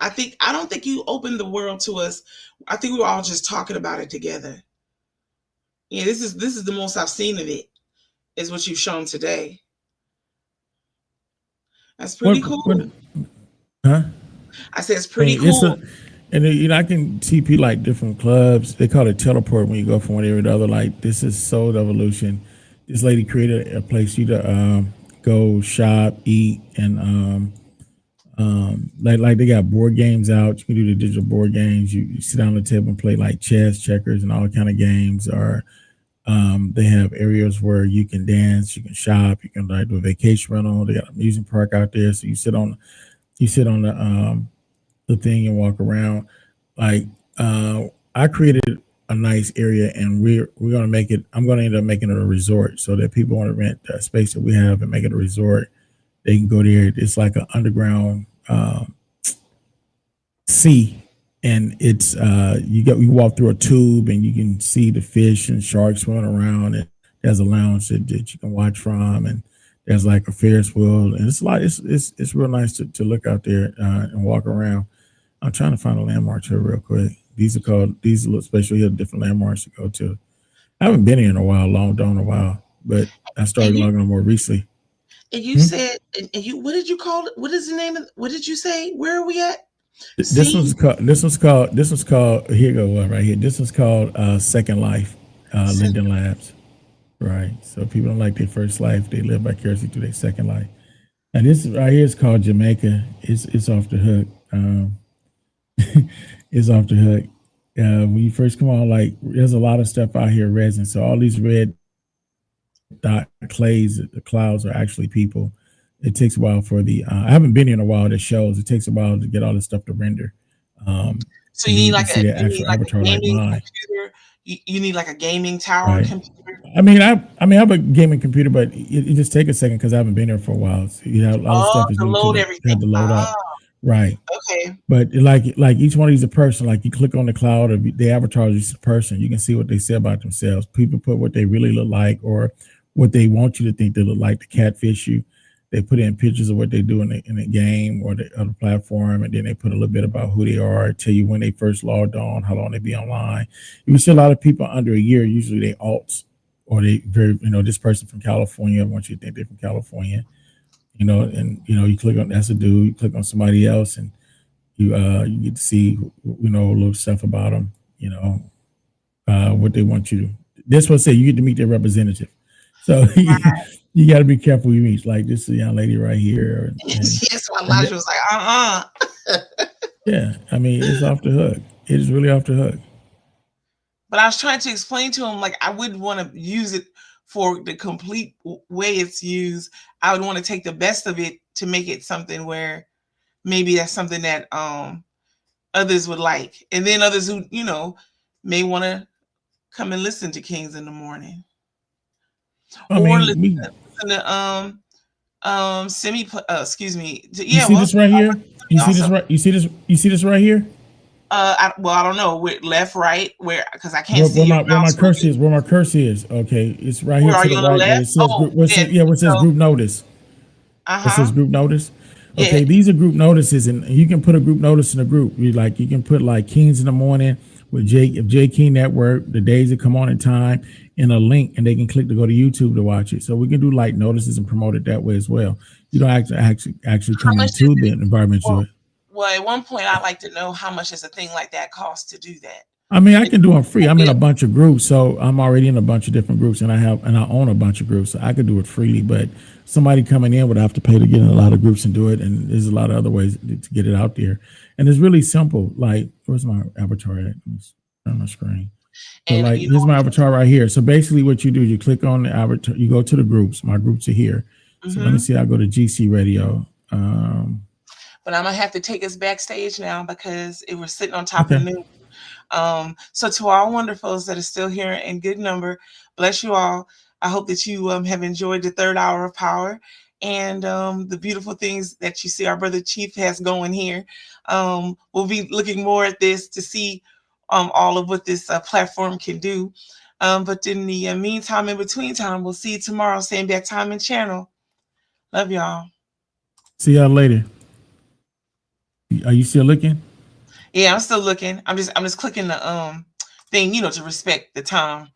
I don't think you opened the world to us. I think we were all just talking about it together. Yeah, this is the most I've seen of it, is what you've shown today. That's pretty cool. Huh? I said it's pretty cool. And then, I can see people like different clubs. They call it teleport when you go from one area to the other. Like, this is Soul Evolution. This lady created a place for you to go shop, eat, and like they got board games out. You can do the digital board games. You sit down at the table and play like chess, checkers, and all kind of games. Or they have areas where you can dance, you can shop, you can like do a vacation rental. They got an amusement park out there, so you sit on the thing and walk around. Like I created a nice area, and we're gonna make it. I'm gonna end up making it a resort, so that people want to rent the space that we have and make it a resort. They can go there. It's like an underground sea, and it's you walk through a tube, and you can see the fish and sharks swimming around. And there's a lounge that you can watch from, and there's like a Ferris wheel, and it's real nice to look out there and walk around. I'm trying to find a landmark here real quick. These are little special here, different landmarks to go to. I haven't been here in a while, but I started logging on more recently. And you said, and you, what did you call it? What is the name of? What did you say? Where are we at? This one's called. Here you go, one right here. This one's called Second Life, Linden Labs. Right. So people don't like their first life; they live vicariously through their second life. And this right here is called Jamaica. It's off the hook. It's off the hook. When you first come on, like there's a lot of stuff out here resin. So all these red dot clays, the clouds are actually people. It takes a while for the. I haven't been here in a while. That shows it takes a while to get all this stuff to render. So you need like a avatar gaming like mine. computer. You need like a gaming tower Right. computer. I mean, I have a gaming computer, but it just take a second because I haven't been here for a while. So you have a lot of stuff is to new load you everything. have to load up. Right. Okay. But like each one of these is a person. Like you click on the cloud, or the avatar is just a person. You can see what they say about themselves. People put what they really look like, or what they want you to think they look like to catfish you. They put in pictures of what they do in the game or the platform, and then they put a little bit about who they are, tell you when they first logged on, how long they be online. You see a lot of people under a year, usually they alts, or they this person from California. I want you to think they're from California. And you click on, that's a dude. You click on somebody else, and you get to see a little stuff about them. What they want you to. This one say you get to meet their representative. So you got to be careful you meet. Like this is a young lady right here. Yes, my logic was like, Yeah, I mean it's off the hook. It is really off the hook. But I was trying to explain to him, like, I wouldn't want to use it for the complete way it's used. I would want to take the best of it to make it something where maybe that's something that others would like. And then others who, may want to come and listen to Kings in the Morning. Listen to excuse me. You see this right here? You see this right? You see this right here? I don't know. Left, right, where? Because I can't see where my cursor is. Where my cursor is. Okay, it's right here Where to are the you on the right. left? Where it says group notice. It says group notice. Okay, these are group notices, and you can put a group notice in a group. You can put like Kings in the Morning with J King Network, the days that come on in time, and a link, and they can click to go to YouTube to watch it. So we can do like notices and promote it that way as well. You don't actually come into the environment. Well, at one point, I'd like to know how much does a thing like that cost to do that. I mean, I can do them free. I'm in a bunch of groups, so I'm already in a bunch of different groups, and I own a bunch of groups, so I could do it freely. But somebody coming in would have to pay to get in a lot of groups and do it, and there's a lot of other ways to get it out there. And it's really simple. Like, where's my avatar at? It's on my screen. So, And like, you here's know, my avatar right here. So basically, what you do, you click on the avatar, you go to the groups. My groups are here. So let me see. I go to GC Radio. but I'm gonna have to take us backstage now because it was sitting on top of the news. So to all wonderfuls that are still here in good number, bless you all. I hope that you have enjoyed the third hour of power and the beautiful things that you see our brother Chief has going here. We'll be looking more at this to see all of what this platform can do. But in the meantime, in between time, we'll see you tomorrow, same back time and channel. Love y'all. See y'all later. Are you still looking? Yeah, I'm still looking. I'm just clicking the thing, you know, to respect the time